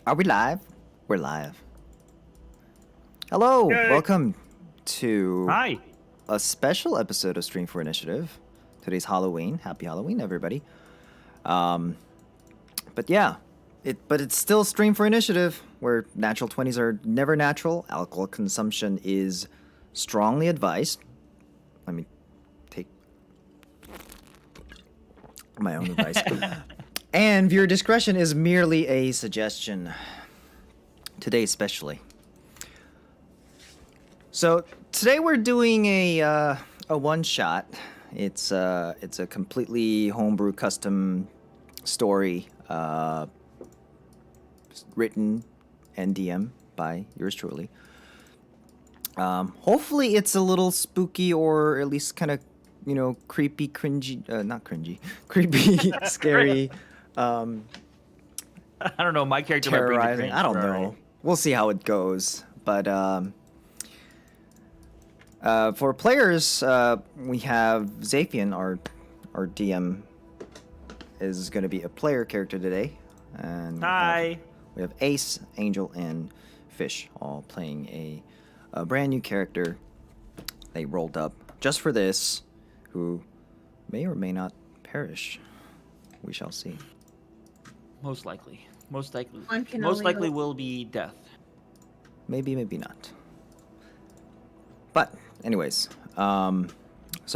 Are we live? We're live. Hello, Yay! welcome to Hi. a special episode of Stream for Initiative. Today's Halloween. Happy Halloween, everybody. Um, but yeah, it's still Stream for Initiative, where natural 20s are never natural. Alcohol consumption is strongly advised. Let me take my own advice. And viewer discretion is merely a suggestion. Today, especially. So today we're doing a one shot. It's a completely homebrew custom story, written and DM by yours truly. Hopefully it's a little spooky or at least kind of creepy, cringy, not cringy, creepy, scary, I don't know. My character might bring the terrorizing. cringe. I don't but all know. right. We'll see how it goes, but. For players, we have Zapian, our DM, is going to be a player character today, and Hi. we have Ace, Angel, and Fish all playing a brand new character they rolled up just for this, who may or may not perish. We shall see. Most likely. Most likely. One can Most only likely hope. will be death. Maybe, maybe not. But, anyways, so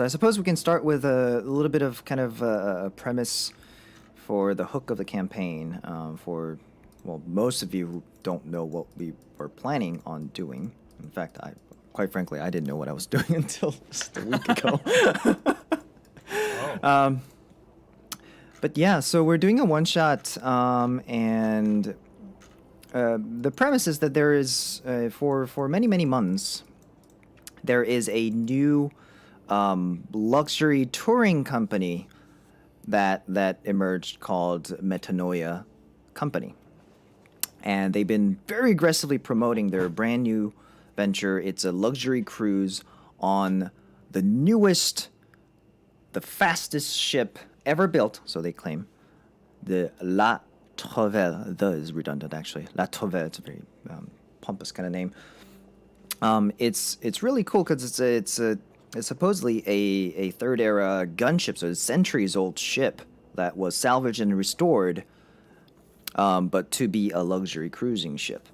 I suppose we can start with a little bit of kind of a premise for the hook of the campaign. Well, most of you who don't know what we were planning on doing. In fact, quite frankly, I didn't know what I was doing until just a week ago. Oh. But yeah, so we're doing a one shot, and the premise is that there is for many months there is a new luxury touring company that emerged called Metanoia Company, and they've been very aggressively promoting their brand new venture. It's a luxury cruise on the newest, the fastest ship ever built, so they claim, the La Trovelle. The is redundant, actually. La Trovelle, it's a very pompous kind of name. It's really cool because it's supposedly a third era gunship, so it's centuries old ship that was salvaged and restored, but to be a luxury cruising ship.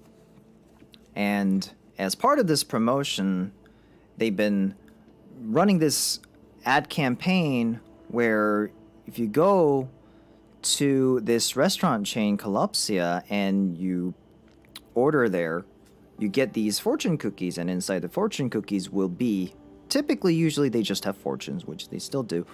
And as part of this promotion, they've been running this ad campaign where if you go to this restaurant chain, Calopsia, and you order there, you get these fortune cookies, and inside the fortune cookies will be, typically, usually they just have fortunes, which they still do,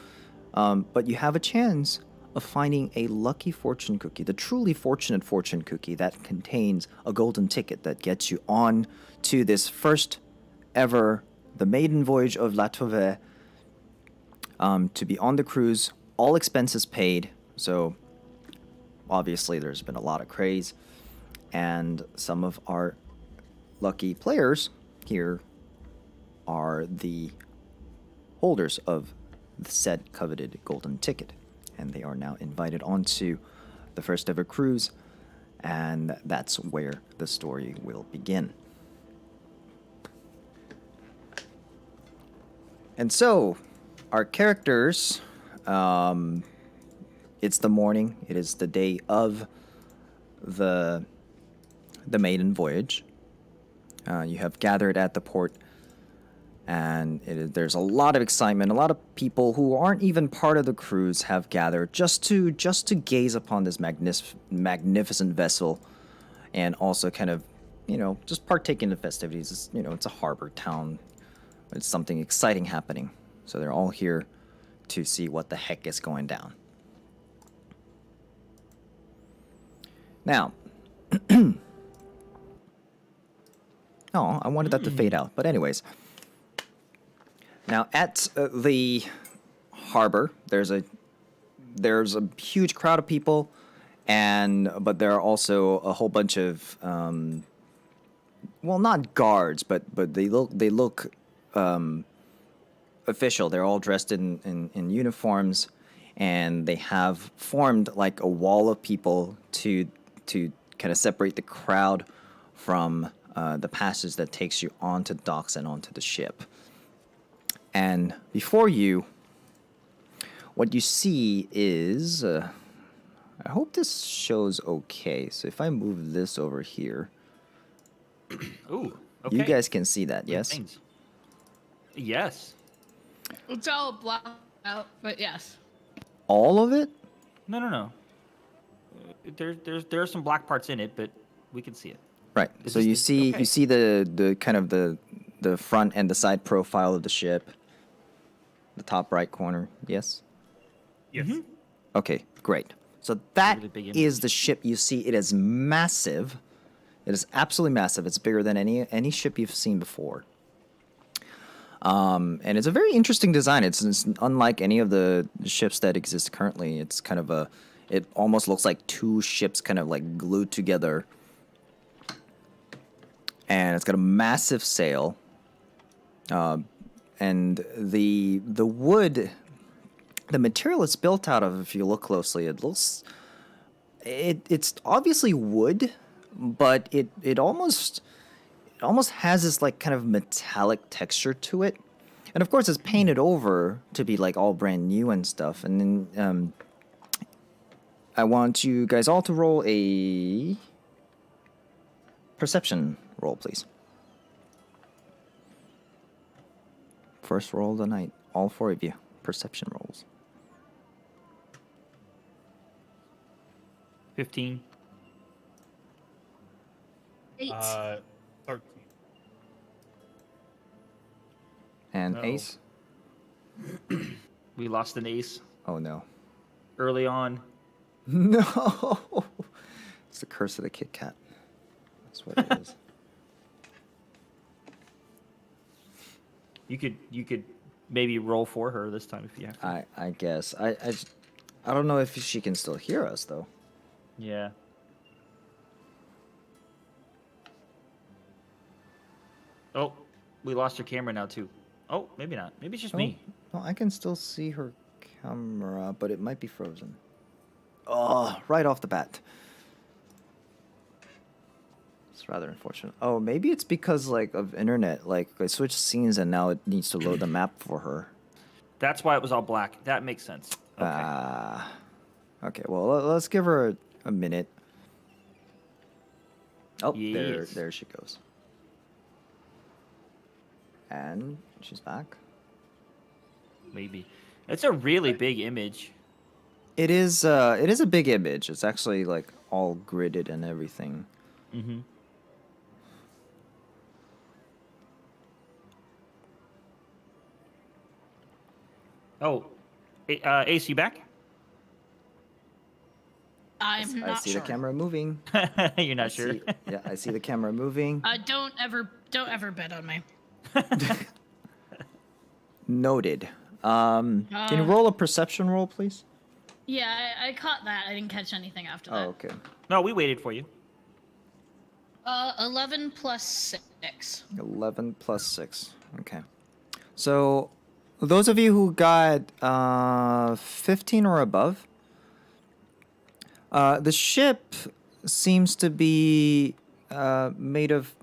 but you have a chance of finding a lucky fortune cookie, the truly fortunate fortune cookie that contains a golden ticket that gets you on to this first ever, the maiden voyage of La Tove, to be on the cruise, all expenses paid. So obviously there's been a lot of craze, and some of our lucky players here are the holders of the said coveted golden ticket, and they are now invited onto the first ever cruise, and that's where the story will begin. And so, our characters, it's the morning, it is the day of the maiden voyage. You have gathered at the port, and there's a lot of excitement. A lot of people who aren't even part of the cruise have gathered just to gaze upon this magnificent vessel, and also kind of, just partake in the festivities. It's a harbor town. It's something exciting happening. So they're all here to see what the heck is going down. Now, oh, I wanted that to fade out. But anyways, now at the harbor, there's a huge crowd of people, but there are also a whole bunch of well, not guards, but they look official. They're all dressed in uniforms, and they have formed like a wall of people to kind of separate the crowd from the passage that takes you onto the docks and onto the ship. And before you, what you see is, I hope this shows okay. So if I move this over here, Ooh. Okay. you guys can see that, Good yes? things. Yes. It's all blocked out, but yes. All of it? No. There are some black parts in it, but we can see it. Right. It's So just you the- see okay. you see the kind of the front and the side profile of the ship. The top right corner, yes? Yes. Okay, great. So that Really big is image. the ship you see. It is massive. It is absolutely massive. It's bigger than any ship you've seen before. And it's a very interesting design. It's unlike any of the ships that exist currently. It's kind of it almost looks like two ships kind of like glued together. And it's got a massive sail. And the wood, the material it's built out of, if you look closely, it's obviously wood, but it almost has this like kind of metallic texture to it. And of course it's painted over to be like all brand new and stuff. And then I want you guys all to roll a perception roll, please. First roll of the night. All four of you. Perception rolls. 15. 8. 13. And Uh-oh. Ace? We lost an ace Oh no. early on. No! It's the curse of the Kit Kat. That's what it is. You could maybe roll for her this time if you have to. I guess. I don't know if she can still hear us, though. Yeah. Oh, we lost her camera now too. Oh, maybe not. Maybe it's just me. No, I can still see her camera, but it might be frozen. Oh, right off the bat. It's rather unfortunate. Oh, maybe it's because like of internet. Like I switched scenes and now it needs to load the map for her. That's why it was all black. That makes sense. Okay. Okay. Well, let's give her a minute. Oh, Yes. there she goes. And she's back. Maybe. It's a really big image. It is a big image. It's actually like all gridded and everything. Mm-hmm. Oh, Ace, you back? I'm I not see sure. the camera moving. You're not I sure. see- yeah, I see the camera moving. Don't ever bet on me. Noted. Can you roll a perception roll, please? Yeah, I caught that. I didn't catch anything after that. Oh, okay. No, we waited for you. 11 plus 6. 11 plus 6. Okay. So, those of you who got 15 or above, the ship seems to be made of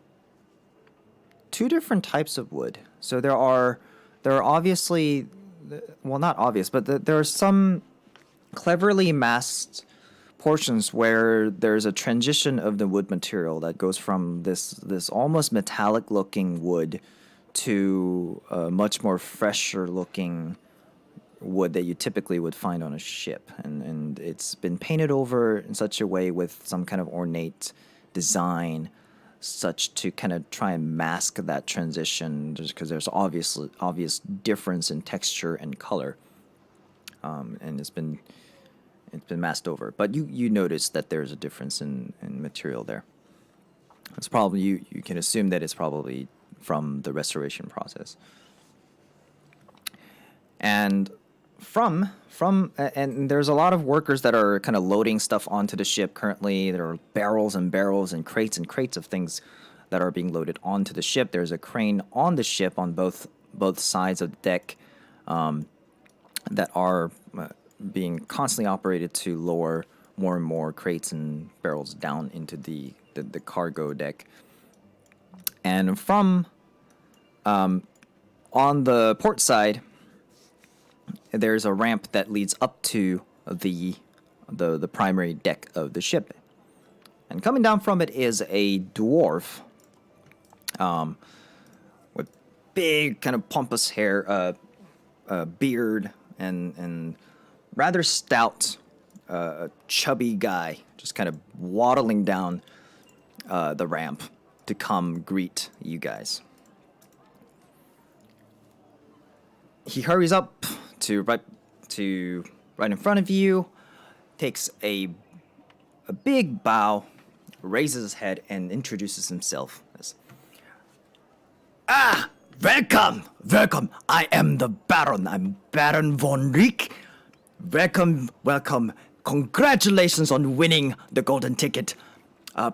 two different types of wood. So there are obviously, well, not obvious, but there are some cleverly masked portions where there's a transition of the wood material that goes from this almost metallic looking wood to a much more fresher looking wood that you typically would find on a ship, and it's been painted over in such a way with some kind of ornate design such to kind of try and mask that transition, just because there's obvious difference in texture and color, and it's been masked over. But you notice that there's a difference in material there. It's probably you can assume that it's probably from the restoration process. And and there's a lot of workers that are kind of loading stuff onto the ship currently. There are barrels and barrels and crates of things that are being loaded onto the ship. There's a crane on the ship on both sides of the deck that are being constantly operated to lower more and more crates and barrels down into the cargo deck. And from on the port side, there's a ramp that leads up to the primary deck of the ship. And coming down from it is a dwarf with big, kind of pompous hair, beard, and rather stout, chubby guy, just kind of waddling down the ramp to come greet you guys. He hurries up to right in front of you, takes a big bow, raises his head, and introduces himself as, welcome. I am the Baron. I'm Baron von Riek. Welcome. Congratulations on winning the golden ticket.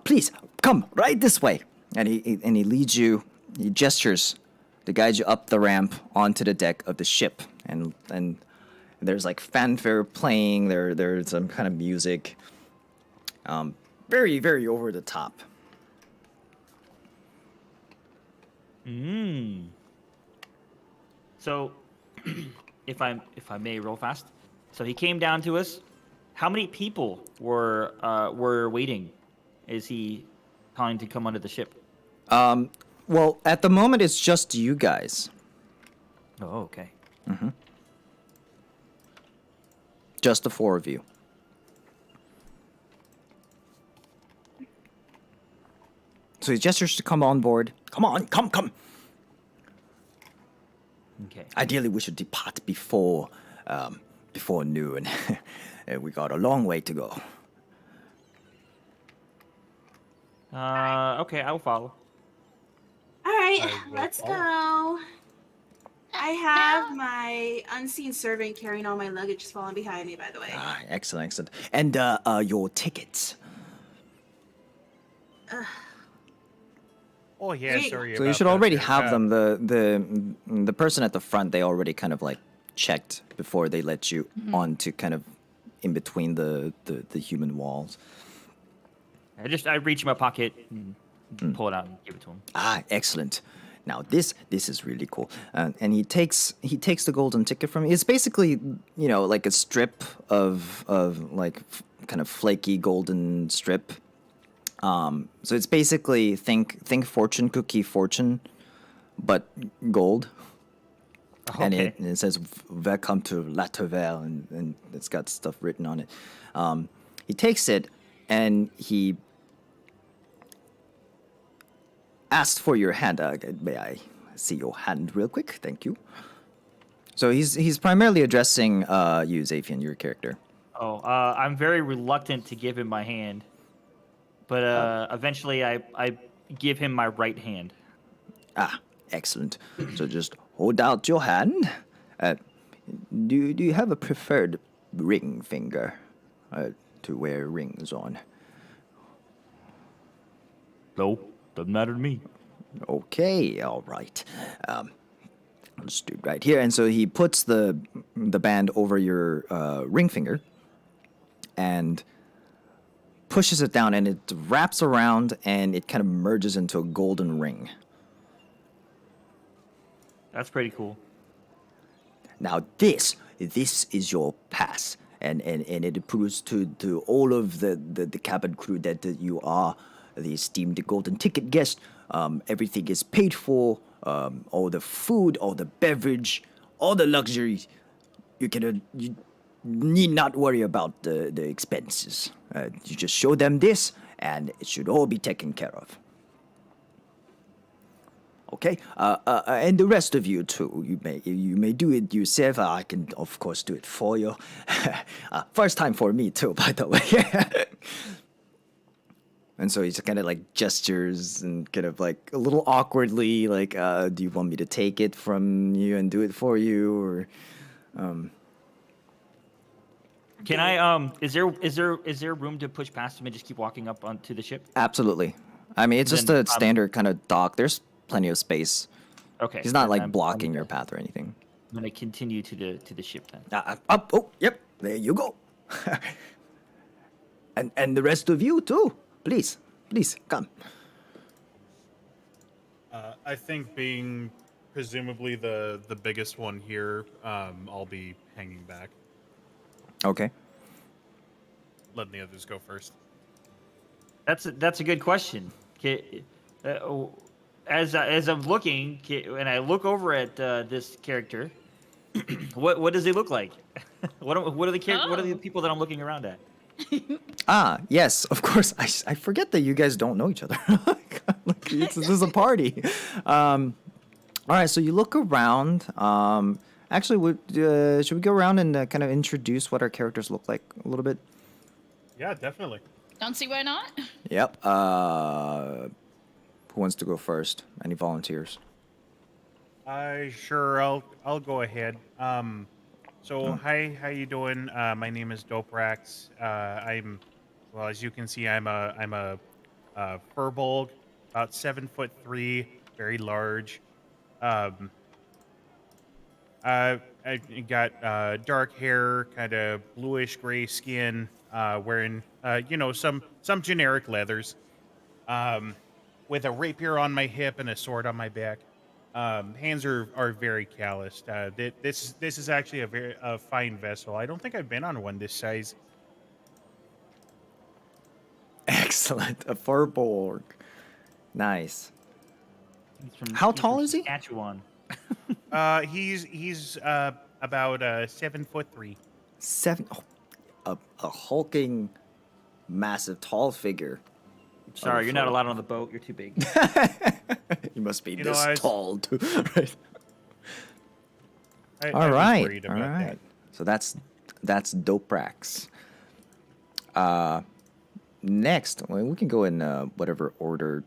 Please come right this way. And he leads you. He gestures to guide you up the ramp onto the deck of the ship. And there's like fanfare playing. There's some kind of music. Very, very over the top. So, if I may, real fast. So he came down to us. How many people were waiting? Is he planning to come onto the ship? Well, at the moment, it's just you guys. Oh, okay. Just the four of you. So he gestures to come on board. Come on, come. Okay. Ideally, we should depart before noon. We got a long way to go. Okay, I will follow. All right, I will let's follow. go. I have my unseen servant carrying all my luggage just falling behind me, by the way. Ah, excellent. And your tickets. Oh yeah, Sweet. sorry. So you about should that already there. have them. The person at the front, they already kind of like checked before they let you onto kind of in between the human walls. I reach in my pocket and pull it out and give it to him. Ah, excellent. Now this is really cool. And he takes the golden ticket from you. It's basically, like a strip of like kind of flaky golden strip. So it's basically think fortune cookie fortune, but gold. And Okay. it says "Welcome to La Taverne," and it's got stuff written on it. He takes it and he asked for your hand. May I see your hand real quick? Thank you. So he's primarily addressing you, Zafian, your character. Oh, I'm very reluctant to give him my hand, but eventually I give him my right hand. Ah, excellent. So just hold out your hand. Do you have a preferred ring finger to wear rings on? No, doesn't matter to me. Okay, all right. Let's do it right here. And so he puts the band over your ring finger and pushes it down, and it wraps around, and it kind of merges into a golden ring. That's pretty cool. Now this is your pass, and it proves to all of the cabin crew that you are the esteemed golden ticket guest. Everything is paid for. All the food, all the beverage, all the luxuries. You need not worry about the expenses. You just show them this, and it should all be taken care of. Okay, and the rest of you too. You may do it yourself. I can of course do it for you. First time for me too, by the way. And so he just kind of like gestures and kind of like a little awkwardly, like, "Do you want me to take it from you and do it for you, or?" Can I? Is there room to push past him and just keep walking up onto the ship? Absolutely. I mean, it's just Then, a standard kind of dock. There's plenty of space. Okay. He's not then like I'm blocking your path or anything. gonna continue to the ship then. Up. Oh, yep. There you go. And the rest of you too. Please, please come. I think being presumably the biggest one here, I'll be hanging back, Okay. letting the others go first. That's a good question. As I'm looking, and I look over at this character, what does he look like? What are the Oh. people that I'm looking around at? Ah, yes, of course. I forget that you guys don't know each other. Like, this is a party. All right, so you look around. Actually, should we go around and kind of introduce what our characters look like a little bit? Yeah, definitely. Don't see why not. Yep. Who wants to go first? Any volunteers? Sure, I'll go ahead. Hi, how you doing? My name is Doprax. Well, as you can see, I'm a furbolg, about 7'3", very large. I got dark hair, kind of bluish gray skin, wearing some generic leathers, with a rapier on my hip and a sword on my back. Hands are very calloused. This is actually a fine vessel. I don't think I've been on one this size. Excellent. A furbolg. Nice. How He's tall from is he? Saskatchewan. He's about 7'3". Seven. Oh, a hulking, massive, tall figure. Sorry, you're not fur. allowed on the boat. You're too big. You must be know, this I was- tall, too. Right. I All was right. worried All about right. that. So that's Doprax. Next, well, we can go in whatever order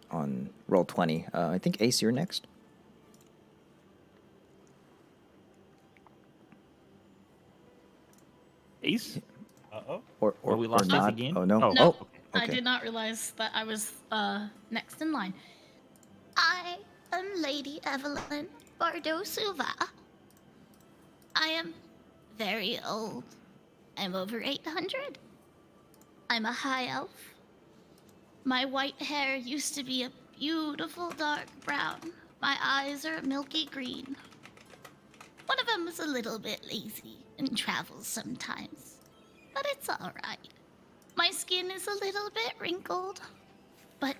on roll 20. I think Ace, you're next. Ace? Uh-oh. Or we lost or Ace not. again? Oh no. Oh. No, Oh, I okay. did not realize that I was next in line. I am Lady Evelyn Bardo Silva. I am very old. I'm over 800. I'm a high elf. My white hair used to be a beautiful dark brown. My eyes are a milky green. One of them is a little bit lazy and travels sometimes, but it's alright. My skin is a little bit wrinkled, but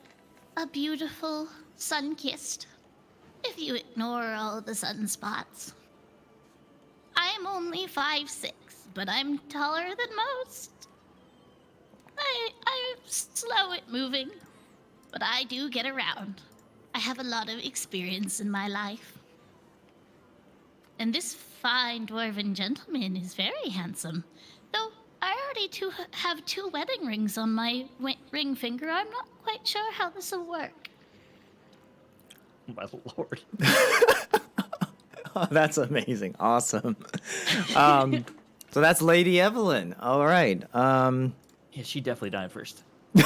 a beautiful sun-kissed, if you ignore all the sunspots. I'm only 5'6", but I'm taller than most. I'm slow at moving, but I do get around. I have a lot of experience in my life. And this fine dwarven gentleman is very handsome, though I already have 2 wedding rings on my ring finger. I'm not quite sure how this will work. My lord. Oh, that's amazing. Awesome. So that's Lady Evelyn. All right. Yeah, she definitely died first. You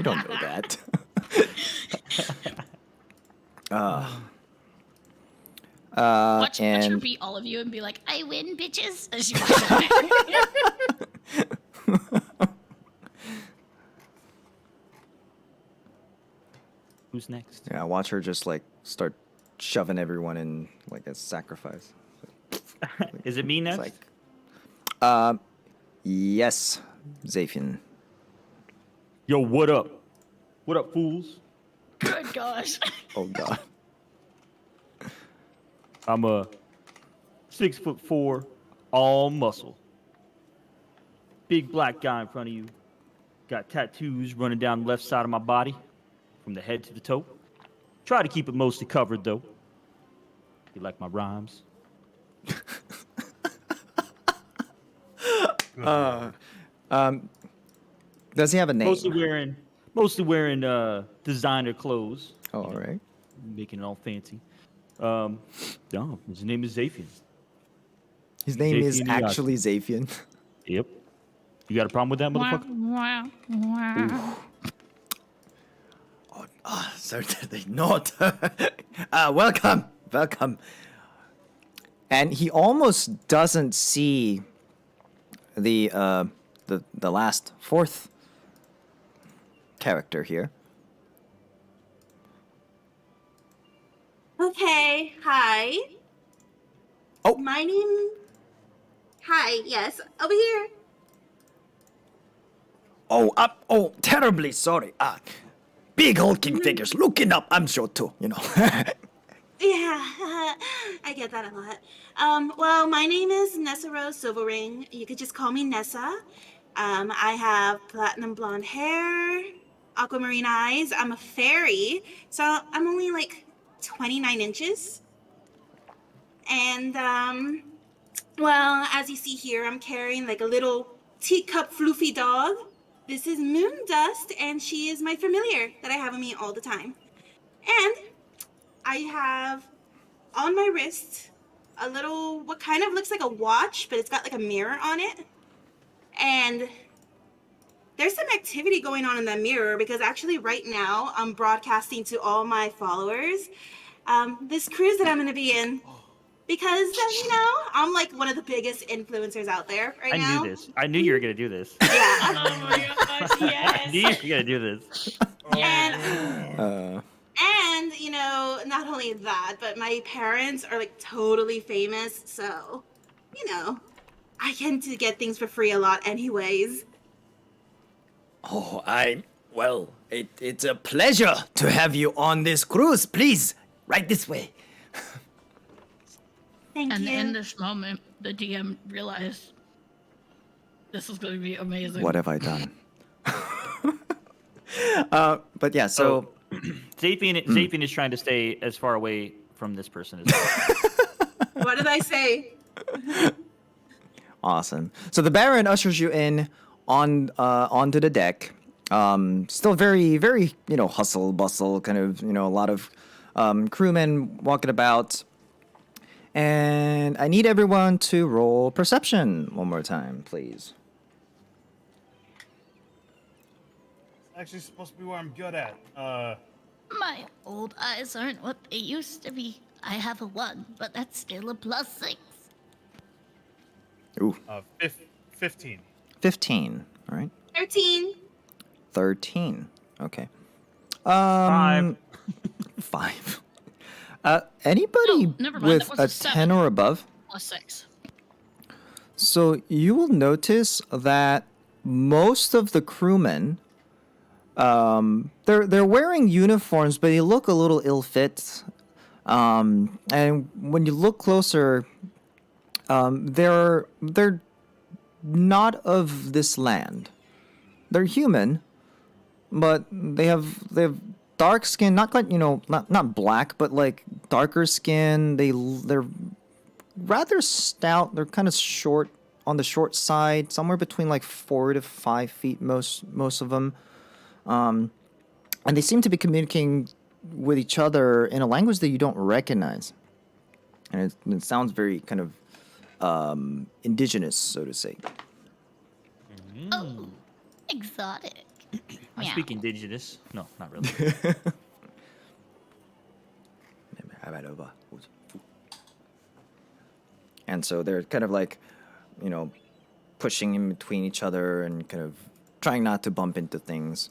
don't know that. Watch her and beat all of you and be like, "I win, bitches!" As you walk away. Who's next? yeah, watch her just like start shoving everyone in like a sacrifice. Is it me next? It's like, yes, Zaphian. Yo, what up? What up, fools? Good gosh. Oh God. I'm a 6'4", all muscle. Big black guy in front of you. Got tattoos running down the left side of my body, from the head to the toe. Try to keep it mostly covered though. You like my rhymes? Does he have a name? Mostly wearing designer clothes. Oh, all right. Making it all fancy. No, his name is Zaphian. His name is Zaphian Yagi. actually Zaphian. Yep. You got a problem with that, motherfucker? Wow, wow. Certainly not. Welcome. And he almost doesn't see the the last fourth character here. Okay, hi. Oh. My name. Hi, yes, over here. Oh, terribly sorry. Big hulking figures looking up. I'm sure too. You know. Yeah, I get that a lot. Well, my name is Nessa Rose Silverring. You could just call me Nessa. I have platinum blonde hair, aquamarine eyes. I'm a fairy, so I'm only like 29 inches. And, well, as you see here, I'm carrying like a little teacup floofy dog. This is Moon Dust, and she is my familiar that I have with me all the time. And I have on my wrist a little, what kind of looks like a watch, but it's got like a mirror on it. And there's some activity going on in that mirror because actually right now I'm broadcasting to all my followers this cruise that I'm going to be in. Because, I'm like one of the biggest influencers out there right I now. knew this. I knew you were gonna do this. Yeah. Oh my gosh, I knew you yes. were gonna do this. And not only that, but my parents are like totally famous, so I tend to get things for free a lot anyways. Oh, well, it's a pleasure to have you on this cruise. Please, right this way. Thank And you. in this moment, the DM realized this is going to be amazing. What have I done? But yeah, so Zapian is trying to stay as far away from this person as possible. What did I say? awesome. So the Baron ushers you in onto the deck. Still very, very, hustle bustle, kind of, a lot of crewmen walking about. And I need everyone to roll perception one more time, please. Actually, supposed to be what I'm good at. My old eyes aren't what they used to be. I have a 1, but that's still a +6. Ooh, 15. 15. All right. 13. 13. Okay. 5. 5. Anybody Oh, never mind, with that was a a 10 or above? +6. So you will notice that most of the crewmen, they're wearing uniforms, but they look a little ill-fit. And when you look closer, they're not of this land. They're human, but they have dark skin, not quite, not black, but like darker skin. They're rather stout. They're kind of short, on the short side, somewhere between like 4 to 5 feet, most of them. And they seem to be communicating with each other in a language that you don't recognize. And it sounds very kind of indigenous, so to say. Oh, exotic. I Meow. speak indigenous. No, not really. And so they're kind of like, pushing in between each other and kind of trying not to bump into things.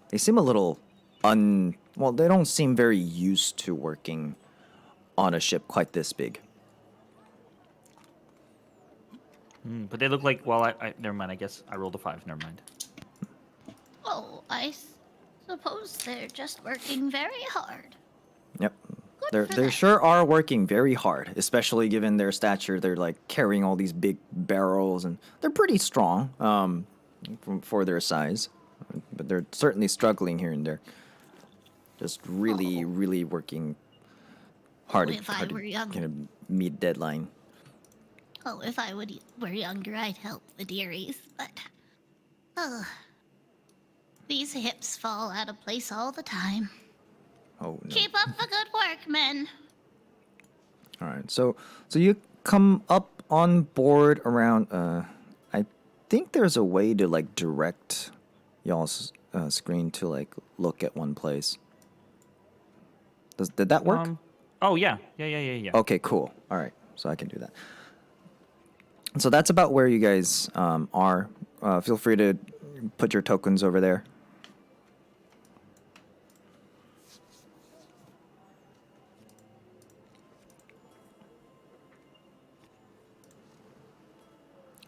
They seem a little well, they don't seem very used to working on a ship quite this big. But they look like, well, I never mind. I guess I rolled a 5. Never mind. Oh, I suppose they're just working very hard. Yep. Good for They them. sure are working very hard, especially given their stature. They're like carrying all these big barrels, and they're pretty strong for their size. But they're certainly struggling here and there. Just really, really working hard, if I hard were to young. kind of meet deadline. Oh, if I were younger, I'd help the dearies, but these hips fall out of place all the time. Oh no! Keep up the good work, men. All right, so you come up on board around. I think there's a way to like direct y'all's screen to like look at one place. Did that work? Oh yeah. Yeah. Okay, cool. All right, so I can do that. So that's about where you guys are. Feel free to put your tokens over there.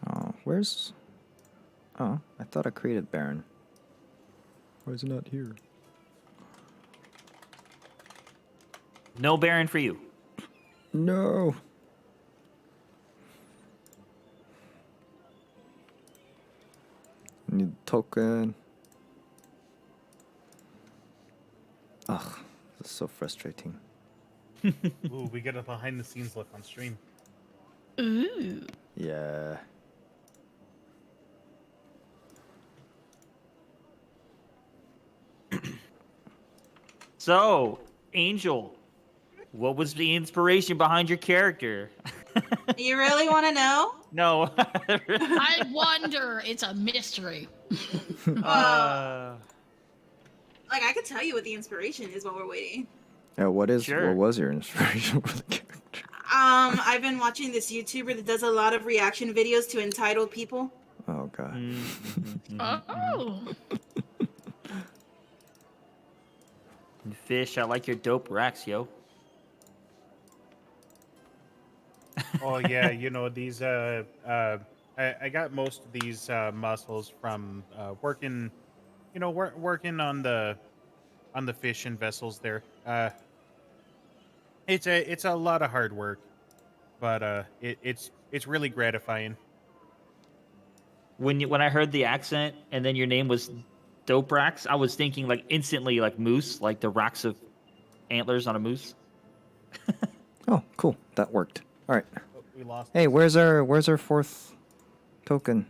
Oh, where's... Oh, I thought I created Baron. Why is it not here? No Baron for you. No. Need token. Ugh, this is so frustrating. Ooh, we get a behind the scenes look on stream. Ooh. Yeah. So, Angel, what was the inspiration behind your character? You really want to know? No. I wonder. It's a mystery. uh, Like, I could tell you what the inspiration is while we're waiting. Yeah, what Sure. was your inspiration for the character? I've been watching this YouTuber that does a lot of reaction videos to entitled people. Oh god. Oh. Fish, I like your dope racks, yo. Oh yeah, you know these. I got most of these muscles from working, working on the fish and vessels there. It's a lot of hard work, but it's really gratifying. When I heard the accent and then your name was Dope Racks, I was thinking like instantly like moose, like the racks of antlers on a moose. Oh, cool. That worked. All right. Oh, we lost. Hey, where's our fourth token?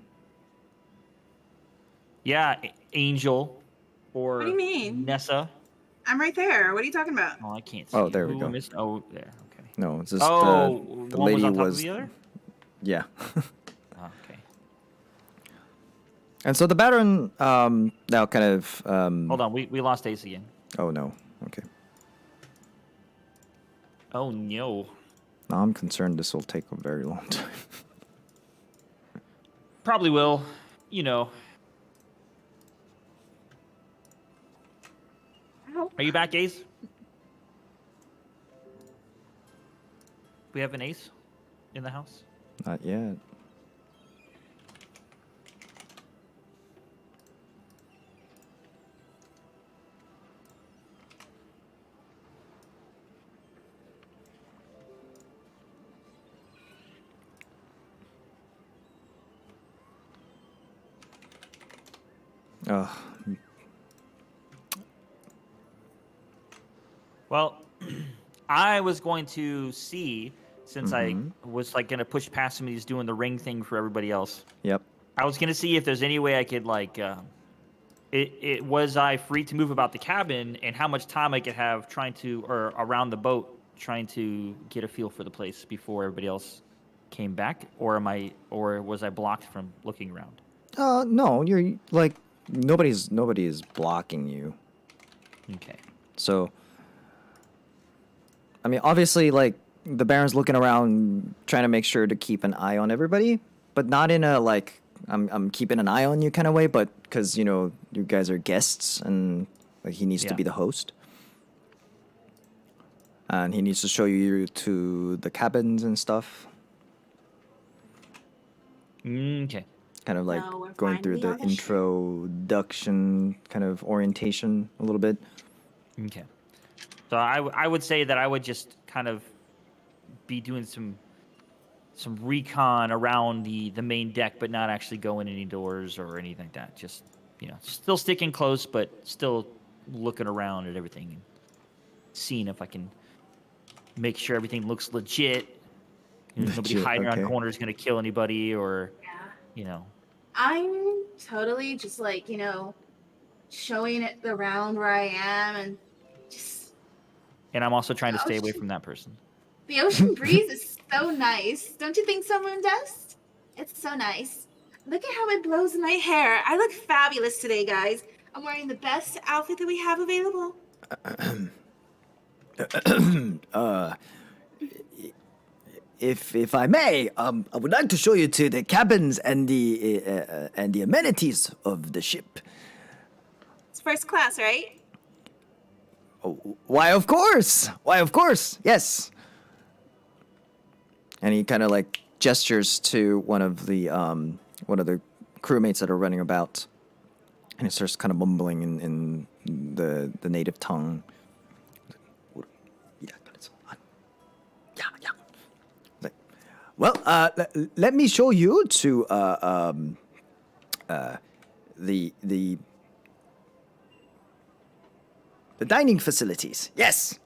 Yeah, Angel or What do you mean? Nessa. I'm right there. What are you talking about? Oh, I can't see. Oh, there we Who go. missed? Oh, there. Okay. No, it's just Oh, the one lady was on top was of the other. yeah. Oh, okay. And so the Baron now kind of Hold on, we lost Ace again. oh no. Okay. Oh no. Now I'm concerned this will take a very long time. Probably will. You know. Are you back, Ace? We have an Ace in the house. Not yet. Oh, Well, I was going to see, since I was like gonna push past him, he's doing the ring thing for everybody else. yep. I was gonna see if there's any way I could like, it was I free to move about the cabin and how much time I could have trying to or around the boat trying to get a feel for the place before everybody else came back, or was I blocked from looking around? No, you're like nobody's blocking you. Okay. So I mean, obviously, like the Baron's looking around, trying to make sure to keep an eye on everybody, but not in a like I'm keeping an eye on you kind of way, but because you guys are guests and like he needs to Yeah. be the host, and he needs to show you to the cabins and stuff. Okay. Kind of like No, we're going through finally the on the ship. introduction kind of orientation a little bit. Okay. So I would say that I would just kind of be doing some recon around the main deck, but not actually going any doors or anything like that. Just still sticking close, but still looking around at everything and seeing if I can make sure everything looks legit. There's nobody Legit, hiding around okay. corners going to kill anybody, or Yeah. I'm totally just like, showing it around where I am and just And I'm also trying to Oh, stay away shit. from that person. the ocean breeze is so nice. Don't you think so, Moondust? It's so nice. Look at how it blows my hair. I look fabulous today, guys. I'm wearing the best outfit that we have available. if I may, I would like to show you to the cabins and the amenities of the ship. It's first class, right? Why, of course. Why, of course. Yes. And he kind of like gestures to one of the crewmates that are running about, and he starts kind of mumbling in the native tongue. Like, well, let me show you to the dining facilities. Yes.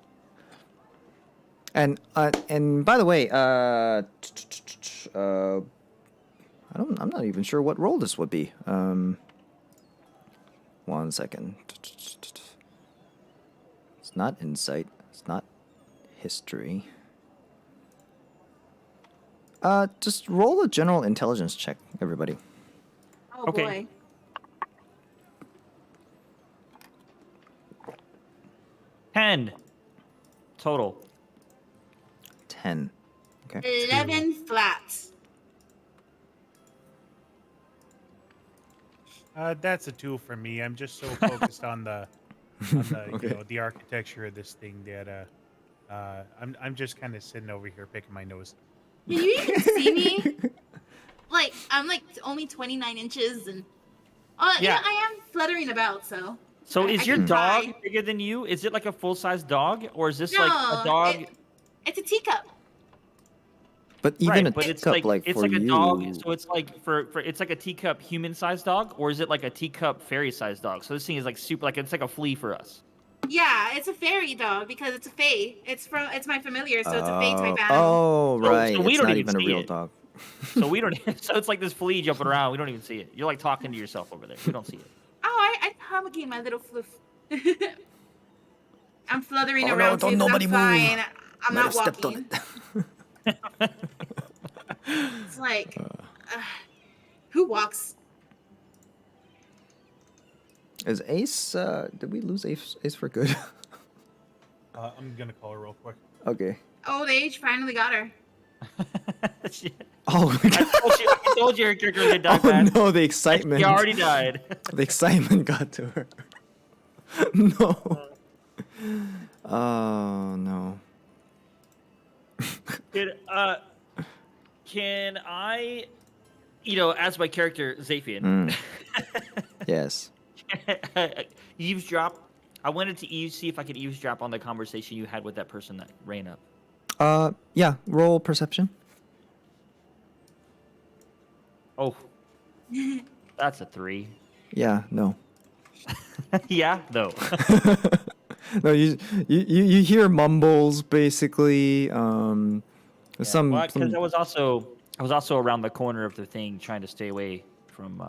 And by the way, I'm not even sure what role this would be. 1 second. It's not insight. It's not history. Just roll a general intelligence check, everybody. Oh Okay. boy. Ten total. 10. Okay. 11 flats. That's a 2 for me. I'm just so focused on the Okay. the architecture of this thing that I'm just kind of sitting over here picking my nose. Can you even see me? Like, I'm like only 29 inches and. Oh, yeah, Yeah. I am fluttering about, so. So I is your can dog cry. bigger than you? Is it like a full-size dog, or is this like a No, dog? it's a teacup. But even Right, a but it's teacup, like it's for like a you. dog. So it's like for it's like a teacup human-sized dog, or is it like a teacup fairy-sized dog? So this thing is like super, like it's like a flea for us. Yeah, it's a fairy dog because it's a fae. It's my familiar, so it's a fae type animal. Oh, So- right. so we It's don't not even even a see real it. dog. So we don't. So it's like this flea jumping around. We don't even see it. You're like talking to yourself over there. We don't see it. Oh, I promulgate my little floof. I'm fluttering Oh, no, around don't too, 'cause nobody I'm move. fine. I'm Might not have stepped walking. on it. It's like, who walks? Is Ace? Did we lose Ace for good? I'm gonna call her real quick. Okay. Old age finally got her. Shit. Oh my god. I told you her character was gonna die Oh fast. no, the excitement. He already died. The excitement got to her. No. Oh no. Can I, as my character Zaphian, Yes. eavesdrop? I wanted to see if I could eavesdrop on the conversation you had with that person that ran up. Yeah. Roll perception. Oh, that's a 3. Yeah. No. Yeah, no. No. You hear mumbles basically. Some. Because I was also around the corner of the thing trying to stay away from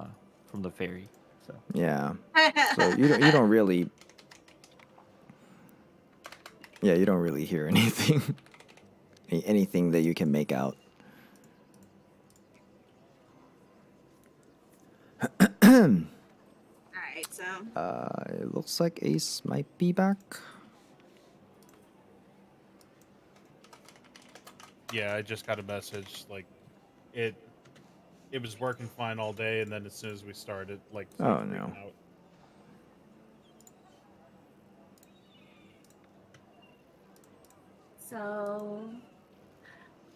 the ferry. So Yeah. So you don't really. Yeah, you don't really hear anything. Anything that you can make out. Alright, so. It looks like Ace might be back. Yeah, I just got a message like it was working fine all day, and then as soon as we started, like Oh, started no. freaking out. So.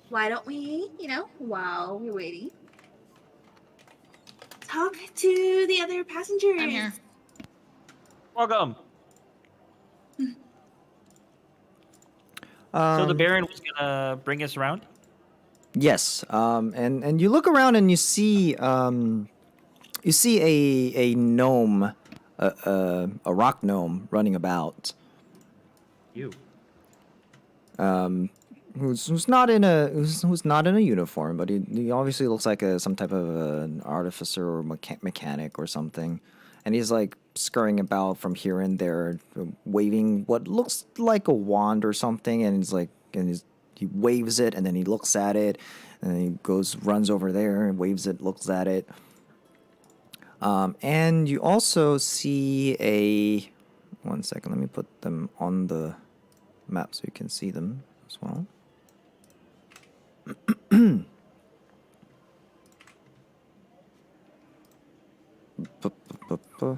Why don't we, while we're waiting, talk to the other passengers? I'm here. welcome. So the Um, Baron was gonna bring us around. Yes. And you look around and you see a gnome, a rock gnome running about. You. Who's not in a uniform, but he obviously looks like some type of an artificer or mechanic or something, and he's like scurrying about from here and there, waving what looks like a wand or something, and he waves it, and then he looks at it, and then he runs over there and waves it, looks at it, and you also see a. 1 second, let me put them on the map so you can see them as well. Bu-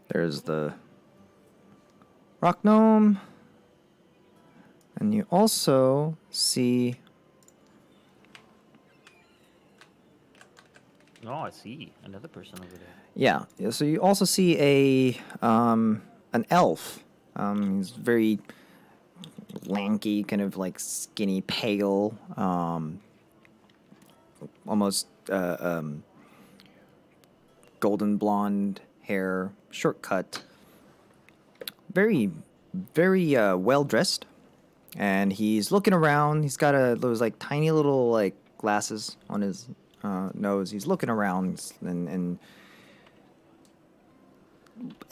There's the rock gnome. And you also see. Oh, I see. Another person over there. Yeah, so you also see an elf. He's very lanky, kind of like skinny, pale, almost golden blonde hair, short cut, very, very well dressed, and he's looking around. He's got those like tiny little like glasses on his nose. He's looking around, and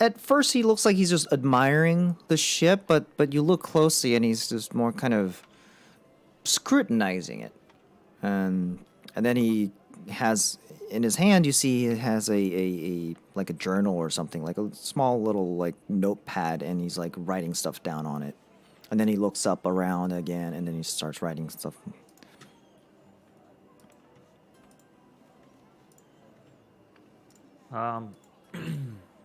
at first he looks like he's just admiring the ship, but you look closely and he's just more kind of scrutinizing it, and then he has in his hand, you see he has a like a journal or something, like a small little like notepad, and he's like writing stuff down on it, and then he looks up around again, and then he starts writing stuff.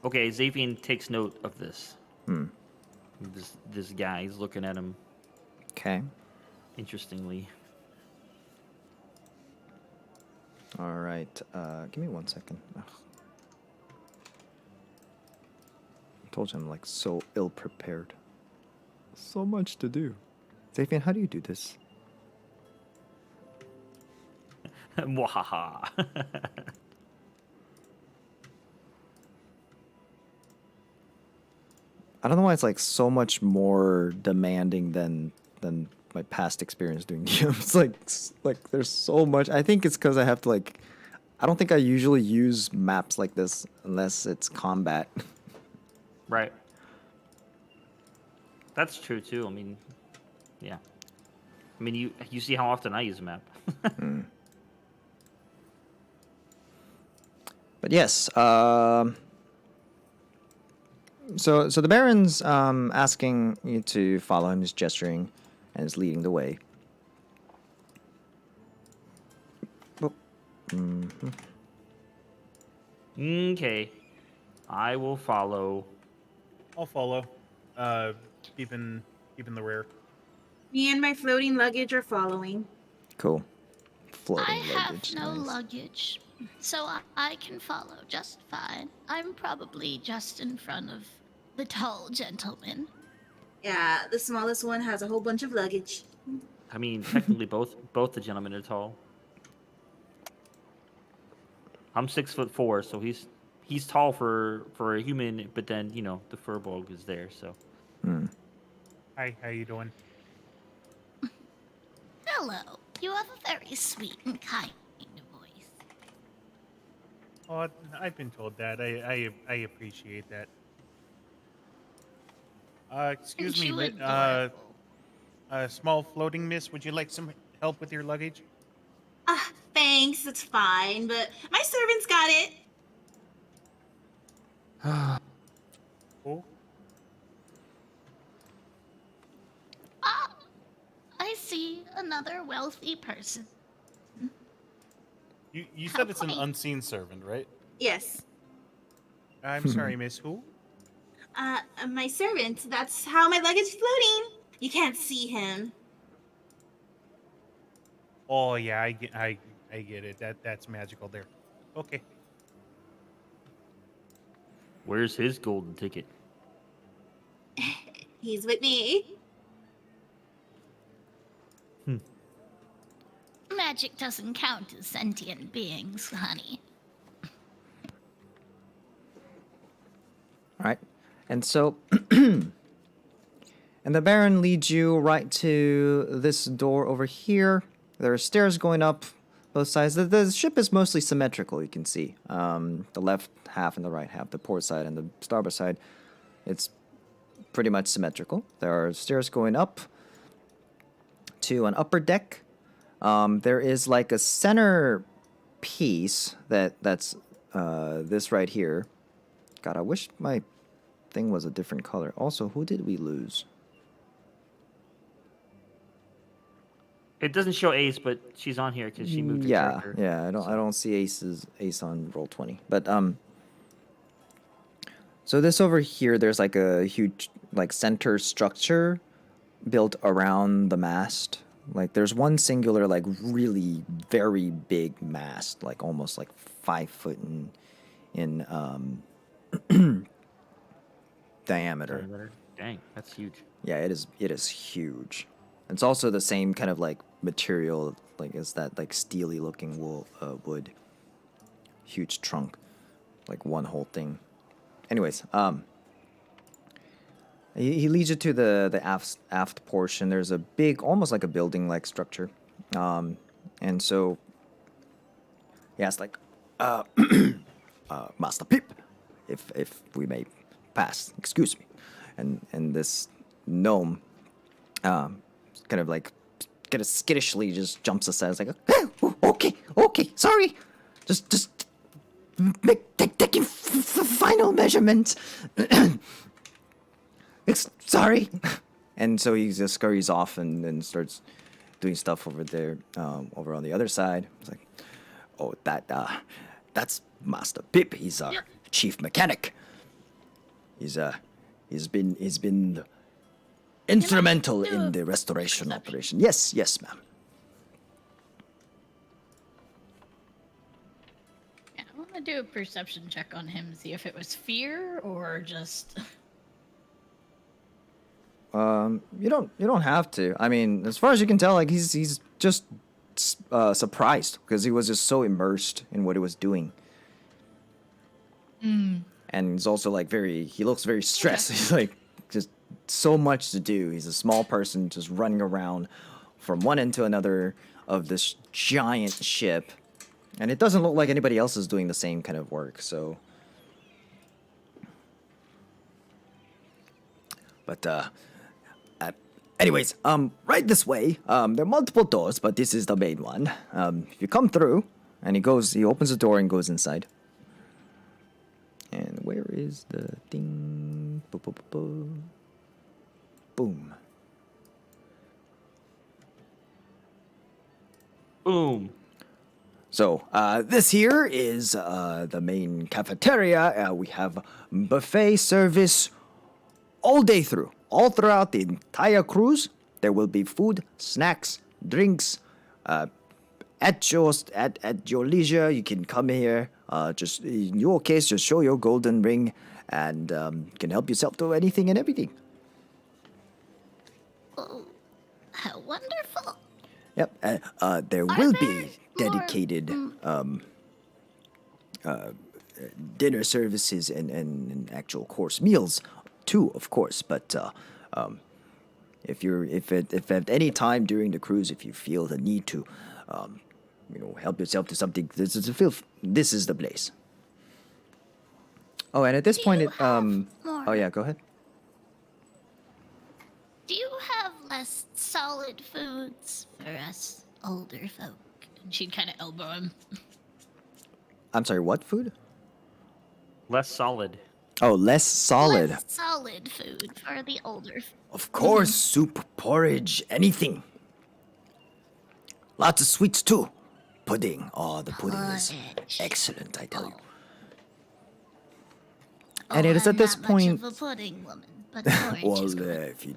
Okay, Xavian takes note of this. This guy, he's looking at him Okay. interestingly. All right. Give me 1 second. Ugh. I told you I'm like so ill prepared. So much to do. Xavian, how do you do this? Mwahaha. I don't know why it's like so much more demanding than my past experience doing games. Like there's so much. I think it's because I have to like. I don't think I usually use maps like this unless it's combat. Right. That's true too. I mean, yeah. I mean, you see how often I use a map. But yes. So the Baron's asking you to follow him. He's gesturing and is leading the way. Oh. Mhm. Okay, I will follow. I'll follow. Keeping the rear. Me and my floating luggage are following. Cool. Floating I have luggage. no nice. luggage, so I can follow just fine. I'm probably just in front of the tall gentleman. Yeah, the smallest one has a whole bunch of luggage. I mean, technically, both the gentlemen are tall. I'm 6'4", so he's tall for a human, but then the furbolg is there, so. Hi, how you doing? Hello. You have a very sweet and kind voice. Oh, I've been told that. I appreciate that. Excuse me, You mi- adorable. small floating miss. Would you like some help with your luggage? Thanks, it's fine, but my servant's got it. Oh, Ah, I see another wealthy person. you said it's an quaint. unseen servant, right? Yes. I'm sorry, miss. Who? My servant. That's how my luggage is floating. You can't see him. Oh yeah, I get it. That's magical there. Okay. Where's his golden ticket? He's with me. Magic doesn't count as sentient beings, honey. All right. And so, and the Baron leads you right to this door over here. There are stairs going up both sides. The ship is mostly symmetrical, you can see. The left half and the right half, the port side and the starboard side, it's pretty much symmetrical. There are stairs going up to an upper deck. There is like a center piece that's this right here. God, I wish my thing was a different color. Also, who did we lose? It doesn't show Ace, but she's on here because she moved her Yeah, character. yeah. I don't see Ace on Roll20, but So this over here, there's like a huge like center structure built around the mast. Like there's one singular like really very big mast, like almost like 5 foot in diameter. Dang, that's huge. Yeah, it is huge. It's also the same kind of like material like as that like steely looking wood. Huge trunk, like one whole thing. Anyways, he leads you to the aft portion. There's a big, almost like a building like structure, and so yeah, it's like Master Pip, if we may pass, excuse me, and this gnome, kind of like kind of skittishly just jumps aside. It's like, okay, sorry, just taking final measurements. Sorry. And so he just scurries off and starts doing stuff over there, over on the other side. It's like, oh, that's Master Pip. He's our chief mechanic. He's been instrumental in the restoration operation. Yes, ma'am. Yeah, I want to do a perception check on him, see if it was fear or just. You don't have to. I mean, as far as you can tell, like he's just surprised because he was just so immersed in what he was doing. And he's also like he looks very stressed. He's like just so much to do. He's a small person just running around from one end to another of this giant ship, and it doesn't look like anybody else is doing the same kind of work. So, but anyways, right this way. There are multiple doors, but this is the main one. If you come through, and he opens the door and goes inside. And where is the thing? Boom. Boom. So, this here is the main cafeteria. We have buffet service all day through. All throughout the entire cruise, there will be food, snacks, drinks. At your leisure, you can come here. Just in your case, just show your golden ring, and can help yourself to anything and everything. Oh, how wonderful! Yep. There will be dedicated dinner services and actual course meals too, of course. But if at any time during the cruise, if you feel the need to, help yourself to something, this is the place. Oh, and at this point, oh yeah, go ahead. Do you have less solid foods for us older folk? And she'd kind of elbow him. I'm sorry, what food? Less solid. Oh, less solid. Less solid food for the older folk. Of course, soup, porridge, anything. Lots of sweets too. Pudding. Oh, the pudding is Porridge. excellent, I tell you. Oh, And it is at I'm this not point. much of a pudding woman, but porridge Well, is good. if you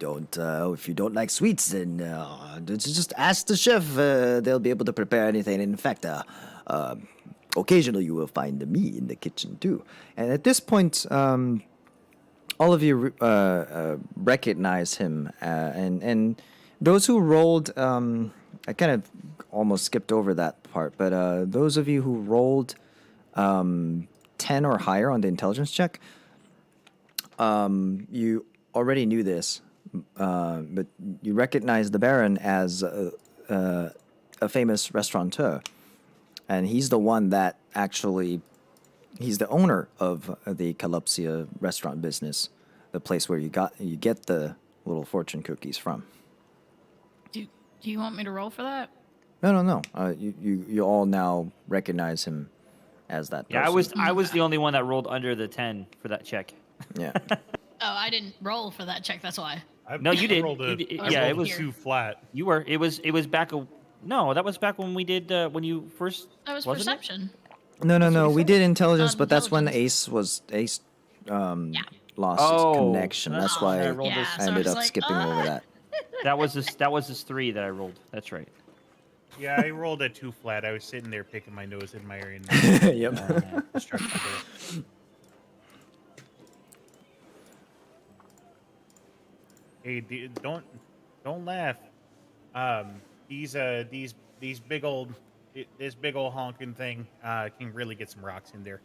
don't like sweets, then just ask the chef. They'll be able to prepare anything. In fact, occasionally you will find me in the kitchen too. And at this point, all of you recognize him, and those who rolled. I kind of almost skipped over that part, but those of you who rolled 10 or higher on the intelligence check, you already knew this, but you recognize the Baron as a famous restaurateur, and he's the one that he's the owner of the Calypsia restaurant business, the place where you get the little fortune cookies from. Do you want me to roll for that? No. You all now recognize him as that person. Yeah, I was the only one that rolled under the 10 for that check. Yeah. Oh, I didn't roll for that check. That's why. No, you did. Rolled You did. I Yeah, rolled it was. here. 2 flat. You were. It was back. No, that was back when we did when you first. That was wasn't it? perception. No. you We said. did intelligence, On but that's when intelligence. Ace Yeah. lost his Oh, connection. that's That's why I why rolled Yeah, this. I so I ended was up like, skipping over that. That was his 3 that I rolled. That's right. Yeah, I rolled a 2 flat. I was sitting there picking my nose, admiring Yep. the structure there. Hey, don't laugh. These big old this big old honking thing can really get some rocks in there.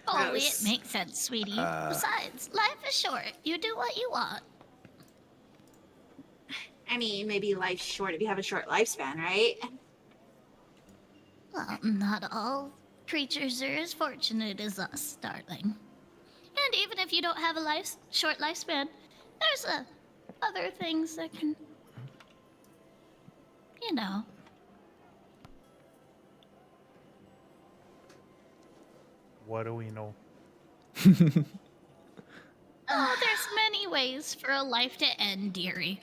Oh, it Gross. makes sense, sweetie. Besides, life is short. You do what you want. I mean, maybe life's short if you have a short lifespan, right? Well, not all creatures are as fortunate as us, darling. And even if you don't have a short lifespan, there's other things that can, you know. What do we know? Oh, there's many ways for a life to end, dearie.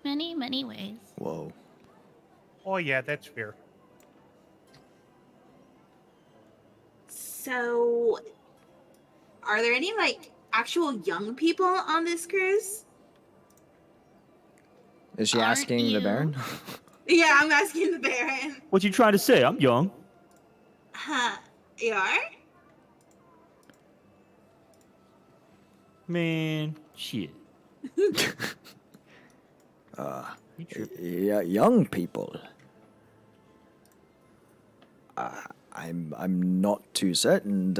Many, many ways. Whoa. Oh yeah, that's fair. So, are there any like actual young people on this cruise? Is she Aren't asking the you? Baron? Yeah, I'm asking the Baron. What you trying to say? I'm young. Huh? You are? Man, shit. Yeah, young people. I'm not too certain.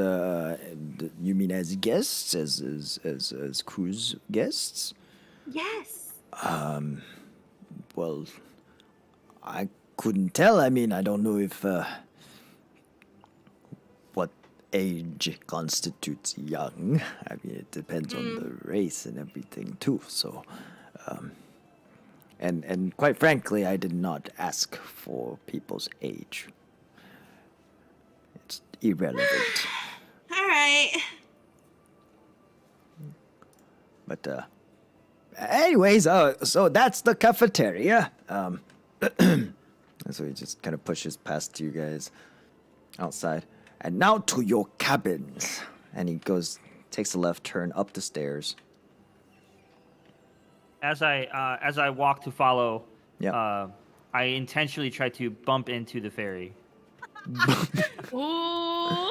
You mean as guests, as cruise guests? Yes. Well, I couldn't tell. I mean, I don't know if what age constitutes young. I mean, it depends on the race and everything too. So, and quite frankly, I did not ask for people's age. It's irrelevant. All right. But anyways, so that's the cafeteria. So he just kind of pushes past you guys outside, and now to your cabins. And he takes a left turn up the stairs. As I walk to follow, Yeah. I intentionally try to bump into the ferry. Ooh.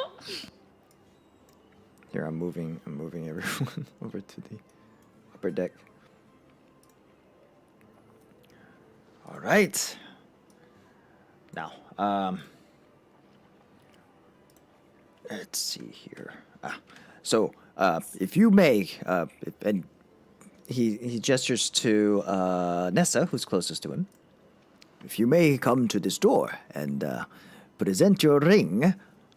Here, I'm moving everyone over to the upper deck. All right. Now, let's see here. So, if you may, and he gestures to Nessa, who's closest to him. If you may come to this door and present your ring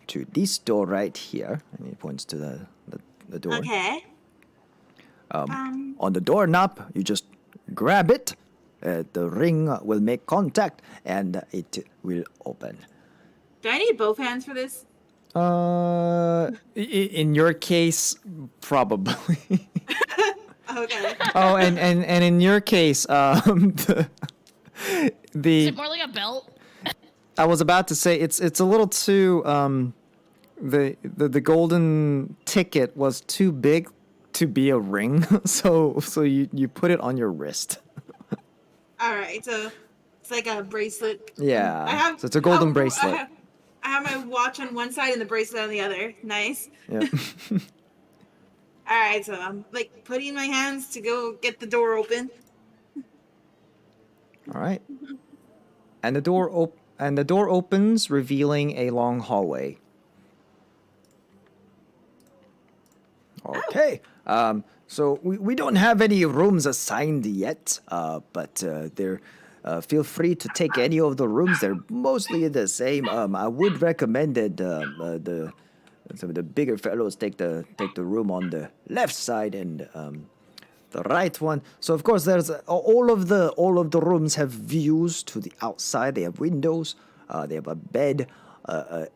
to this door right here, and he points to the door. Okay. On the doorknob, you just grab it. The ring will make contact, and it will open. Do I need both hands for this? In your case, probably. Okay. Oh, and in your case, Is the it more like a belt? I was about to say it's a little too the golden ticket was too big to be a ring, so you put it on your wrist. All right. So it's like a bracelet. Yeah. So it's a golden bracelet. I have my watch on one side and the bracelet on the other. Nice. Yeah. All right. So I'm like putting my hands to go get the door open. All right. And the door opens, revealing a long hallway. Okay. So we don't have any rooms assigned yet, but feel free to take any of the rooms. They're mostly the same. I would recommend that some of the bigger fellows take the room on the left side, and The right one. So of course, there's all of the rooms have views to the outside. They have windows. They have a bed, a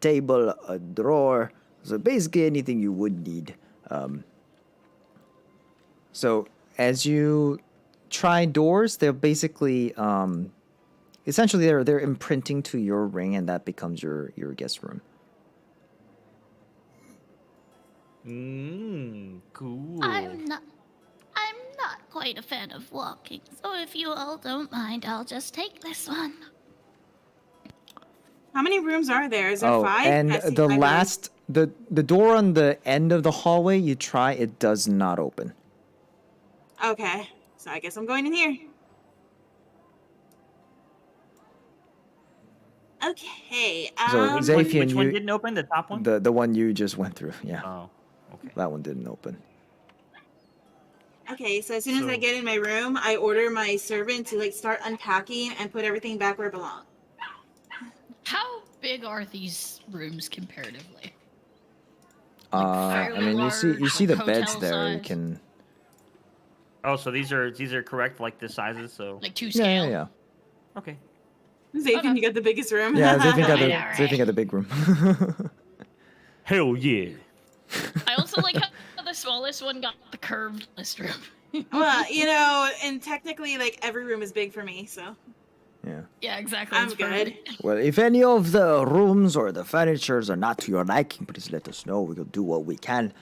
table, a drawer. So basically anything you would need. So as you try doors, they're basically essentially they're imprinting to your ring, and that becomes your guest room. Cool. I'm not quite a fan of walking, so if you all don't mind, I'll just take this one. How many rooms are there? Is there Oh, 5? and I see the 5 rooms. last the door on the end of the hallway, you try, it does not open. Okay, so I guess I'm going in here. Okay. So, Which, Zafian, which one you- didn't open? The top one? The one you just went through, yeah. Oh, okay. That one didn't open. Okay, so as soon as I So- get in my room, I order my servant to like start unpacking and put everything back where it belongs. How big are these rooms comparatively? I fairly mean, you see the large, beds hotel there. You size? can. Oh, so these are correct, like the sizes. So Like 2 Yeah, scale? yeah, yeah. okay. Zafian, you got the biggest room. Yeah, Zafian got Alright, Zafian got the big room. Hell yeah. I also like how the smallest one got the curved list room. Well, you know, and technically, like every room is big for me, so Yeah. Yeah, exactly. I'm it's good. perfect. Well, if any of the rooms or the furnitures are not to your liking, please let us know. We'll do what we can.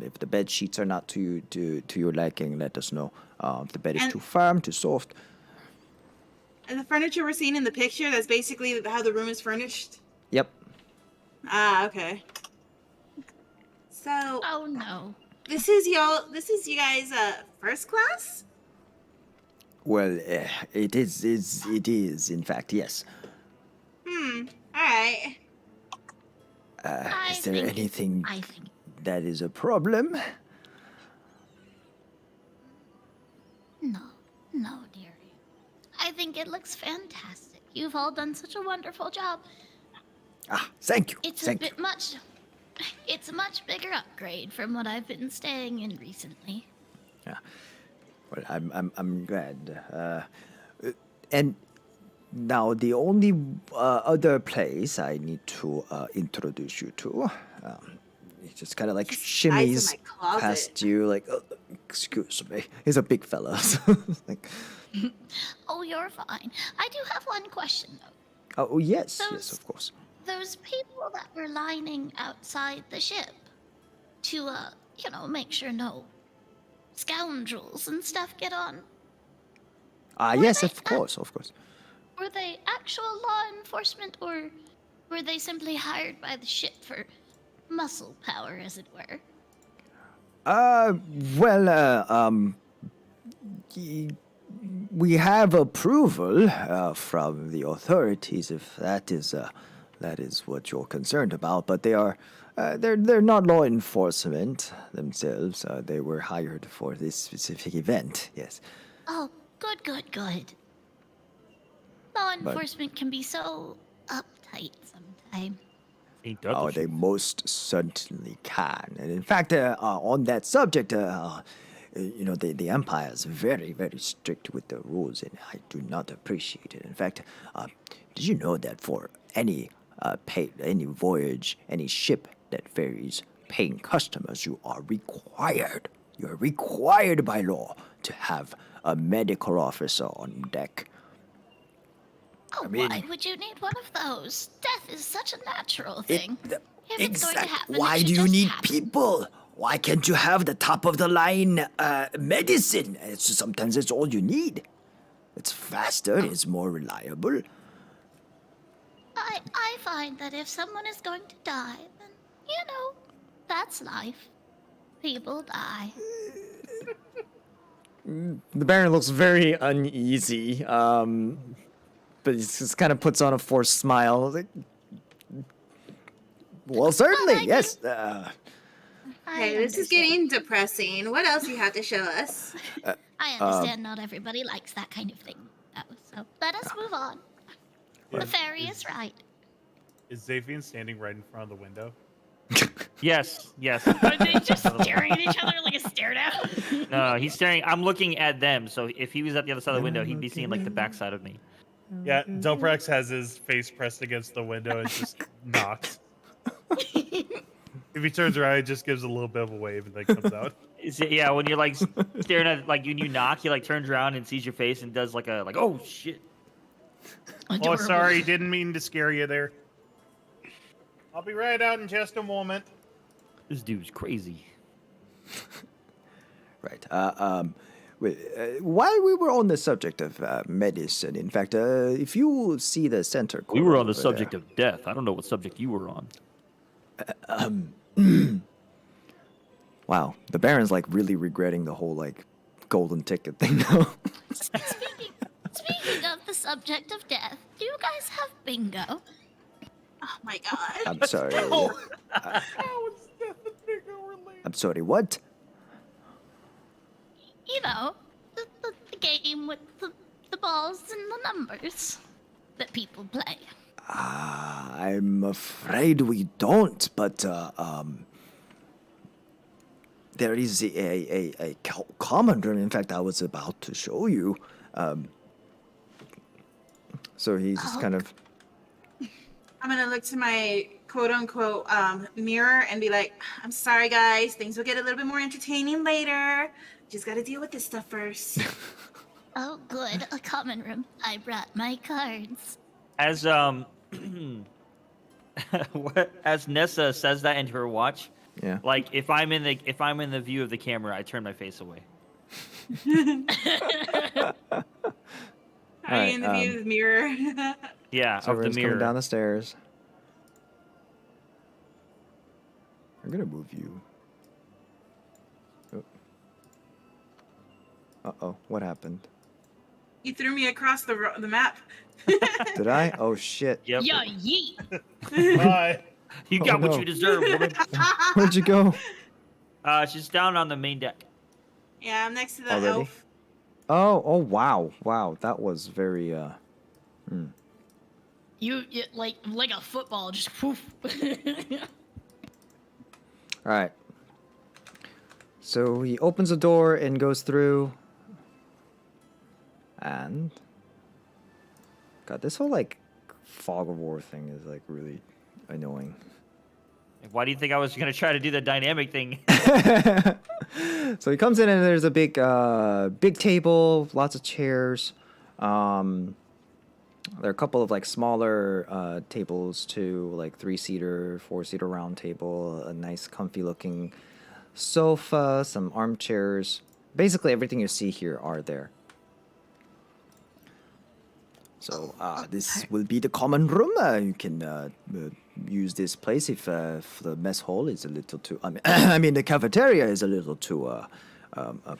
If the bed sheets are not to your liking, let us know. If the bed is And- too firm, too soft. And the furniture we're seeing in the picture, that's basically how the room is furnished. Yep. Ah, okay. So Oh no. this is you guys first class? Well, it is in fact, yes. Alright. Is there think- anything I think that is a problem? no, dearie. I think it looks fantastic. You've all done such a wonderful job. Ah, thank you. It's thank a bit much. It's a much bigger upgrade from what I've been staying in recently. you. Yeah. Well, I'm glad. And now the only other place I need to introduce you to, he just kind of like Just hides in shimmies my closet. past you, like, excuse me. He's a big fella. So like, Oh, you're fine. I do have one question though. oh yes, yes, Those- of course. Those people that were lining outside the ship to, make sure no scoundrels and stuff get on. Ah, Were yes, they of course, of course. Were they actual law enforcement, or were they simply hired by the ship for muscle power, as it were? We have approval from the authorities, if that is what you're concerned about. But they're not law enforcement themselves. They were hired for this specific event. Yes. Oh, good. Law enforcement can be so uptight sometimes. Ain't that Oh, the they truth? most certainly can. And in fact, on that subject, the Empire is very, very strict with the rules, and I do not appreciate it. In fact, did you know that for any voyage, any ship that ferries paying customers, you're required by law to have a medical officer on deck. Oh, mean- why would you need one of those? Death is such a natural thing. If it's going to Exactly. happen, it Why should do you just need happen. people? Why can't you have the top of the line medicine? Sometimes it's all you need. It's faster. It's more reliable. I find that if someone is going to die, then, that's life. People die. The Baron looks very uneasy, but he just kind of puts on a forced smile. Like, well, certainly, I do- yes. Okay, this is getting depressing. What else you have to show us? I understand not everybody likes that kind of thing, though, so let us move on. The fairy is right. Is Zafian standing right in front of the window? Yes, yes. Are they just staring at each other like a stare down? No, he's staring. I'm looking at them. So if he was at the other side of the window, he'd be seeing like the backside of me. Yeah, Delbrex has his face pressed against the window and just knocks. If he turns around, he just gives a little bit of a wave and then comes out. Yeah, when you're like staring at like when you knock, he like turns around and sees your face and does like a oh shit. Oh, Adorable. sorry, didn't mean to scare you there. I'll be right out in just a moment. This dude's crazy. Right. While we were on the subject of medicine, in fact, if you see the center, We were on the over subject there, of death. I don't know what subject you were on. Wow, the Baron's like really regretting the whole like golden ticket thing now. Speaking of the subject of death, do you guys have bingo? Oh my god. I'm sorry. I'm sorry. What? You know, the game with the balls and the numbers that people play. I'm afraid we don't, but there is a common room. In fact, I was about to show you. So he's just kind of. I'm gonna look to my quote unquote mirror and be like, I'm sorry guys, things will get a little bit more entertaining later. Just gotta deal with this stuff first. Oh, good, a common room. I brought my cards. As as Nessa says that into her watch, Yeah. like if I'm in the view of the camera, I turn my face away. Are you in the view of the mirror? Yeah, So of the everyone's coming mirror. down the stairs. I'm gonna move you. Uh-oh, what happened? You threw me across the map. Did I? Oh shit. Yep. Yeah, yeet. Bye. You got Oh, what no. you deserve, woman. Where'd you go? She's down on the main deck. Yeah, I'm next to the Already? elf. Oh, wow. Wow, that was very, You like a football, just poof. Alright. So he opens the door and goes through. And... God, this whole, like, fog of war thing is, like, really annoying. Why do you think I was gonna try to do the dynamic thing? So he comes in and there's a big table, lots of chairs. There are a couple of like smaller tables too, like 3-seater, 4-seater round table, a nice comfy looking sofa, some armchairs. Basically everything you see here are there. So this will be the common room. You can use this place if the mess hall is a little too. I mean, the cafeteria is a little too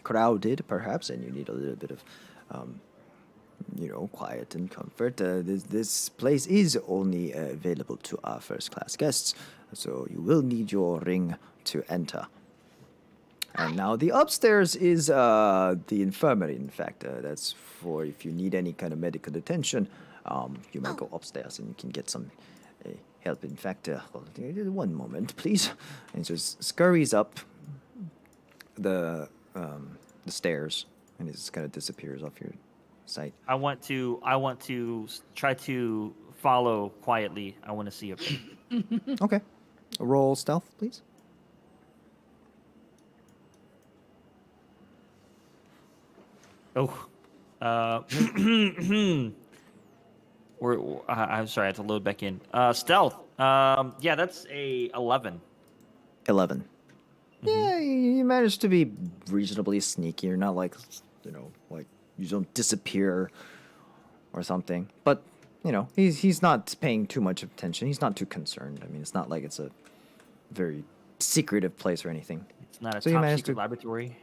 crowded, perhaps, and you need a little bit of, quiet and comfort. This place is only available to our first-class guests, so you will need your ring to enter. And now the upstairs is the infirmary. In fact, that's for if you need any kind of medical attention. You might go upstairs and you can get some help. In fact, one moment, please. And just scurries up the stairs, and it just kind of disappears off your sight. I want to try to follow quietly. I want to see it. Okay, roll stealth, please. Oh, I'm sorry, I have to load back in. Stealth. Yeah, that's a 11. 11. Yeah, you managed to be reasonably sneaky. You're not like, like you don't disappear or something. But, he's not paying too much attention. He's not too concerned. I mean, it's not like it's a very secretive place or anything. It's not a So you top managed secret to- laboratory.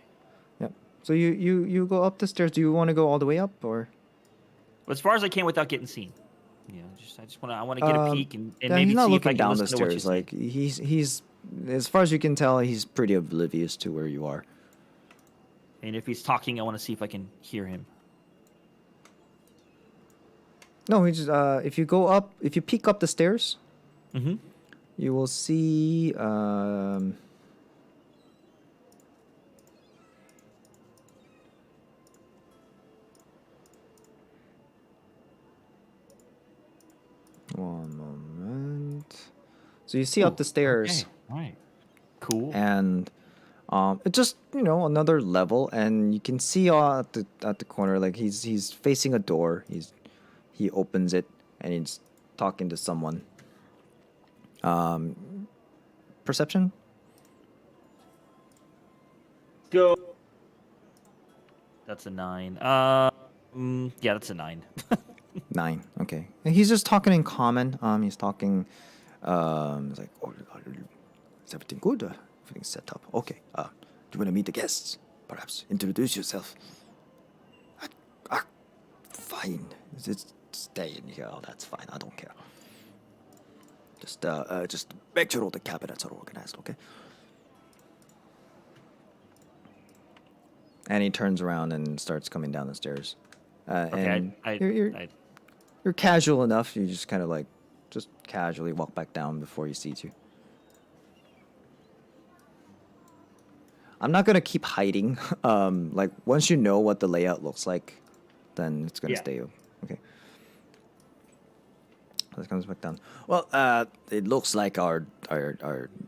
Yep. So you go up the stairs. Do you want to go all the way up or? As far as I can without getting seen. I want to get a peek and Yeah, maybe he's not see if I looking can down the listen to what you stairs. say. Like he's as far as you can tell, he's pretty oblivious to where you are. And if he's talking, I want to see if I can hear him. No, he just if you go up, if you peek up the stairs, Mm-hmm. you will see. One moment. So you see up the stairs, Okay. All right. Cool. and it's just another level, and you can see at the corner, like he's facing a door. He opens it, and he's talking to someone. Perception. Go. That's a 9. Yeah, that's a 9. 9. Okay. And he's just talking in common. He's talking. It's like, oh, is everything good? Everything's set up. Okay. Do you want to meet the guests? Perhaps introduce yourself. Fine. Just stay in here. Oh, that's fine. I don't care. Just make sure all the cabinets are organized. Okay. And he turns around and starts coming down the stairs. And you're casual enough. You just kind of like, just casually walk back down before he sees you. I'm not gonna keep hiding. Like once you know what the layout looks like, then it's gonna stay. Okay. This comes back down. Well, it looks like our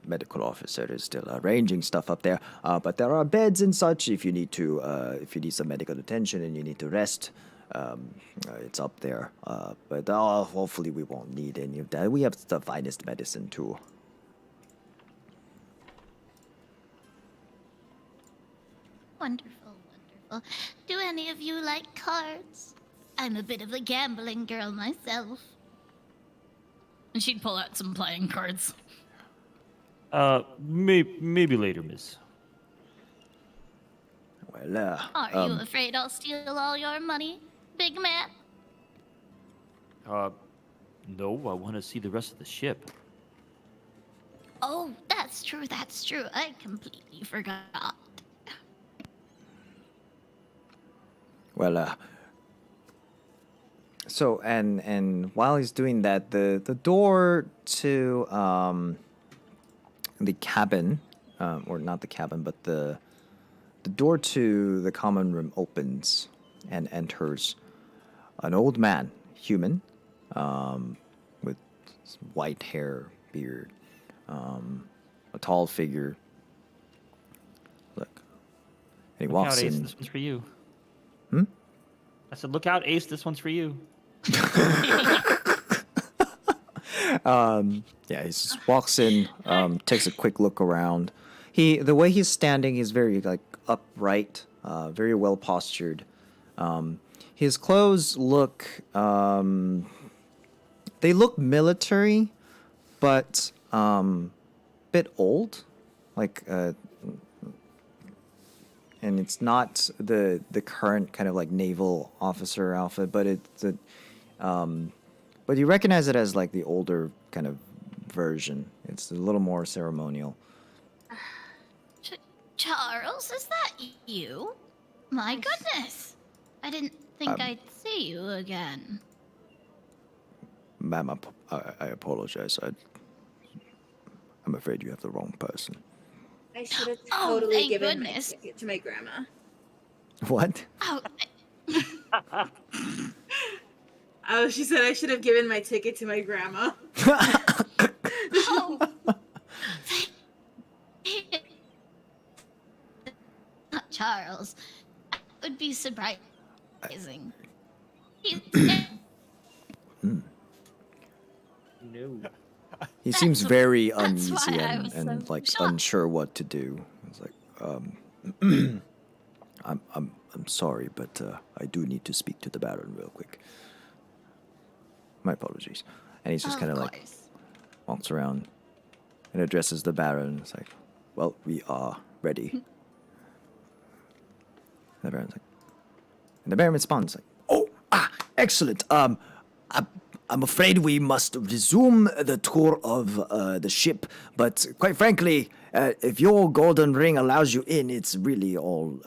medical officer is still arranging stuff up there. But there are beds and such if you need some medical attention and you need to rest. It's up there. But hopefully we won't need any of that. We have the finest medicine too. Wonderful, wonderful. Do any of you like cards? I'm a bit of a gambling girl myself. And she'd pull out some playing cards. Maybe later, miss. Well, Are you afraid I'll steal all your money, big man? No, I want to see the rest of the ship. Oh, that's true, that's true. I completely forgot. Well, so and while he's doing that, the door to the cabin, or not the cabin, but the door to the common room opens, and enters an old man, human, with white hair, beard, a tall figure. Look, and he Look walks out, Ace, in. this one's for you. Hmm? I said, look out, Ace, this one's for you. Yeah, he just walks in, takes a quick look around. The way he's standing, he's very like upright, very well postured. His clothes look, they look military, but bit old, like and it's not the current kind of like naval officer outfit, but but you recognize it as like the older kind of version. It's a little more ceremonial. Charles, is that you? My goodness. I didn't think I'd see you again. Ma'am, I apologize. I'm afraid you have the wrong person. I should have Oh, totally thank given goodness. my ticket to my grandma. What? Oh, Oh, she said I should have given my ticket to my grandma. oh. Not Charles. That would be surprising. He's No. He seems very that's why uneasy I and, was and so like shocked. unsure what to do. It's like, I'm sorry, but I do need to speak to the Baron real quick. My apologies. And he's just kind of like course. walks around and addresses the Baron. It's like, well, we are ready. And the Baron's like, and the Baron responds like, oh, excellent. I'm afraid we must resume the tour of the ship, but quite frankly, if your golden ring allows you in, it's really all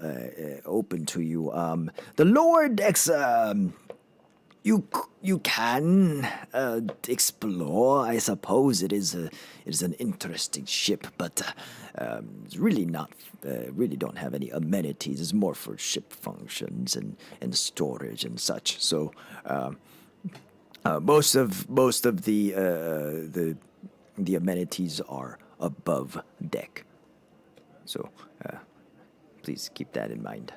open to you. The lower decks You can explore. I suppose it is an interesting ship, but it's really not. Really don't have any amenities. It's more for ship functions and storage and such. So most of the amenities are above deck. So please keep that in mind.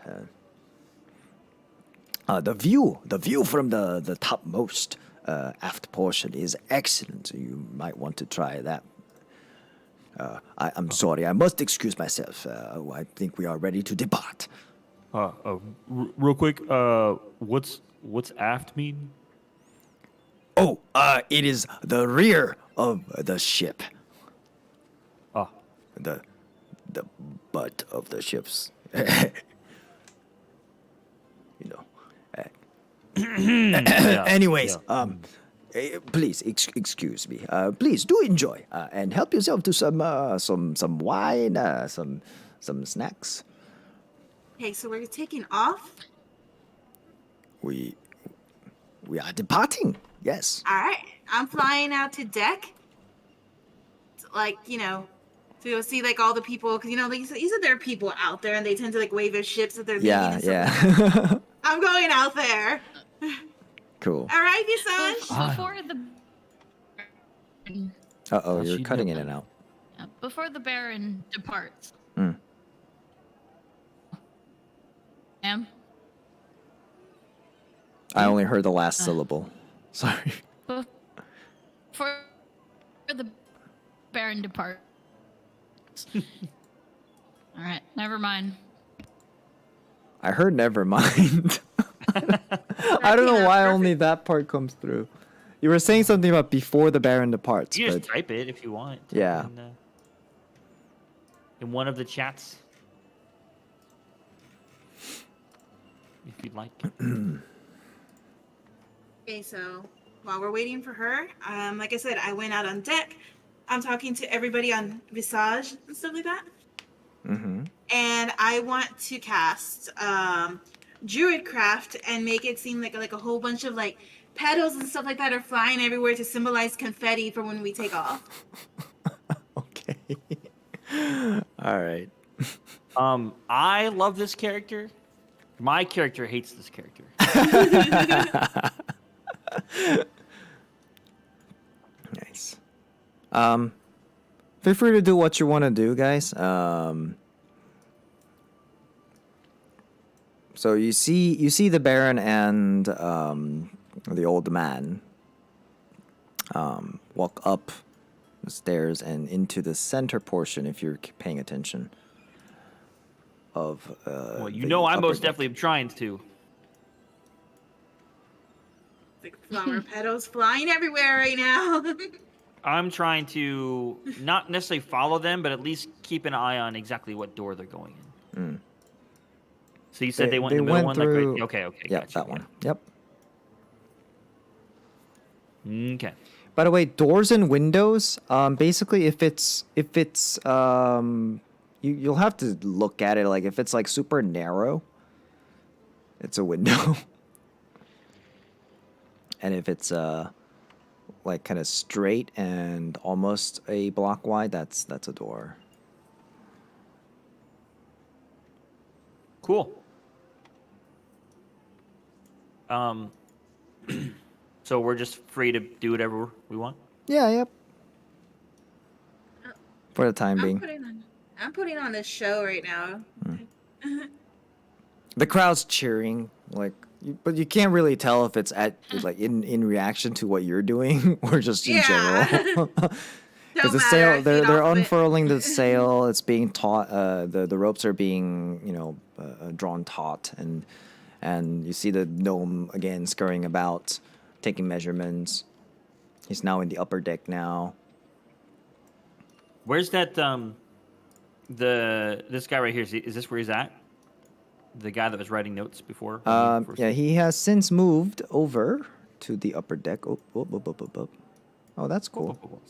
The view from the topmost aft portion is excellent. You might want to try that. I'm sorry, I must excuse myself. I think we are ready to depart. Real quick, what's aft mean? Oh, it is the rear of the ship. Ah, The butt of the ships. You know. yeah, Anyways, yeah. please excuse me. Please do enjoy and help yourself to some wine, some snacks. Okay, so we're taking off. We are departing. Yes. All right, I'm flying out to deck. Like, to go see like all the people, because you said there are people out there, and they tend to like wave their ships that they're leaving. Yeah. And stuff. Yeah. I'm going out there. Cool. All right, Visage. Before the You're she cutting did in and out. before the Baron departs. Mm. Ma'am, I only heard the last syllable. Sorry. before the Baron departs. All right, never mind. I heard never mind. I don't know why only that part comes through. You were saying something about before the Baron departs, You but just type it if you want. Yeah. In one of the chats. If you'd like. Okay, so while we're waiting for her, like I said, I went out on deck. I'm talking to everybody on Visage and stuff like that. mm-hmm. And I want to cast Druidcraft and make it seem like a whole bunch of like petals and stuff like that are flying everywhere to symbolize confetti for when we take off. Okay. All right. I love this character. My character hates this character. Nice. Feel free to do what you want to do, guys. So you see the Baron and the old man walk up the stairs and into the center portion, if you're paying attention. Of Well, you the know I upper most deck. definitely am trying to. Like flower petals flying everywhere right now. I'm trying to not necessarily follow them, but at least keep an eye on exactly what door they're going in. Mm. So you said they went in the middle one? through. Like, okay, Yeah, gotcha, that one. Yep. Okay. By the way, doors and windows. Basically, if it's you'll have to look at it. Like if it's like super narrow, it's a window. And if it's like kind of straight and almost a block wide, that's a door. Cool. So we're just free to do whatever we want? Yeah. Yep. For the time I'm being. putting on a show right now. The crowd's cheering, like, but you can't really tell if it's like in reaction to what you're doing or just in general. Because the sail, they're unfurling the sail. It's being taut. The ropes are being drawn taut, and you see the gnome again scurrying about, taking measurements. He's now in the upper deck now. Where's that, this guy right here? Is this where he's at? The guy that was writing notes before? Yeah, he has since moved over to the upper deck. Oh, that's cool.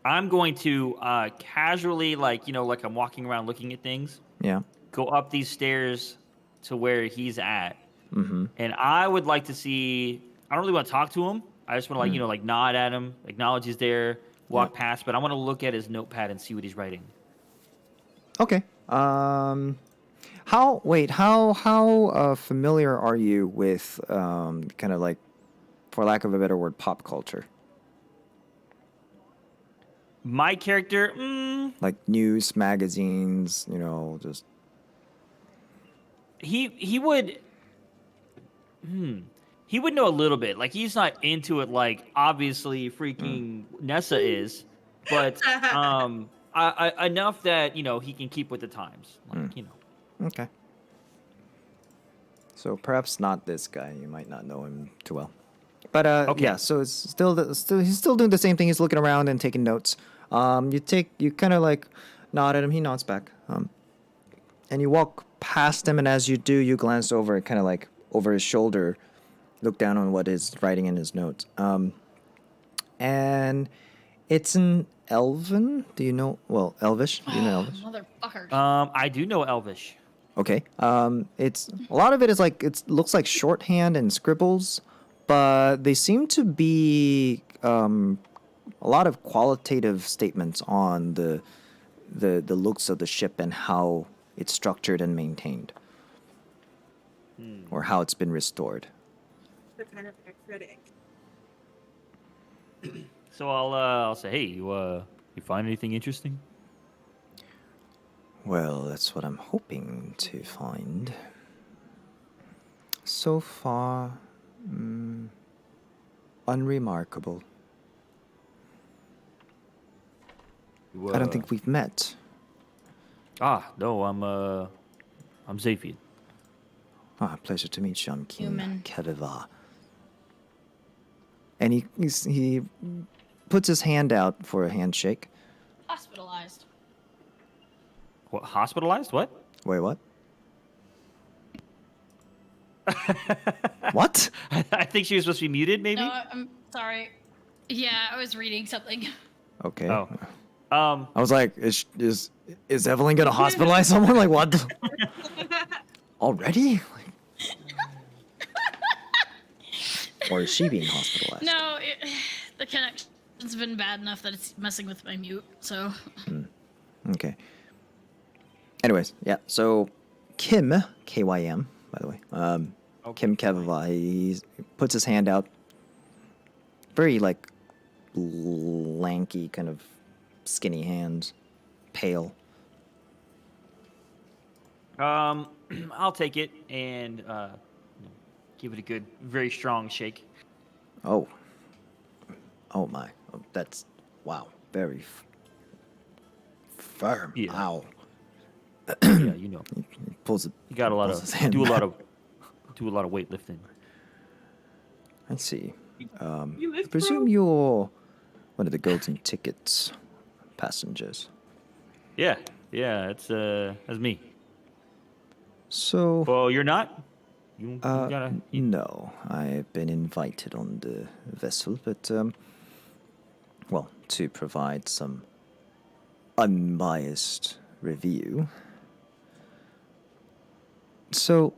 I'm going to casually, like I'm walking around looking at things, Yeah. go up these stairs to where he's at, And I would like to see. I don't really want to talk to him. I just want to like nod at him, acknowledge he's there, walk past. But I want to look at his notepad and see what he's writing. Okay. How familiar are you with kind of like, for lack of a better word, pop culture? My character, Like news, magazines, just he would. He would know a little bit. Like he's not into it like obviously freaking Nessa is, but enough that he can keep with the times. Like okay. So perhaps not this guy. You might not know him too well. But Okay. yeah. So it's he's still doing the same thing. He's looking around and taking notes. You kind of like nod at him. He nods back. And you walk past him, and as you do, you glance over, kind of like over his shoulder, look down on what is writing in his notes. And it's an Elven. Do you know? Well, Elvish. Do you know Elvish? Motherfucker. I do know Elvish. Okay. It's a lot of it is like it looks like shorthand and scribbles, but they seem to be a lot of qualitative statements on the looks of the ship and how it's structured and maintained, or how it's been restored. They're kind of their critic. So I'll say, hey, you find anything interesting? Well, that's what I'm hoping to find. So far, unremarkable. You, I don't think we've met. No, I'm Zafian. Pleasure to meet you. I'm Kim Human. Keviva. And he puts his hand out for a handshake. Hospitalized. What? Hospitalized? What? Wait, what? What? I think she was supposed to be muted, maybe. No, I'm sorry. Yeah, I was reading something. Okay. Oh. I was like, is Evelyn gonna hospitalize someone? Like what? Already? Or is she being hospitalized? No, the connection's been bad enough that it's messing with my mute. So Okay. Anyways, yeah. So Kim, K-Y-M, by the way. Kim Keviva, he puts his hand out. Very like lanky, kind of skinny hands, pale. I'll take it and give it a good, very strong shake. Oh. Oh my. Oh, that's wow. Very firm. Yeah. Ow. Yeah, He pulls it. you got a lot pulls of his hand do a back. lot of weightlifting. I see. You I live, presume bro? you're one of the golden tickets passengers. Yeah, that's me. So, Well, you're not. You gotta. no, I've been invited on the vessel, but well, to provide some unbiased review. So,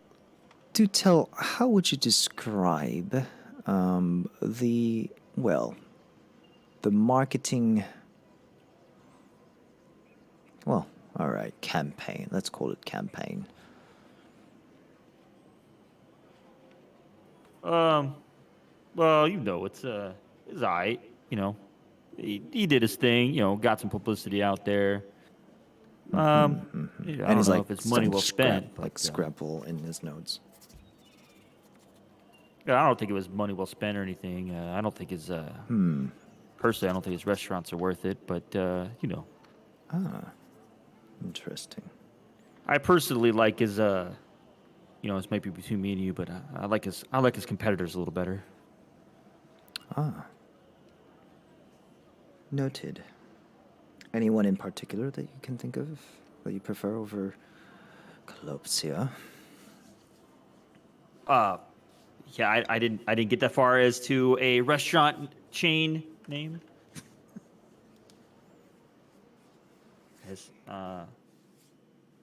do tell, how would you describe the marketing? Well, all right, campaign. Let's call it campaign. Well, it's alright. He did his thing. Got some publicity out there. I And don't he's know like if it's money starting well to spent. like but, scribble in his notes. I don't think it was money well spent or anything. I don't think his personally, I don't think his restaurants are worth it. But Interesting. I personally like his. This might be between me and you, but I like his competitors a little better. Noted. Anyone in particular that you can think of that you prefer over Calopsia? Yeah, I didn't get that far as to a restaurant chain name. Has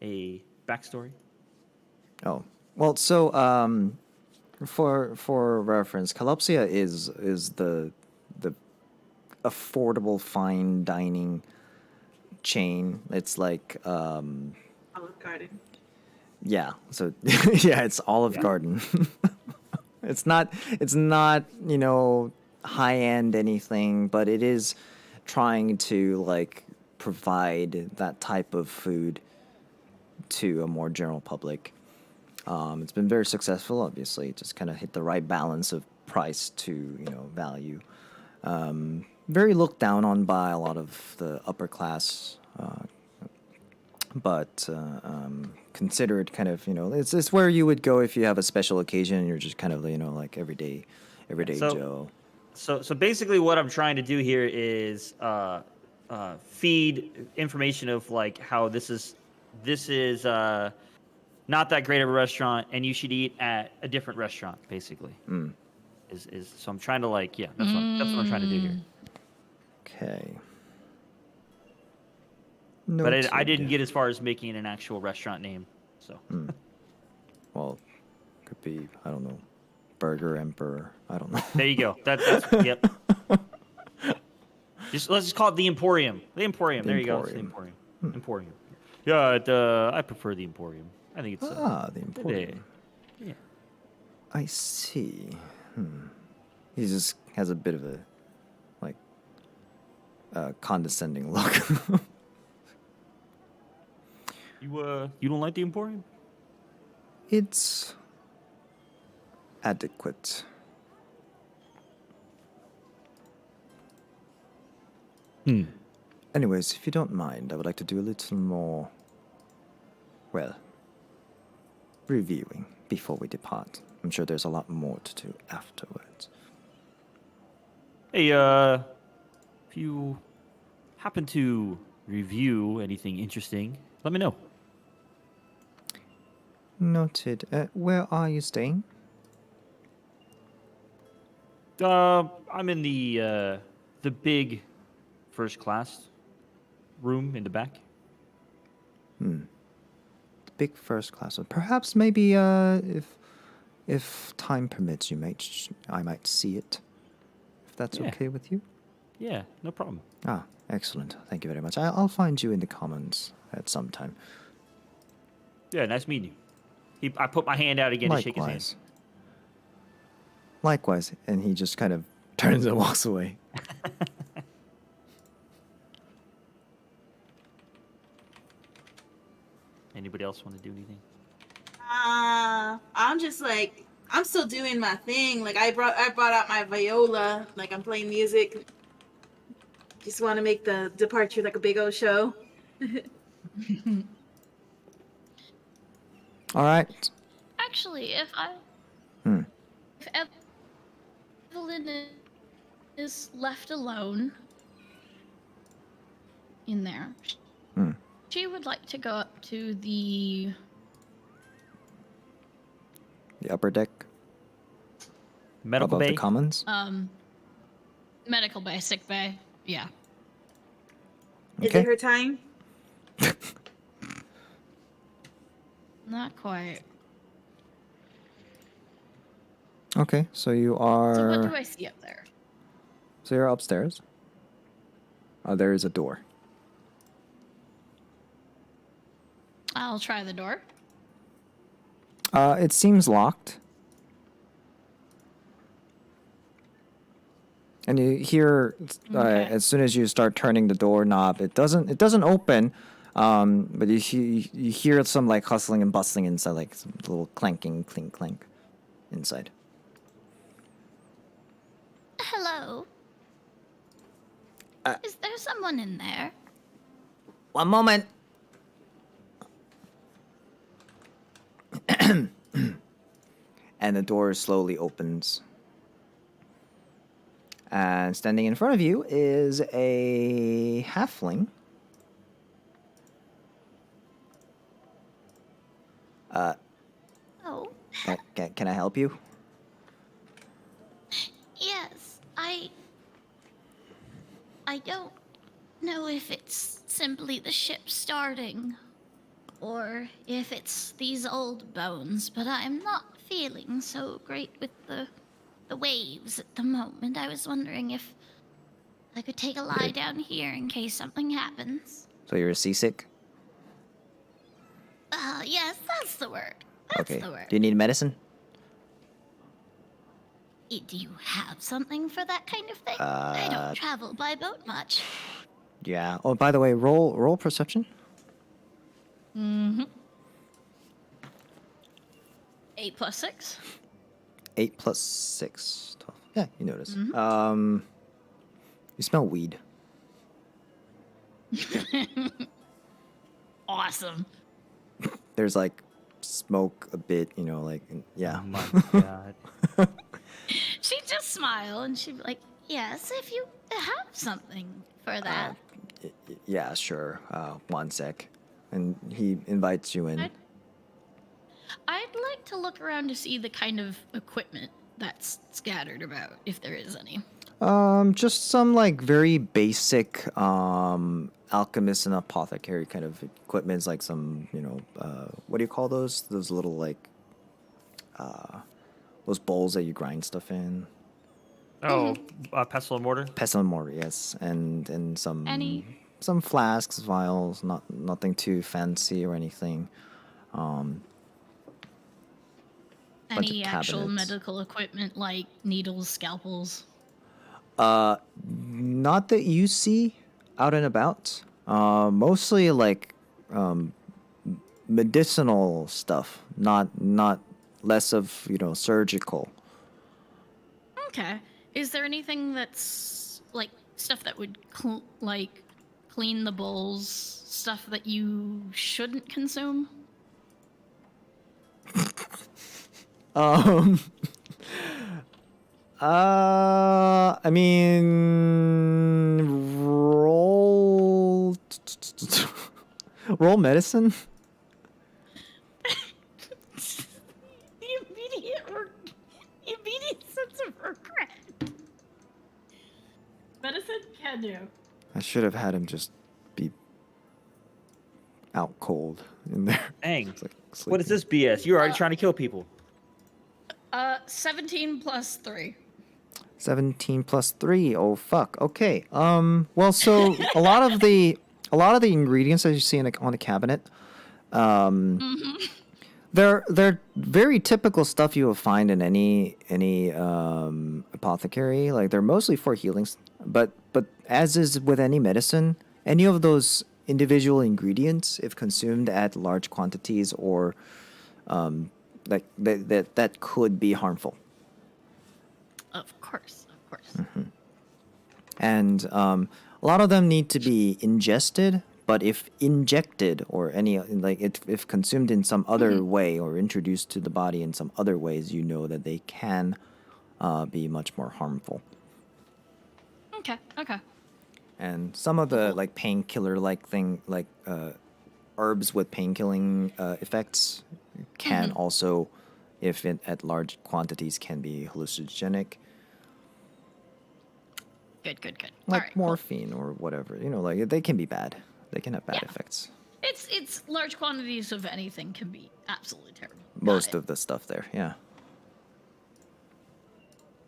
a backstory. Oh, well, so for reference, Calopsia is the affordable fine dining chain. It's like Olive Garden. yeah. So yeah, it's Olive Garden. It's not high end anything, but it is trying to like provide that type of food to a more general public. It's been very successful, obviously. It just kind of hit the right balance of price to value. Very looked down on by a lot of the upper class, but considered kind of it's where you would go if you have a special occasion and you're just kind of like everyday So- Joe. So basically, what I'm trying to do here is feed information of like how this is not that great of a restaurant, and you should eat at a different restaurant. Basically, so I'm trying to like that's what I'm trying to do here. Okay. But I Noted. didn't get as far as making an actual restaurant name. So Well, could be, I don't know, Burger Emperor. I don't know. there you go. That's yep. Let's just call it the Emporium. The Emporium. The There you go. It's the Emporium. Emporium. Yeah, I prefer the Emporium. I think it's The Emporium. yeah. I see. He just has a bit of a like condescending look. You don't like the Emporium? It's adequate. Anyways, if you don't mind, I would like to do a little more, well, reviewing before we depart. I'm sure there's a lot more to do afterwards. Hey, if you happen to review anything interesting, let me know. Noted. Where are you staying? I'm in the big first class room in the back. The big first class. Perhaps maybe if time permits, I might see it. If that's Yeah. okay with you. Yeah, no problem. Ah, excellent. Thank you very much. I'll find you in the commons at some time. Yeah, nice meeting you. I put my hand out again to shake his hand. Likewise. Likewise. And he just kind of turns and walks away. Anybody else want to do anything? I'm just like I'm still doing my thing. Like I brought out my viola. Like I'm playing music. Just want to make the departure like a big old show. All right. Actually, if Evelyn is left alone in there, she would like to go up to the The upper deck Medical above bay. the commons. medical bay, sick bay. Yeah. Is Okay. it her time? Not quite. Okay, so you So what do are. I see up there? So you're upstairs. There is a door. I'll try the door. It seems locked. And you hear Okay. as soon as you start turning the doorknob, it doesn't open. But you hear some like hustling and bustling inside, like some little clanking, clink, clank inside. Hello. Is there someone in there? One moment. And the door slowly opens. And standing in front of you is a halfling. Oh, Can I help you? yes. I don't know if it's simply the ship starting or if it's these old bones, but I'm not feeling so great with the waves at the moment. I was wondering if I could take a lie down here in case something happens. So you're seasick? Yes, that's the word. That's Okay. the word. Do you need medicine? Do you have something for that kind of thing? I don't travel by boat much. Yeah. Oh, by the way, roll perception. 8 plus 6. 8 plus 6. 12. Yeah, you notice. Mm-hmm. You smell weed. Awesome. There's like smoke a bit, you know, like yeah. Oh my god. She'd just smile and she'd be like, yes, if you have something for that. Yeah, sure. 1 sec. And he invites you in. I'd like to look around to see the kind of equipment that's scattered about, if there is any. Just some like very basic alchemist and apothecary kind of equipments, like some, you know, what do you call those? Those little like those bowls that you grind stuff in. Oh, pestle and mortar. Pestle and mortar, yes, and some Any- some flasks, vials, nothing too fancy or anything. Bunch of Any actual cabinets. medical equipment like needles, scalpels? Not that you see out and about. Mostly like medicinal stuff, not less of, you know, surgical. Okay. Is there anything that's like stuff that would clean the bowls, stuff that you shouldn't consume? I mean, roll roll medicine. The immediate sense of regret. Medicine can do. I should have had him just be out cold in there. Dang. It's like What is sleeping. this BS? You're already trying to kill people. 17 plus 3. 17 plus 3. Oh fuck. Okay. Well, so a lot of the ingredients that you see on the cabinet, they're very typical stuff you will find in any apothecary. Like they're mostly for healings, but as is with any medicine, any of those individual ingredients, if consumed at large quantities or that could be harmful. Of course, of course. And a lot of them need to be ingested, but if injected or any like if consumed in some other way or introduced to the body in some other ways, you know that they can be much more harmful. Okay, okay. And some of the like painkiller like thing like herbs with painkilling effects can also, if at large quantities, can be hallucinogenic. Good, good, good. Like All right, cool. morphine or whatever, you know, like they can be bad. They can have bad Yeah. effects. It's large quantities of anything can be absolutely terrible. Got Most it. of the stuff there, yeah.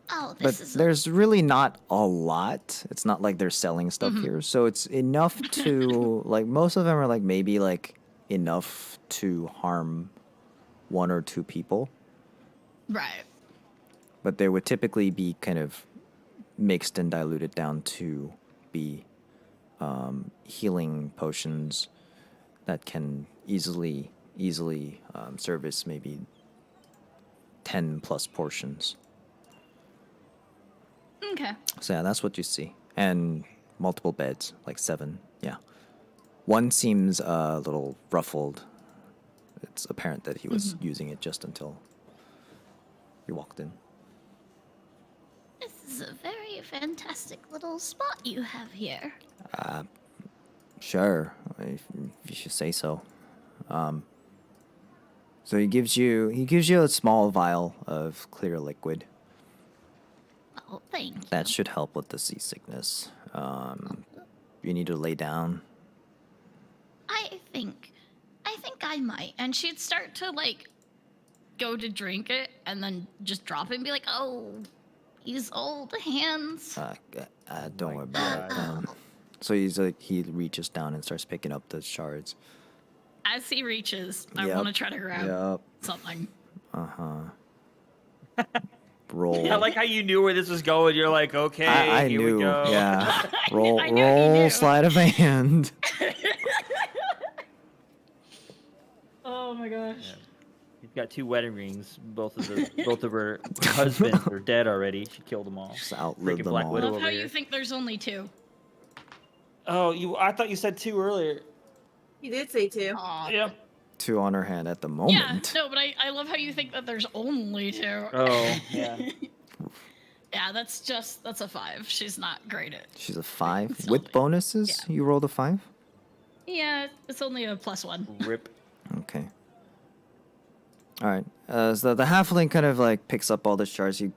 Oh, But this is there's really not a lot. It's not like they're selling stuff here, so it's enough to like most of them are like maybe like enough to harm 1 or 2 people, Right. but they would typically be kind of mixed and diluted down to be healing potions that can easily service maybe 10 plus portions. Okay. So yeah, that's what you see, and multiple beds, like 7. Yeah, one seems a little ruffled. It's apparent that he was using it just until you walked in. this is a very fantastic little spot you have here. Sure, if you should say so. So he gives you a small vial of clear liquid Oh, thank you. that should help with the seasickness. You need to lay down. I think I might. And she'd start to like go to drink it and then just drop it and be like, oh, these old hands. Don't worry about it. So he's like, he reaches down and starts picking up the shards. As he reaches, I Yep. want to try to grab Yep. something. Roll. I like how you knew where this was going. You're like, okay, I here knew. we go. Yeah. Roll. I knew you roll. knew. Sleight of hand. Oh my gosh. You've got 2 wedding rings. Both of her husbands are dead already. She killed them all. Just outlived Freaking them Black all. Widow Love over how here. you think there's only 2. Oh, I thought you said 2 earlier. You did say 2. Aw. Yep. 2 on her hand at the Yeah, moment. no, but I love how you think that there's only 2. Oh, yeah. Yeah, that's a 5. She's not great at. She's a 5 Still with be. bonuses. Yeah. You rolled a 5. Yeah, it's only a +1. Rip. Okay. All right. So the halfling kind of like picks up all the shards. It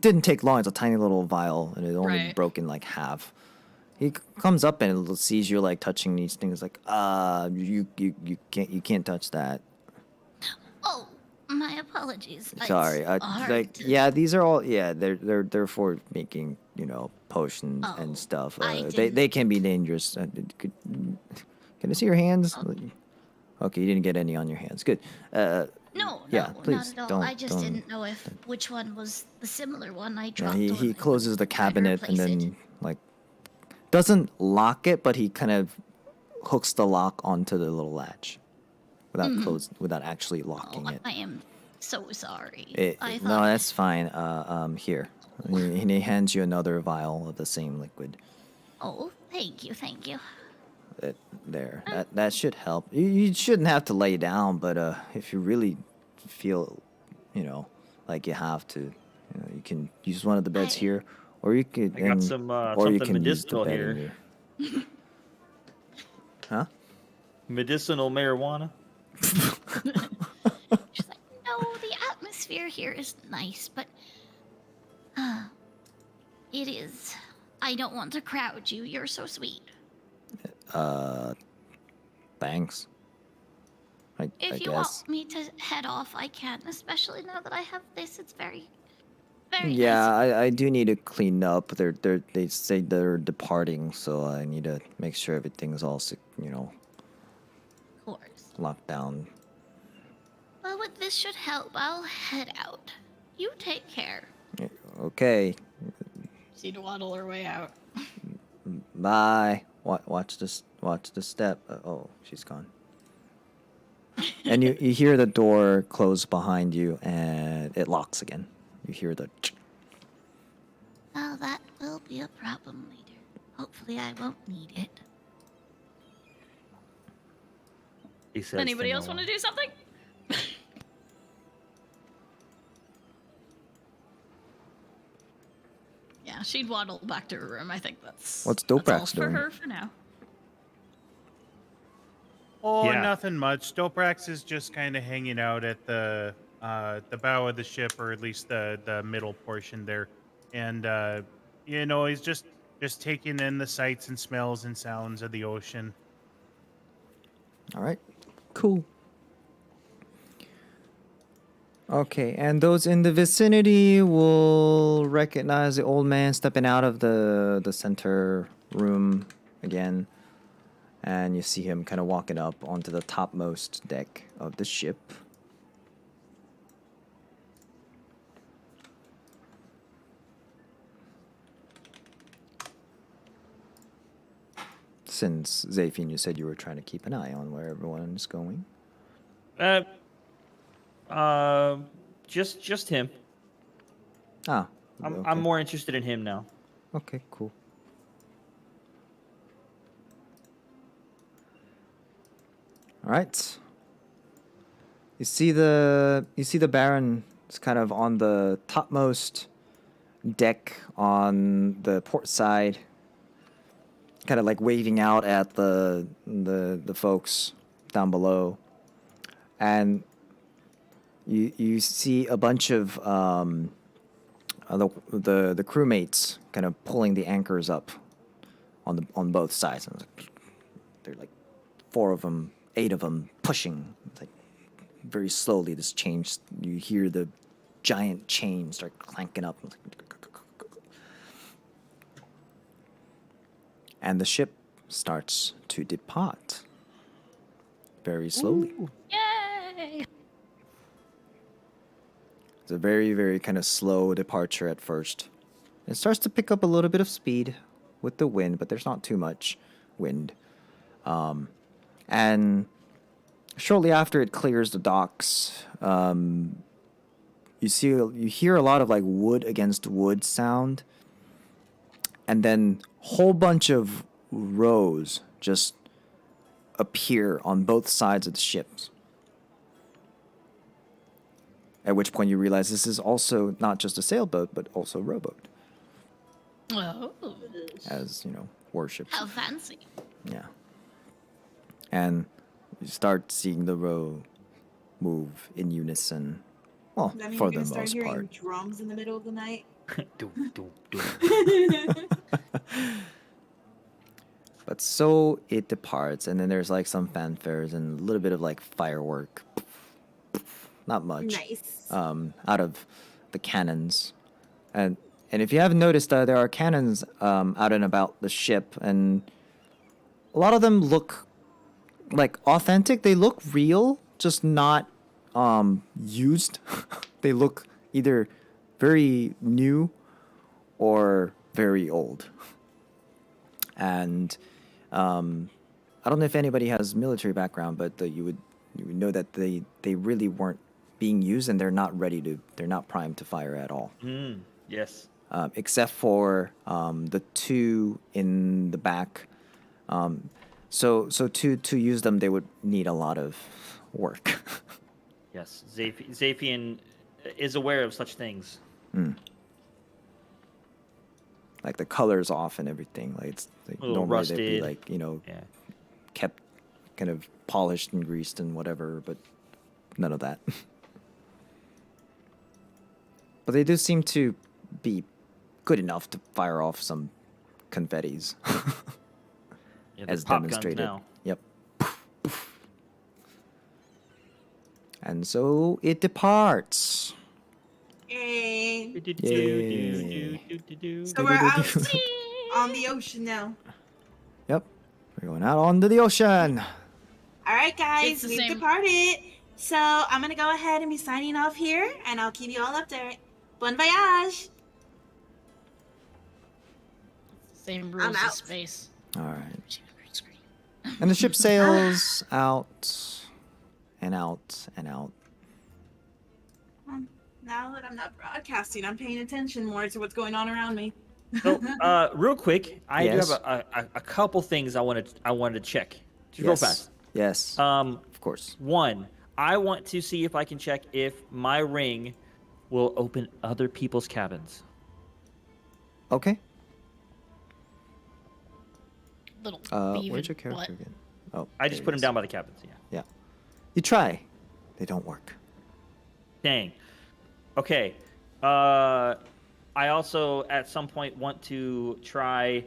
didn't take long. It's a tiny little vial, and it only Right. broke in like half. He comes up and sees you like touching these things. Like, you can't touch that. Oh, my apologies. Sorry. It's hard Like, to- yeah, these are all. Yeah, they're for making potions Oh, and stuff. I They didn't- can be dangerous. Can I see your hands? Okay, you didn't get any on your hands. Good. No, yeah, no, please, not at all. I don't- just don't- didn't know which one was the similar one I Yeah, dropped. he on closes the trying to cabinet and replace then it. like doesn't lock it, but he kind of hooks the lock onto the little latch without actually locking Oh, it. I am so sorry. I No, thought that's fine. Here. He hands you another vial of the same liquid. Oh, thank you, thank you. There. That should help. You shouldn't have to lay down, but if you really feel, like you have to, you can use one of the beds I- here, or you could. I got some, or you something can use the medicinal bed in here. your- Huh? Medicinal marijuana. She's like, no, the atmosphere here is nice, but it is. I don't want to crowd you. You're so sweet. Thanks. I If you guess. want me to head off, I can. Especially now that I have this, it's very, very Yeah, nice. I do need to clean up. They say they're departing, so I need to make sure everything's all Of course. locked down. Well, this should help. I'll head out. You take care. Okay, She'd waddle her way out. bye. Watch this. Watch the step. Oh, she's gone. And you hear the door close behind you, and it locks again. You hear the. Well, that will be a problem later. Hopefully, I won't need it. He says Anybody to else no want one. to do something? Yeah, she'd waddle back to her room. I think that's What's that's all Doprax for doing? her for now. Oh, Yeah. nothing much. Stoprax is just kind of hanging out at the bow of the ship, or at least the middle portion there, and he's just taking in the sights and smells and sounds of the ocean. All right, cool. Okay, and those in the vicinity will recognize the old man stepping out of the center room again, and you see him kind of walking up onto the topmost deck of the ship. Since Zafin, you said you were trying to keep an eye on where everyone is going. Just him. Ah, I'm okay. I'm more interested in him now. Okay, cool. All right. You see the Baron is kind of on the topmost deck on the port side, kind of like waving out at the folks down below, and you see a bunch of the crewmates kind of pulling the anchors up on both sides. And they're like 4 of them, 8 of them pushing. It's like very slowly, this chain, you hear the giant chain start clanking up. And the ship starts to depart very slowly. Yay! It's a very, very kind of slow departure at first. It starts to pick up a little bit of speed with the wind, but there's not too much wind. And shortly after it clears the docks, you hear a lot of like wood against wood sound, and then whole bunch of rows just appear on both sides of the ships. At which point you realize this is also not just a sailboat, but also a rowboat, Oh, as you know, warships. How fancy. Yeah. And you start seeing the row move in unison. Well, That means for you're the gonna start most hearing part. drums in the middle of the night. Doom, doom, doom. But so it departs, and then there's like some fanfares and a little bit of like firework. Not much. Nice. Out of the cannons. And if you haven't noticed, there are cannons out and about the ship, and a lot of them look like authentic. They look real, just not used. They look either very new or very old. And I don't know if anybody has military background, but you would know that they really weren't being used, and they're not primed to fire at all. Yes. Except for the two in the back. So to use them, they would need a lot of work. Yes. Zapian is aware of such things. Like the colors off and everything. Like it's like A little normally they'd be rusted. like, Yeah. kept kind of polished and greased and whatever, but none of that. But they do seem to be good enough to fire off some confettis. Yeah, they're As pop guns demonstrated. now. Yep. And so it departs. Yay. Yay. So we're out on the ocean now. Yep. We're going out onto the ocean. All right, It's guys, the we've same- departed. So I'm gonna go ahead and be signing off here, and I'll keep you all updated. Bon voyage. same rules out. as space. All right. And the ship sails out and out and out. Now that I'm not broadcasting, I'm paying attention more to what's going on around me. So, real quick, I Yes. do have a couple things I wanted to check. Just real fast. Yes. Of course. One, I want to see if I can check if my ring will open other people's cabins. Okay. Little Where's beaver your character butt. again? Oh, I just there put he them is. down by the cabins. Yeah. Yeah. You try. They don't work. Dang. Okay. I also at some point want to try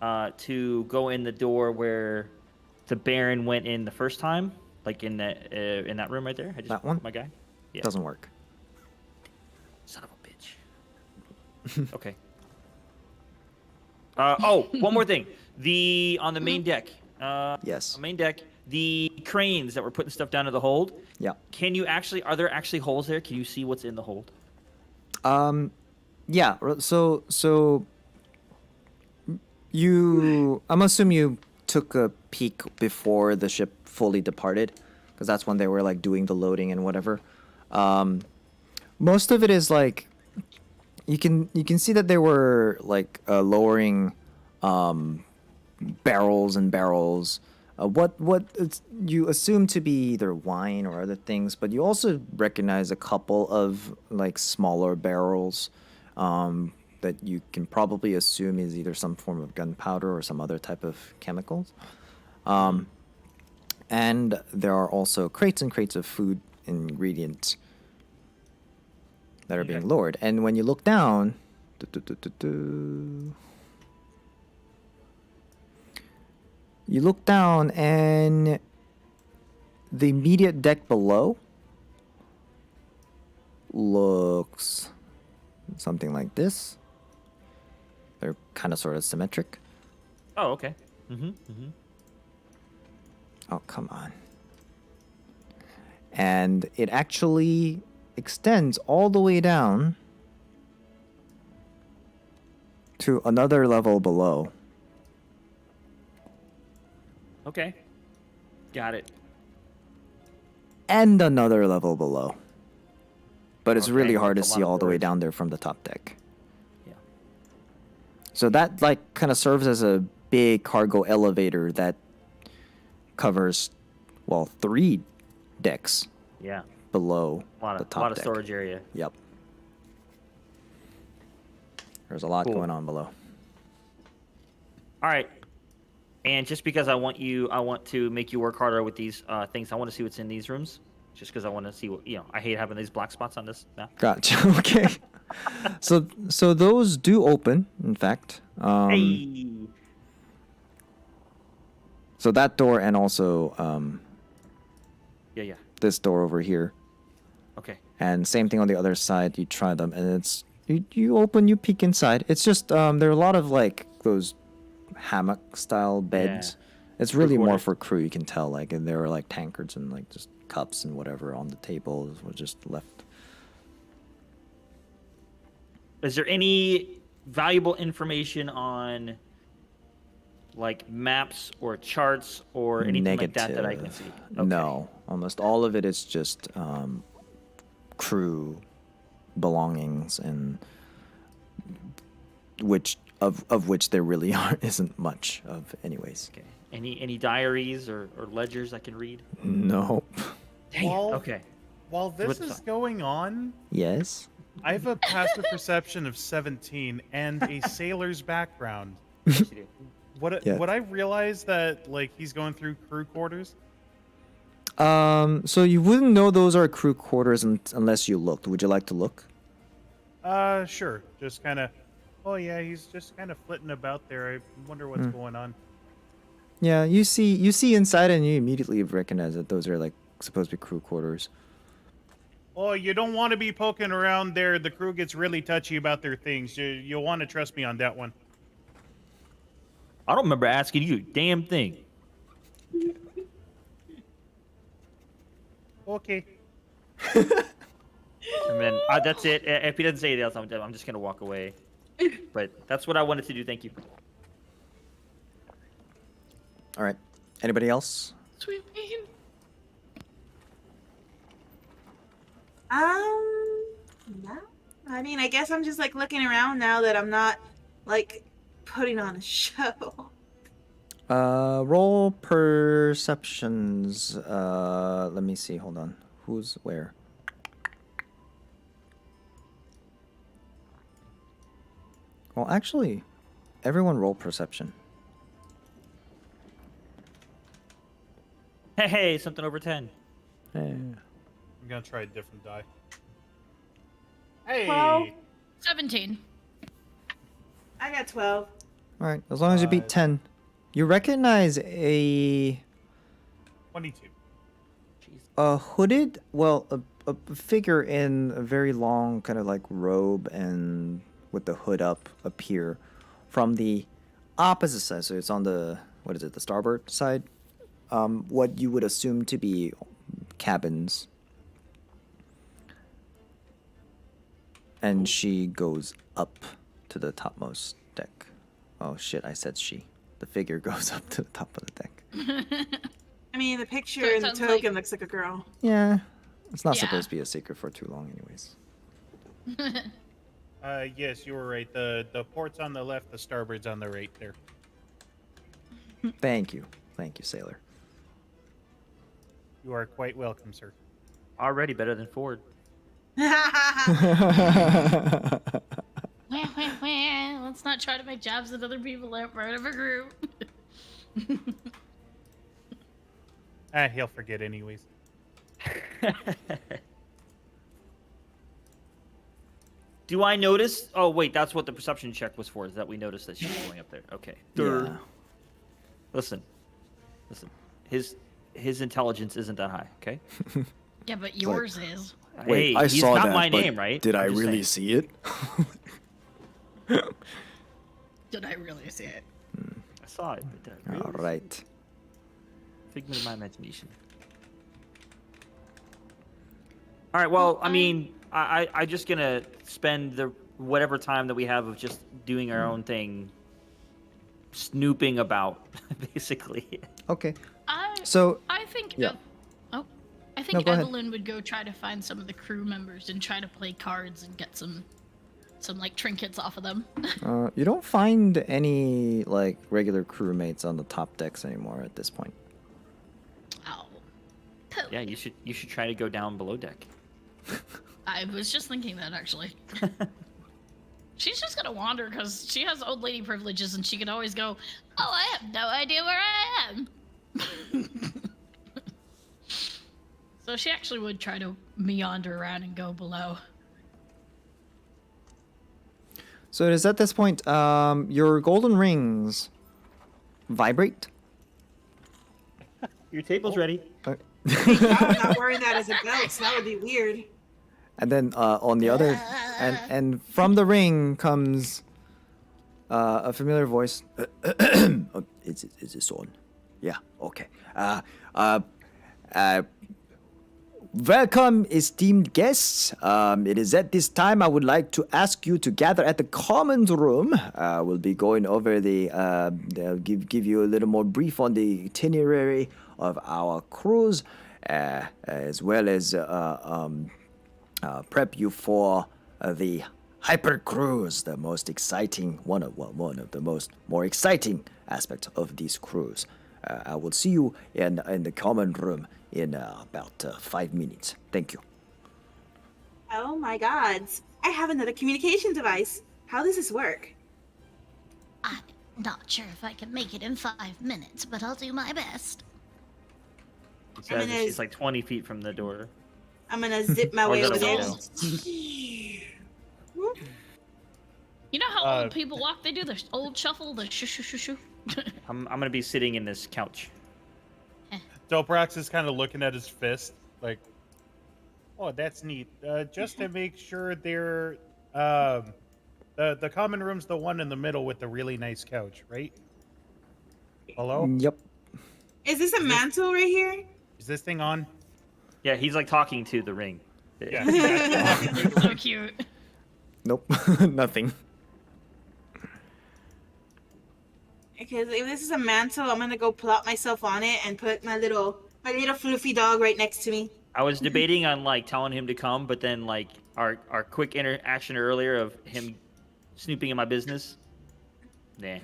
to go in the door where the Baron went in the first time, like in that room right there. I just That one? my guy. Yeah. Doesn't work. Son of a bitch. Okay. One more thing. On the main deck. Yes. On main deck, the cranes that were putting stuff down to the hold. Yeah. Are there actually holes there? Can you see what's in the hold? Yeah. So I'm assuming you took a peek before the ship fully departed, because that's when they were like doing the loading and whatever. Most of it is like you can see that they were like lowering barrels and barrels. You assume to be either wine or other things, but you also recognize a couple of like smaller barrels that you can probably assume is either some form of gunpowder or some other type of chemicals. And there are also crates and crates of food ingredients that are being Okay. lowered. And when you look down, you look down, and the immediate deck below looks something like this. They're kind of sort of symmetric. Oh, okay. Mm-hmm. Oh, come on. And it actually extends all the way down to another level below. Okay. Got it. And another level below. But it's Okay, really hard to that's a see lot of all the way storage. down there from the top deck. Yeah. So that like kind of serves as a big cargo elevator that covers, well, 3 decks Yeah. below A lot the of, top lot of deck. storage area. Yep. There's a lot Cool. going on below. All right. And just because I want to make you work harder with these things, I want to see what's in these rooms. Just because I want to see what, I hate having these black spots on this map. Gotcha. Okay. So those do open, in fact. Hey. So that door and also Yeah. this door over here. Okay. And same thing on the other side. You try them, and it's you open, you peek inside. It's just there are a lot of like those hammock style beds. It's really more quarters. for crew. You can tell, like, and there are like tankards and like just cups and whatever on the tables were just left. Is there any valuable information on like maps or charts or anything like that that I can see? Okay. No, almost all of it is just crew belongings, and which of which there really isn't much of, anyways. Okay. Any diaries or ledgers I can read? Nope. Dang it. Well- Okay. While this What's is that? going on, Yes. I have a passive perception of 17 and a sailor's background. Yes, you do. Yeah. Would I realize that like he's going through crew quarters? So you wouldn't know those are crew quarters unless you looked. Would you like to look? Sure. Just kind of. Oh yeah, he's just kind of flitting about there. I wonder what's going on. Yeah, you see inside, and you immediately recognize that those are like supposed to be crew quarters. Oh, you don't want to be poking around there. The crew gets really touchy about their things. You'll want to trust me on that one. I don't remember asking you a damn thing. Okay. And then that's it. If he doesn't say anything else, I'm just gonna walk away. But that's what I wanted to do. Thank you. All right. Anybody else? Sweet bean. No. I mean, I guess I'm just like looking around now that I'm not like putting on a show. Roll perceptions. Let me see. Hold on. Who's where? Well, actually, everyone roll perception. Hey, something over 10. Eh. I'm gonna try a different die. Hey. Well- 17. I got 12. All right. As long as you beat 10, you recognize a 22. hooded, well, a figure in a very long kind of like robe and with the hood up appear from the opposite side. So it's on the, what is it, the starboard side? What you would assume to be cabins. And she goes up to the topmost deck. Oh shit, I said she. The figure goes up to the top of the deck. I mean, the picture So it in the sounds token like- looks like a girl. Yeah. It's not Yeah. supposed to be a secret for too long anyways. Yes, you were right. The port's on the left, the starboard's on the right there. Thank you. Thank you, sailor. You are quite welcome, sir. Already better than Ford. Wah, wah, wah. Let's not try to make jabs at other people that are part of a group. He'll forget anyways. Do I notice? Oh, wait, that's what the perception check was for, is that we noticed that she's going up there. Okay. Yeah. Listen. His intelligence isn't that high, okay? Yeah, but yours is. Wait, Hey, I he's saw got that, my but name, right? did I I'm just really saying. see it? Did I really see it? I saw it. But did I really All see it? right. Figment of my imagination. All right. Well, I mean, I just gonna spend the whatever time that we have of just doing our own thing, snooping about, basically. Okay. I So I think yeah. I think No, go ahead. Evelyn would go try to find some of the crew members and try to play cards and get some like trinkets off of them. You don't find any like regular crewmates on the top decks anymore at this point. Oh. Yeah, you should try to go down below deck. I was just thinking that actually. She's just gonna wander because she has old lady privileges and she can always go, "Oh, I have no idea where I am." So she actually would try to meander around and go below. So it is at this point, your golden rings vibrate. Your table's ready. I'm not wearing that as a belt, so that would be weird. And then on the other, and from the ring comes a familiar voice. Is this on? Yeah. Okay. Welcome, esteemed guests. It is at this time I would like to ask you to gather at the commons room. We'll be going over they'll give you a little more brief on the itinerary of our cruise, as well as prep you for the hyper cruise, the most exciting one of the more exciting aspects of this cruise. I will see you in the common room in about 5 minutes. Thank you. Oh my gods. I have another communication device. How does this work? I'm not sure if I can make it in 5 minutes, but I'll do my best. It says that gonna- she's like 20 feet from the door. I'm gonna zip my Or way is over it a there. window? You know how old people walk? They do the old shuffle, the shoo shoo shoo shoo. I'm gonna be sitting in this couch. Doprax is kind of looking at his fist, like, "Oh, that's neat." Just to make sure they're, the common room's the one in the middle with the really nice couch, right? Hello? Yep. Is this a mantle right here? Is this thing on? Yeah, he's like talking to the ring. Yeah. So cute. Nope. Nothing. Because if this is a mantle, I'm gonna go plop myself on it and put my little fluffy dog right next to me. I was debating on like telling him to come, but then like our quick interaction earlier of him snooping in my business. Nah.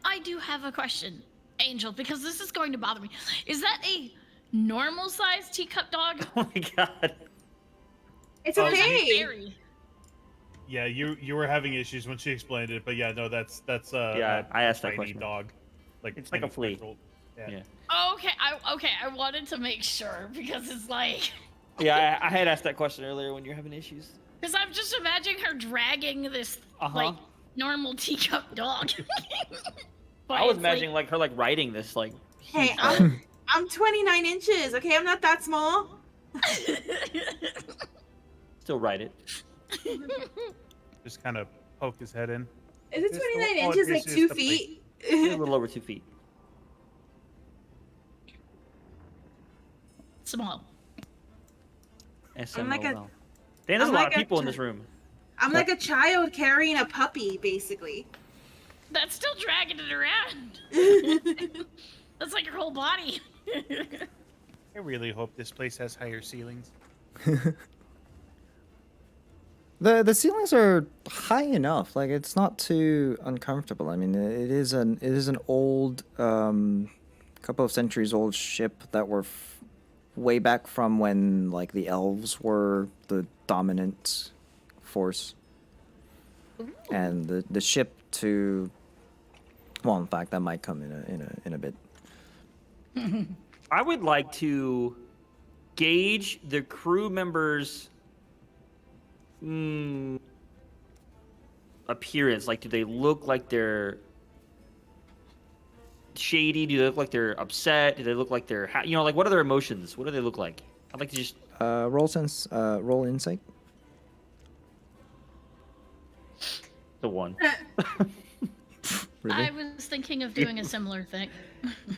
I do have a question, Angel, because this is going to bother me. Is that a normal sized teacup dog? Oh my god. It's Or is it okay. fairy? Yeah, you were having issues when she explained it, but yeah, no, that's Yeah, I asked that tiny question. dog, like It's like a tiny flea. spectral- Yeah. Yeah. Oh, okay, I wanted to make sure because it's like, Yeah, I had asked that question earlier when you're having issues. because I'm just imagining her dragging this like normal teacup dog. But I was it's imagining like her like riding this like. Hey, huge dog. I'm 29 inches. Okay, I'm not that small. Still ride it. Just kind of poke his head in. Is it This- 29 oh, inches this like is 2 the feet? A little over 2 feet. Small. SML. like a- Dan, there's I'm a lot like of a people in this room. I'm like a child carrying a puppy, basically. That's still dragging it around. That's like your whole body. I really hope this place has higher ceilings. The ceilings are high enough. Like it's not too uncomfortable. I mean, it is an old, couple of centuries old ship that were way back from when like the elves were the dominant force, and the ship to. Well, in fact, that might come in a bit. I would like to gauge the crew members' appearance. Like, do they look like they're shady? Do they look like they're upset? Do they look like they're like what are their emotions? What do they look like? I'd like to just Roll insight. the one. Really? I was thinking of doing a similar thing.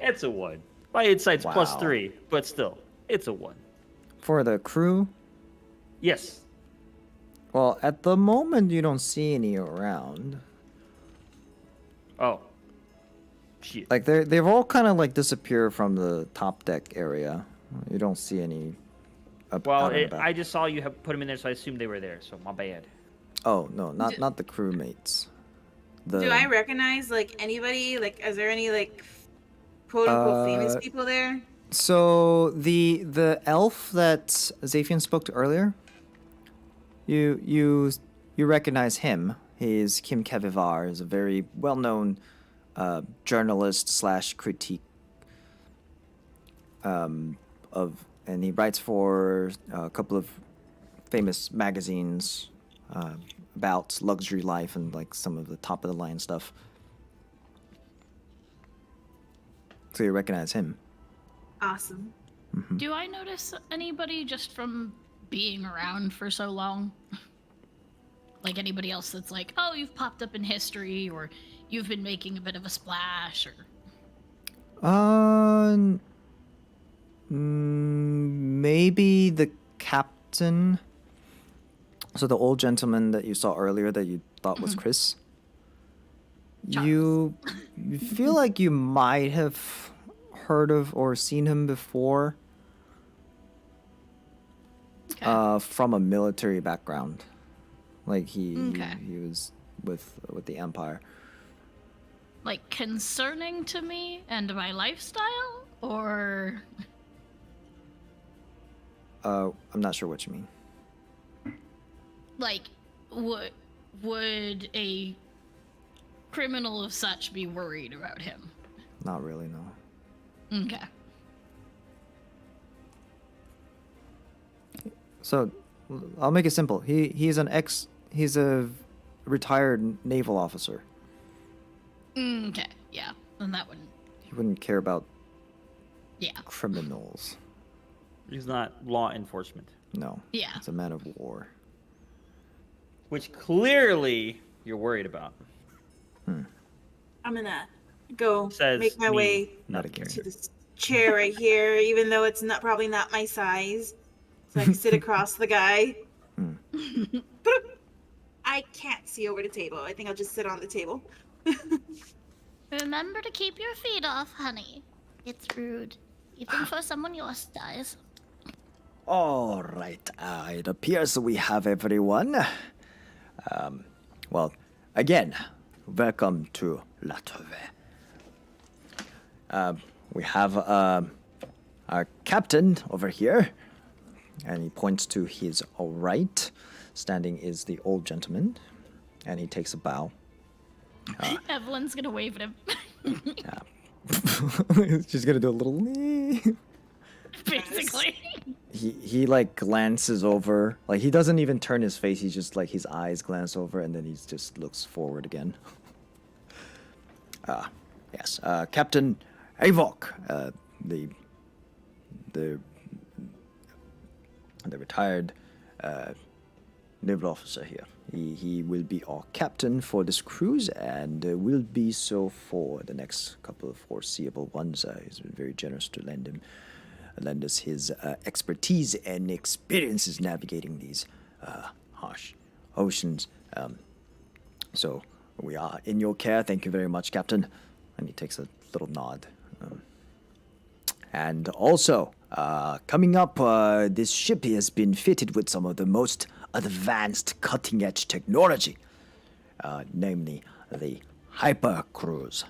It's a 1. My insight's Wow. +3, but still, it's a 1. For the crew, Yes. well, at the moment you don't see any around. Oh. Shit. Like they've all kind of like disappeared from the top deck area. You don't see any. Well, out and about. I just saw you have put them in there, so I assumed they were there. So my bad. Oh no, not the crewmates. Do I recognize like anybody? Like, is there any like quote unquote famous people there? So the elf that Zafian spoke to earlier, you recognize him. He's Kim Kevivar. He's a very well-known journalist slash critique and he writes for a couple of famous magazines about luxury life and like some of the top of the line stuff. So you recognize him. Awesome. Do I notice anybody just from being around for so long? Like anybody else that's like, oh, you've popped up in history, or you've been making a bit of a splash, or Maybe the captain. So the old gentleman that you saw earlier that you thought was Chris. You feel like you might have heard of or seen him before. From a military background. Like he was with the Empire. like concerning to me and my lifestyle, or I'm not sure what you mean. like would a criminal of such be worried about him? Not really, no. Okay. So, I'll make it simple. He's a retired naval officer. Okay. Yeah. Then that wouldn't. He wouldn't care about Yeah. criminals. He's not law enforcement, No. Yeah. He's a man of war. which clearly you're worried about. I'm gonna go Says make my me, way Not not again. to this chair right here, even though it's probably not my size. So I can sit across the guy. I can't see over the table. I think I'll just sit on the table. Remember to keep your feet off, honey. It's rude, even for someone your size. All right. It appears we have everyone. Well, again, welcome to Latove. We have our captain over here, and he points to his right. Standing is the old gentleman, and he takes a bow. Evelyn's gonna wave at him. She's gonna do a little. Basically. He like glances over, like he doesn't even turn his face. He's just like his eyes glance over, and then he just looks forward again. Yes, Captain Avok, the retired naval officer here. He will be our captain for this cruise, and will be so for the next couple of foreseeable ones. He's been very generous to lend us his expertise and experiences navigating these harsh oceans. So we are in your care. Thank you very much, Captain. And he takes a little nod. And also, coming up, this ship has been fitted with some of the most advanced cutting-edge technology, namely the Hyper Cruise.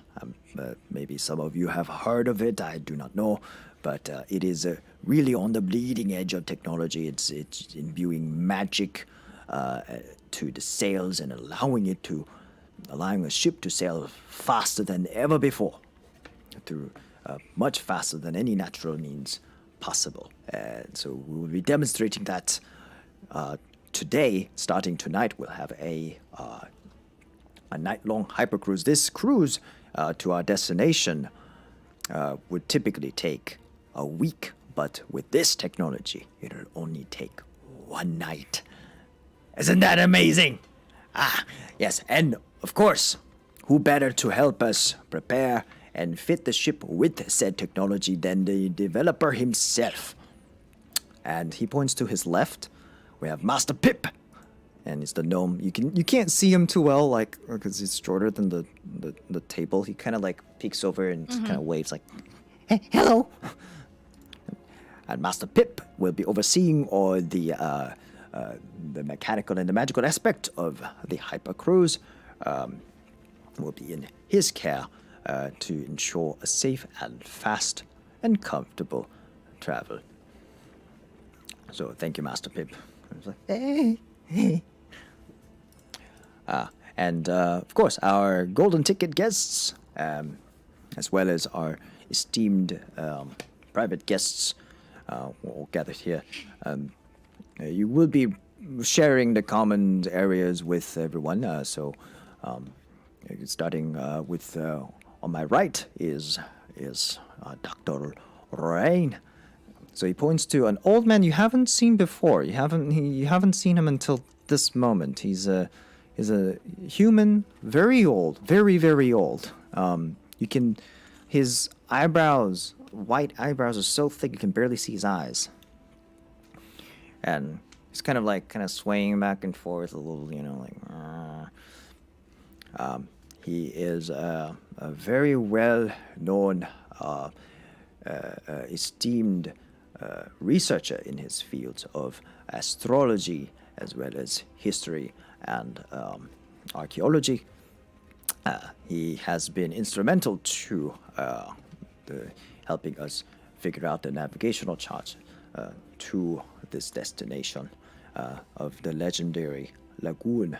Maybe some of you have heard of it, I do not know, but it is really on the bleeding edge of technology. It's imbuing magic to the sails and allowing a ship to sail faster than ever before, through much faster than any natural means possible. And so we will be demonstrating that today. Starting tonight, we'll have a night-long hypercruise. This cruise to our destination would typically take a week, but with this technology, it'll only take 1 night. Isn't that amazing? Ah, yes, and of course, who better to help us prepare and fit the ship with said technology than the developer himself? And he points to his left. We have Master Pip, and it's the gnome. You can't see him too well, like because he's shorter than the table. He kind of like peeks over and kind of waves like, "Hey, hello." And Master Pip will be overseeing all the mechanical and the magical aspect of the hypercruise. Will be in his care to ensure a safe and fast and comfortable travel. So thank you, Master Pip. I was like, hey, hey. And of course, our golden ticket guests, as well as our esteemed private guests, all gathered here. You will be sharing the common areas with everyone. So, starting with on my right is Dr. Rain. So he points to an old man you haven't seen before. You haven't seen him until this moment. He's a human, very old, very very old. His eyebrows, white eyebrows, are so thick you can barely see his eyes. And he's kind of swaying back and forth a little, he is a very well known, esteemed researcher in his fields of astrology as well as history and archaeology. He has been instrumental to helping us figure out the navigational charts to this destination of the legendary Lagoon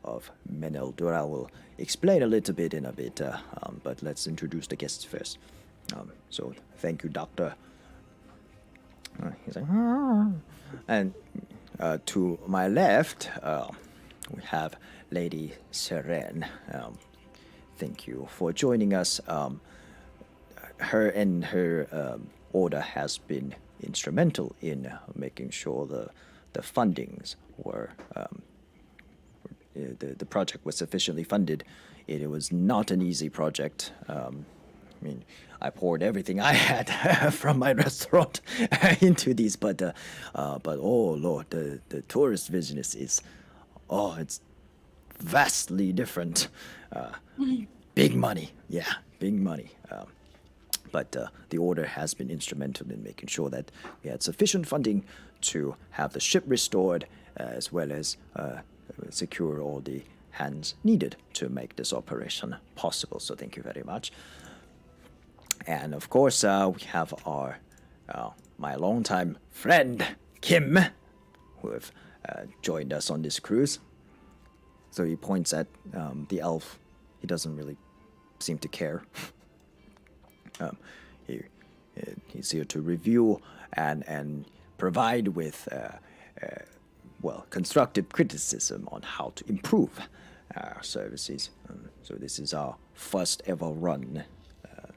of Meneldur. I will explain a little bit in a bit, but let's introduce the guests first. So thank you, Doctor. He's like, and to my left, we have Lady Seren. Thank you for joining us. Her order has been instrumental in making sure the fundings were the project was sufficiently funded. It was not an easy project. I poured everything I had from my restaurant into these, but oh Lord, the tourist business is, it's vastly different. Big money, yeah, big money. But the order has been instrumental in making sure that we had sufficient funding to have the ship restored, as well as secure all the hands needed to make this operation possible. So thank you very much. And of course, we have our my longtime friend Kim, who have joined us on this cruise. So he points at the elf. He doesn't really seem to care. He's here to review and provide with constructive criticism on how to improve our services. So this is our first ever run.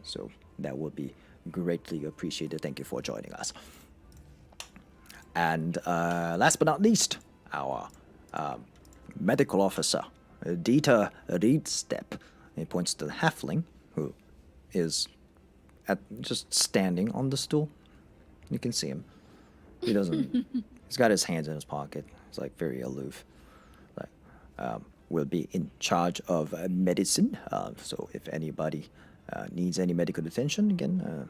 So that will be greatly appreciated. Thank you for joining us. And last but not least, our medical officer, Dieter Riedstep. He points to the halfling, who is just standing on the stool. You can see him. He doesn't. He's got his hands in his pocket. He's like very aloof. Will be in charge of medicine. So if anybody needs any medical attention, again,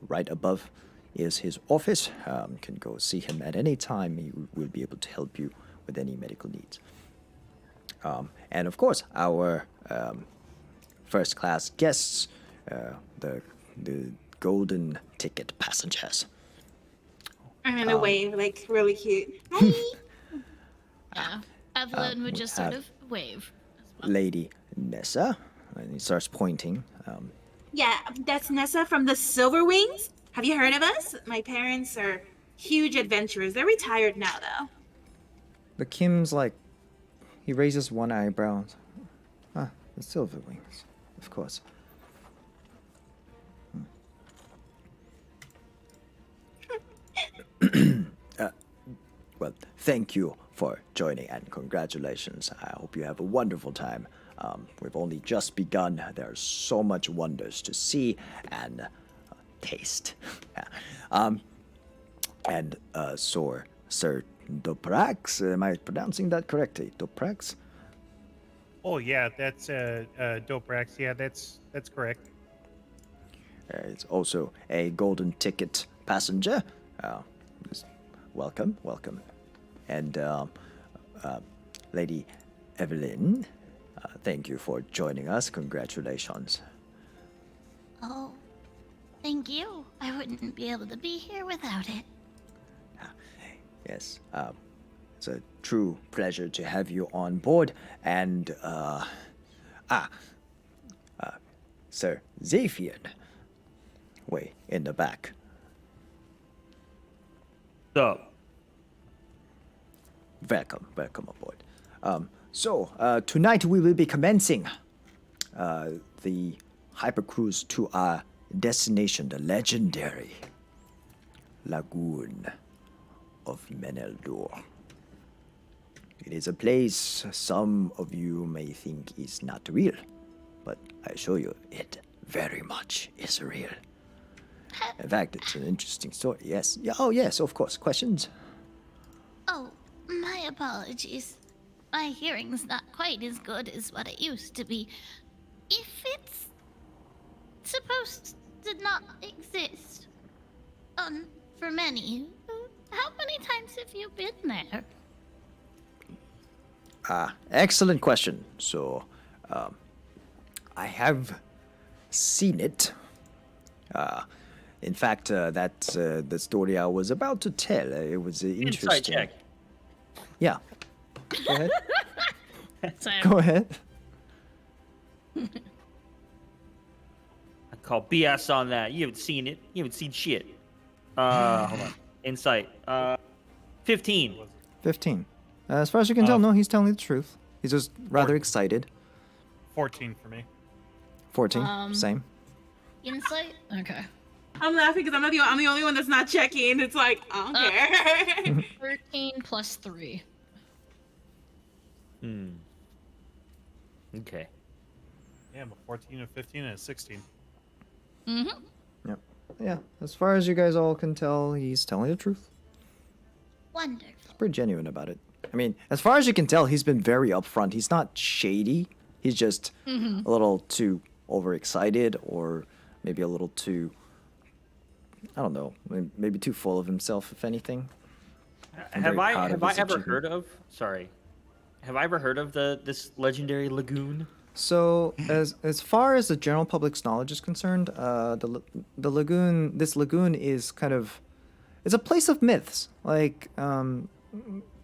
right above is his office. You can go see him at any time. He will be able to help you with any medical needs. And of course, our first class guests, the golden ticket passengers. I'm gonna wave, like really cute. Hi. Yeah. Evelyn would just sort of wave as well. Lady Nessa, and he starts pointing. Yeah, that's Nessa from the Silver Wings. Have you heard of us? My parents are huge adventurers. They're retired now, though. The Kim's like, he raises one eyebrow. The Silver Wings, of course. thank you for joining and congratulations. I hope you have a wonderful time. We've only just begun. There's so much wonders to see and taste. Sir Doprax, am I pronouncing that correctly? Doprax? Oh yeah, that's Doprax. Yeah, that's correct. It's also a golden ticket passenger. Welcome, welcome. And Lady Evelyn, thank you for joining us. Congratulations. Oh, thank you. I wouldn't be able to be here without it. Yes, it's a true pleasure to have you on board. And, Sir Zephyr, way in the back. So, Welcome aboard. Tonight we will be commencing the hypercruise to our destination, the legendary Lagoon of Meneldur. It is a place some of you may think is not real, but I assure you it very much is real. In fact, it's an interesting story. Yes. Yeah, oh, yes, of course. Questions? Oh, my apologies. My hearing's not quite as good as what it used to be. If it's supposed to not exist, for many, how many times have you been there? Excellent question. So, I have seen it. In fact, that's the story I was about to tell. It was interesting. insight check. Yeah. Go ahead. So, Go ahead. I call BS on that. You haven't seen it. You haven't seen shit. Hold on. Insight. 15. 15. As far as you can tell, no, he's telling the truth. He's just rather excited. 14 for me. 14. Same. insight? Okay. I'm laughing because I'm the only one that's not checking. It's like I don't care. 13 plus 3. Okay. Yeah, I'm a 14, a 15, and a 16. Mm-hmm. Yep. Yeah. As far as you guys all can tell, he's telling the truth. Wonderful. He's pretty genuine about it. I mean, as far as you can tell, he's been very upfront. He's not shady. He's just a little too overexcited, or maybe a little too, I don't know, maybe too full of himself, if anything. I'm Have very I proud of his ever achievement. heard of? Sorry. Have I ever heard of this legendary lagoon? So, as far as the general public's knowledge is concerned, the lagoon, this lagoon is kind of, it's a place of myths. Like,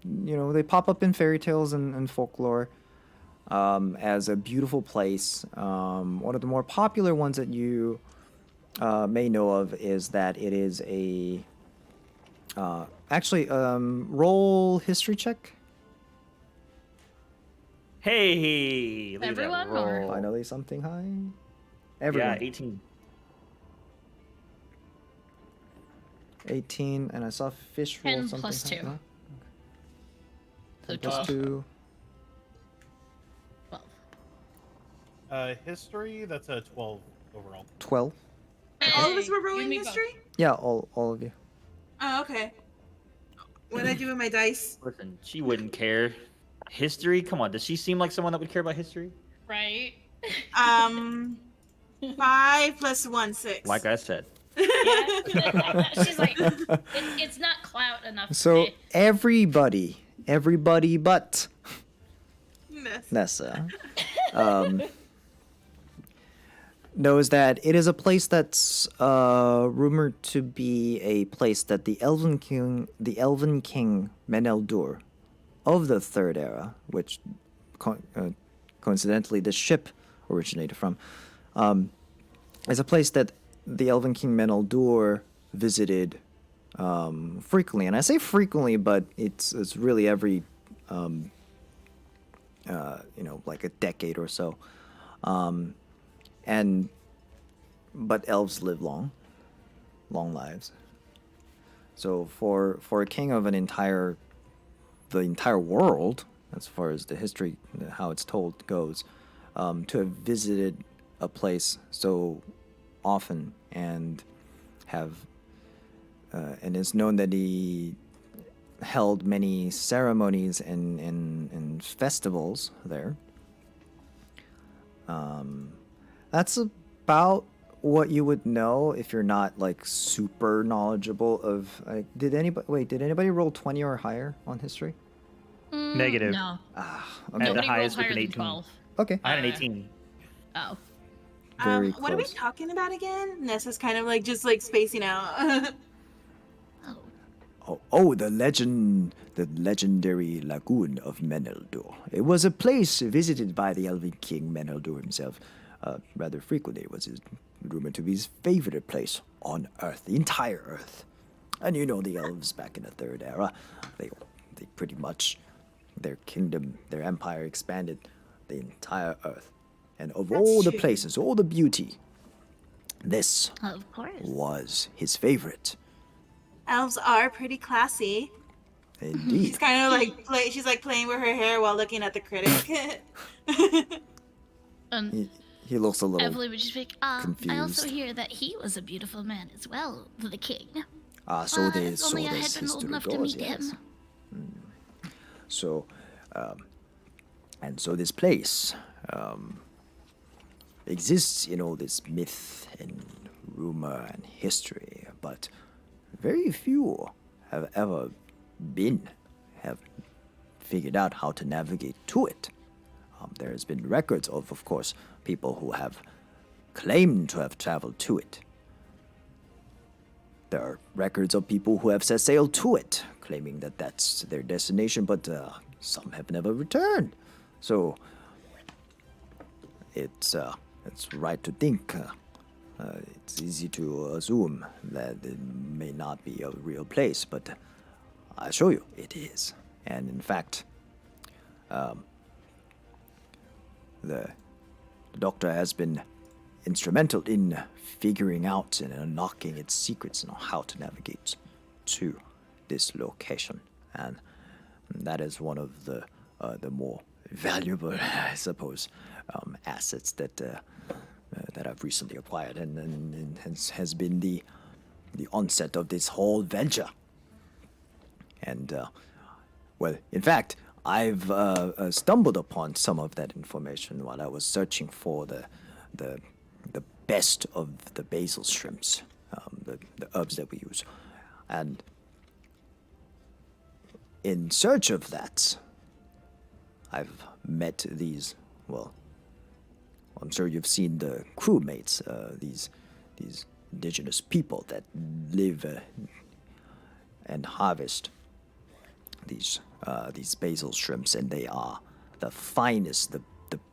they pop up in fairy tales and folklore as a beautiful place. One of the more popular ones that you may know of is that it is a roll history check. Hey, look Everyone, at that or- roll. Finally, something high. Everyone. Yeah, 18. 18, and I saw fish roll 10 something plus high. 2. No? So Plus 12. 2. 12. History, that's a 12 overall. 12. All of us were You rolling and me both. history. Yeah, all of you. Oh, okay. What did I do with my dice? Listen, she wouldn't care. History? Come on, does she seem like someone that would care about history? Right? 5 plus 1, 6. Like I said. Yeah. She's like, it's not clout enough. So to everybody but Ness. Nessa knows that it is a place that's rumored to be a place that the Elven King Meneldur of the Third Era, which coincidentally this ship originated from, is a place that the Elven King Meneldur visited frequently. And I say frequently, but it's really every like a decade or so. But elves live long lives. So for a king of an entire the entire world, as far as the history, how it's told goes, to have visited a place so often and have, and it's known that he held many ceremonies and festivals there. That's about what you would know if you're not like super knowledgeable of. Did anybody roll 20 or higher on history? Negative. No. Okay. At the Nobody rolled highest with higher an than 18. 12. Okay. I had an Uh, 18. Oh. Very What are we close. talking about again? Nessa's kind of like just like spacing out. Oh, The legendary Lagoon of Meneldur. It was a place visited by the Elven King Meneldur himself rather frequently. It was rumored to be his favorite place on Earth, the entire Earth. And you know the elves back in the Third Era, they pretty much, their kingdom, their empire expanded the entire Earth. And of That's all the true. places, all the beauty, this of course. was his favorite. Elves are pretty classy. Indeed. She's kind of like she's like playing with her hair while looking at the critic. And He looks a little Evelyn would just be like, I also confused. hear that he was a beautiful man as well, the king. So If there's only I had been old history enough to goes, meet yes. him. So, and so this place exists in all this myth and rumor and history, but very few have ever have figured out how to navigate to it. There has been records of course, people who have claimed to have traveled to it. There are records of people who have set sail to it, claiming that that's their destination, but some have never returned. So it's right to think. It's easy to assume that it may not be a real place, but I assure you, it is. And in fact, the doctor has been instrumental in figuring out and unlocking its secrets and how to navigate to this location, and that is one of the more valuable, I suppose, assets that I've recently acquired, and has been the onset of this whole venture. And well, in fact, I've stumbled upon some of that information while I was searching for the best of the basil shrimps, the herbs that we use, and in search of that, I've met these. Well, I'm sure you've seen the crewmates, these indigenous people that live and harvest these basil shrimps, and they are the finest, the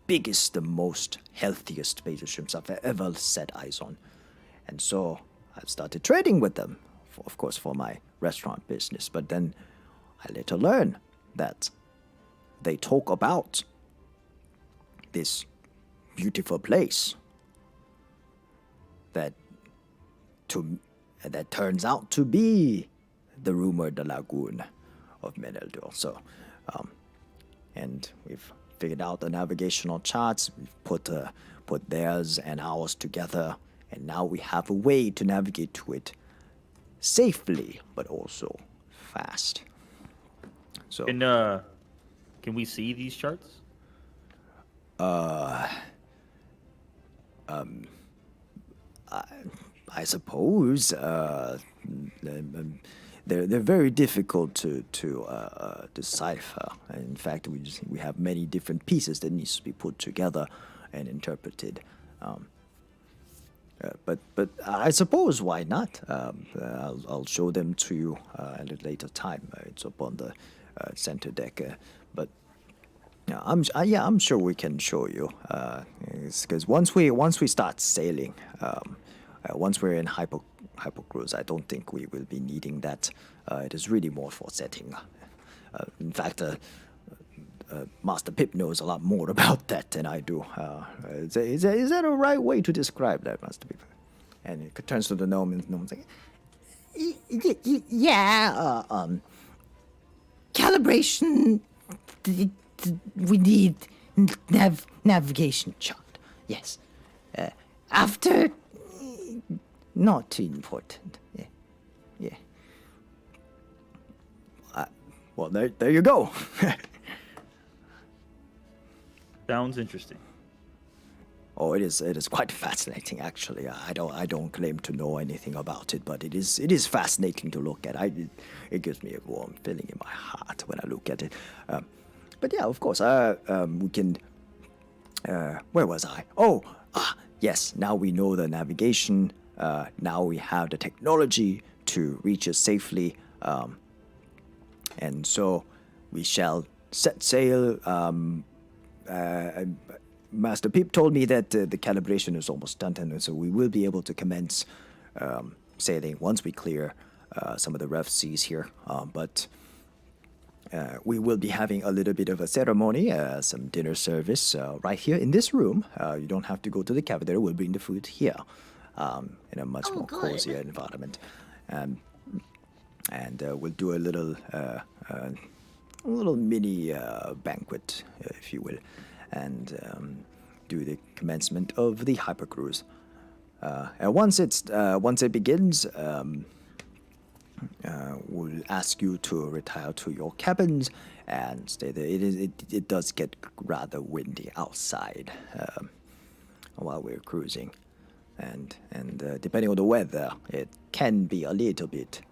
biggest, the most healthiest basil shrimps I've ever set eyes on. And so I've started trading with them, of course, for my restaurant business. But then I later learn that they talk about this beautiful place that turns out to be the rumored Lagoon of Meneldur. So, and we've figured out the navigational charts. We've put theirs and ours together, and now we have a way to navigate to it safely, but also fast. So, Can we see these charts? I suppose they're very difficult to decipher. In fact, we have many different pieces that needs to be put together and interpreted. But I suppose why not? I'll show them to you at a later time. It's up on the center deck. But yeah, I'm sure we can show you. Because once we start sailing, once we're in hypocruise, I don't think we will be needing that. It is really more for setting. In fact, Master Pip knows a lot more about that than I do. Is that a right way to describe that, Master Pip? And he turns to the gnome, and the gnome's like, Yeah, calibration. We need navigation chart. Yes. After, not too important. Yeah. Yeah. Well, there you go. Sounds interesting. Oh, it is quite fascinating, actually. I don't claim to know anything about it, but it is fascinating to look at. It gives me a warm feeling in my heart when I look at it. But yeah, of course, we can. Where was I? Oh, yes. Now we know the navigation. Now we have the technology to reach us safely. And so we shall set sail. Master Peep told me that the calibration is almost done, and so we will be able to commence sailing once we clear some of the rough seas here. But we will be having a little bit of a ceremony, some dinner service right here in this room. You don't have to go to the cafeteria. We'll bring the food here in a much more cozier environment. And we'll do a little mini banquet, if you will, and do the commencement of the hypercruise. And once it begins, we'll ask you to retire to your cabins and stay there. It does get rather windy outside while we're cruising, and depending on the weather, it can be a little bit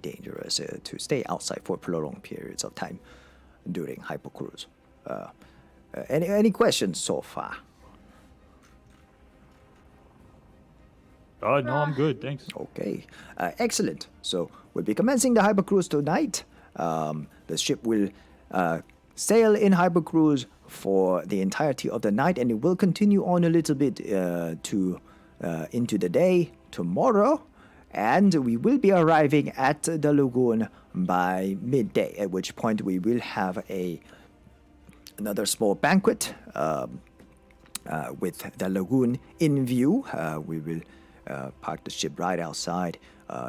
dangerous to stay outside for prolonged periods of time during hypercruise. Any questions so far? Oh, no, I'm good. Thanks. Okay, excellent. So we'll be commencing the hypercruise tonight. The ship will sail in hypercruise for the entirety of the night, and it will continue on a little bit into the day tomorrow. And we will be arriving at the lagoon by midday, at which point we will have another small banquet with the lagoon in view. We will park the ship right outside,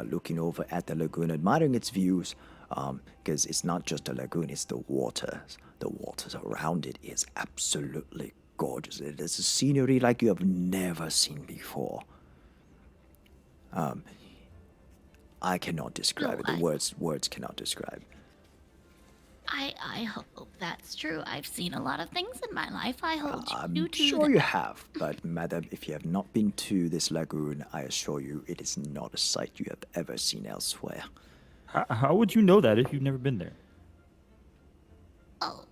looking over at the lagoon, admiring its views, because it's not just a lagoon, it's the waters. The waters around it is absolutely gorgeous. It is a scenery like you have never seen before. I cannot describe it. The words cannot describe. I hope that's true. I've seen a lot of things in my life. I hope you I'm too. sure you have, but madam, if you have not been to this lagoon, I assure you it is not a sight you have ever seen elsewhere. How would you know that if you've never been there? Oh,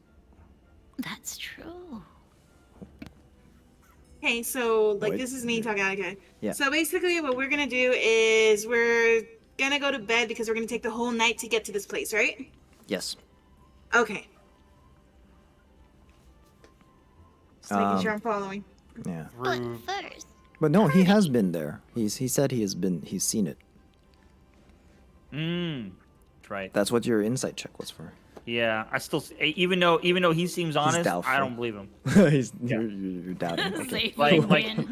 that's true. Okay, so like Wait. this is me talking. Okay. Yeah. So basically, what we're gonna do is we're gonna go to bed because we're gonna take the whole night to get to this place, right? Yes. Okay. Just making sure I'm following. Yeah. But Through first, But no, he has been there. He said he's seen it. That's right. That's what your insight check was for. Yeah, I still, even though he seems honest, doubtful. I don't believe him. You're doubting. Okay. Safe Like, win.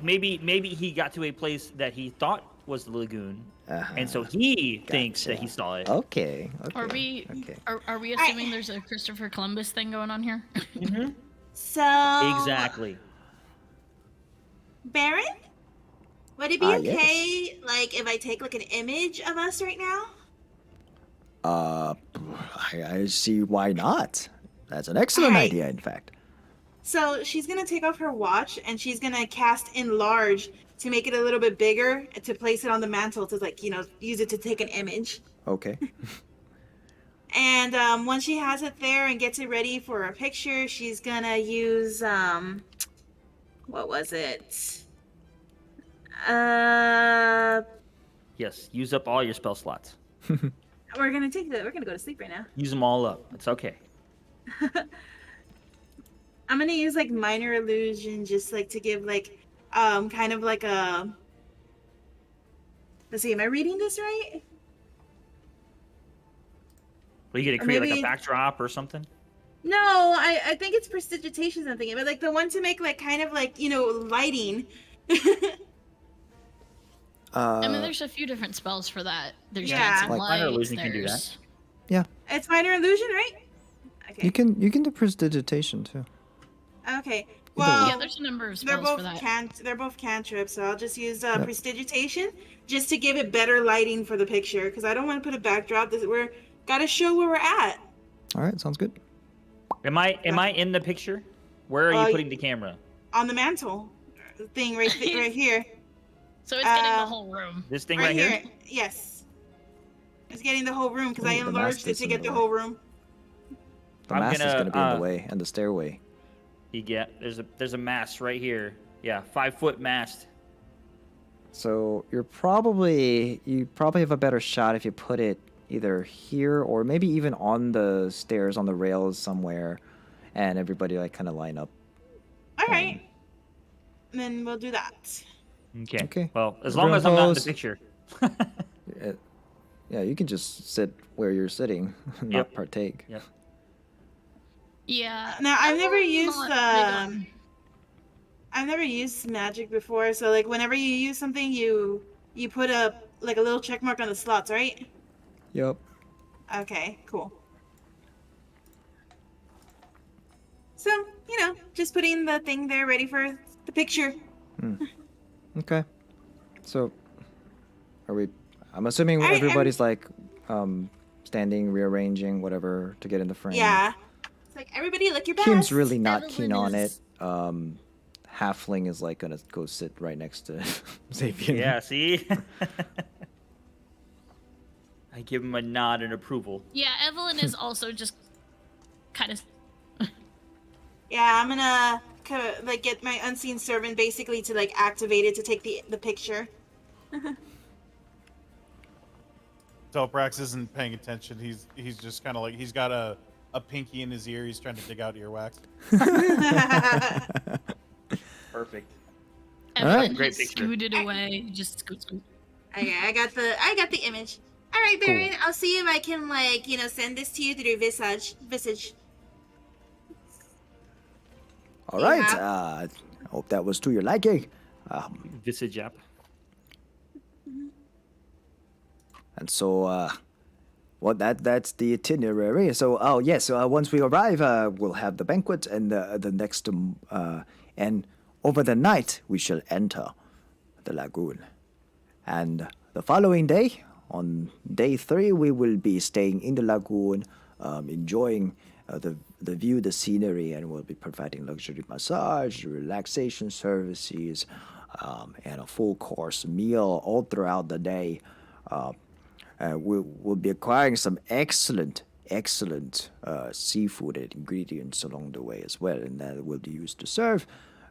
maybe he got to a place that he thought was the lagoon, and so he thinks that he saw it. Okay. Are we Okay. are we assuming there's a Christopher Columbus thing going on here? So Exactly. Baron, would it be Yes. okay, like, if I take like an image of us right now? I see why not. That's an excellent Alright. idea, in fact. So she's gonna take off her watch and she's gonna cast enlarge to make it a little bit bigger to place it on the mantle to, like, use it to take an image. Okay. And once she has it there and gets it ready for a picture, she's gonna use what was it? Yes, use up all your spell slots. We're gonna go to sleep right now. Use them all up. It's okay. I'm gonna use like minor illusion just like to give like kind of like a, let's see, am I reading this right? Are you gonna Or create like maybe- a backdrop or something? No, I think it's prestidigitation I'm thinking, but like the one to make like kind of like, lighting. I mean, there's a few different spells for that. There's Yeah. dancing Like lights. minor illusion can do that. There's Yeah, It's minor illusion, right? Okay. you can do prestidigitation too. Okay. way. Well, Yeah, there's a number of they're spells for both that. they're both cantrips, so I'll just use Yep. prestidigitation just to give it better lighting for the picture, because I don't want to put a backdrop. We're gotta show where we're at. All right, sounds good. Am I in the picture? Where are you putting the camera? On the mantle thing right right here. So it's getting the Uh, whole room. This thing Right right here? Yes. It's getting the whole room because I Ooh, the enlarged mast it is to in get the the way. whole room. The I'm mast is gonna, gonna be in the way, and the stairway. There's a mast right here. Yeah, 5-foot mast. So you probably have a better shot if you put it either here or maybe even on the stairs on the rails somewhere, and everybody like kind of line up. All right. Then we'll do that. Okay. Okay. Well, as We're long gonna as I'm not in the pose. picture. Yeah, you can just sit where you're sitting, not Yep. partake. Yep. Yeah. Now I've never I'm used not big on- I've never used magic before, so like whenever you use something, you put a little check mark on the slots, right? Yep. Okay, cool. So, just putting the thing there ready for the picture. Okay. So, are we? I'm assuming I'm- everybody's like, standing, rearranging, whatever, to get in the frame. Yeah. It's like everybody look your best. Kim's really not keen Evelyn on it. is- Halfling is like gonna go sit right next to Xavier. Yeah, see? I give him a nod and approval. Yeah, Evelyn is also just kind of. Yeah, I'm gonna get my unseen servant basically to activate it to take the picture. Telprax isn't paying attention. He's just kind of like he's got a pinky in his ear. He's trying to dig out earwax. Perfect. Evelyn Great has picture. scooted away. Just scoot. Okay, I got the image. All right, Baron. I'll see if I can send this to you through Visage. All right. Yeah. Hope that was to your liking. Visage app. And so, that's the itinerary. So, oh yes, once we arrive, we'll have the banquet, and the next, and over the night we shall enter the lagoon, and the following day, on day 3, we will be staying in the lagoon, enjoying the view, the scenery, and we'll be providing luxury massage, relaxation services, and a full course meal all throughout the day. We'll be acquiring some excellent seafood and ingredients along the way as well, and that will be used to serve.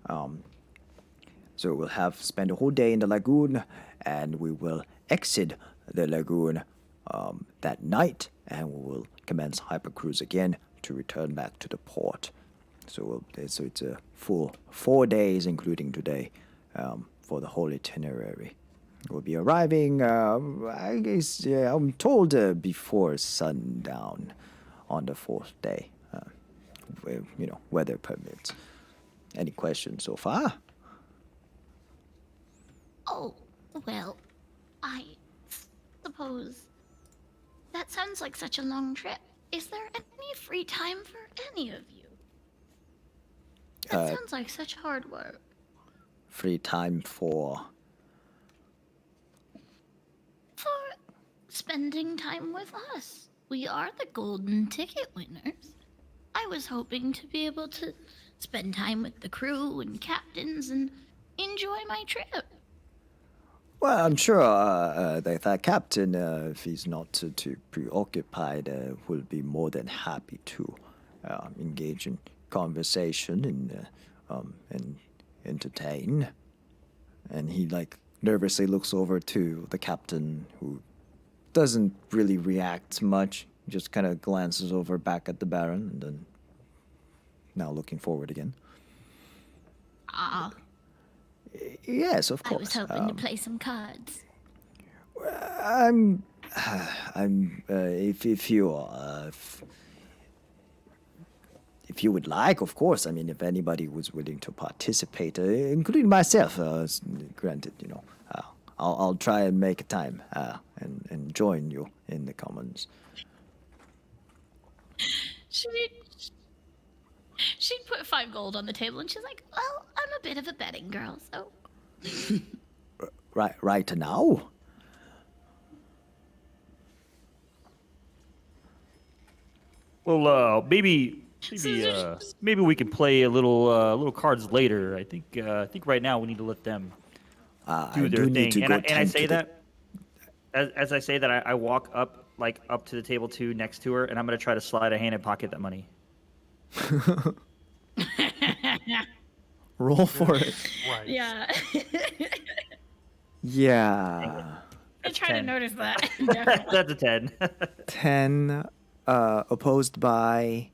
So we'll spend a whole day in the lagoon, and we will exit the lagoon that night, and we will commence hypercruise again to return back to the port. So it's a full 4 days, including today, for the whole itinerary. We'll be arriving, I guess, I'm told before sundown on the 4th day. Weather permits. Any questions so far? Oh, well, I suppose that sounds like such a long trip. Is there any free time for any of you? That sounds like such hard work. Free time for... For spending time with us. We are the golden ticket winners. I was hoping to be able to spend time with the crew and captains and enjoy my trip. Well, I'm sure that captain, if he's not too preoccupied, will be more than happy to engage in conversation and entertain. And he nervously looks over to the captain, who doesn't really react much. Just kind of glances over back at the Baron, and then now looking forward again. Ah, Yes, of I course. was hoping to play some cards. If you would like, of course. I mean, if anybody was willing to participate, including myself, granted, I'll, try and make time and join you in the commons. She'd put 5 gold on the table, and she's like, Well, I'm a bit of a betting girl, so Right now? Well, maybe So maybe there's- maybe we can play a little cards later. I think right now we need to let them I do their do need thing. to go And I tend say to the that as I say that I walk up to the table too next to her, and I'm gonna try to slide a hand and pocket that money. roll for it. Right. yeah. Yeah. I try to 10. notice that. That's a 10. 10 opposed by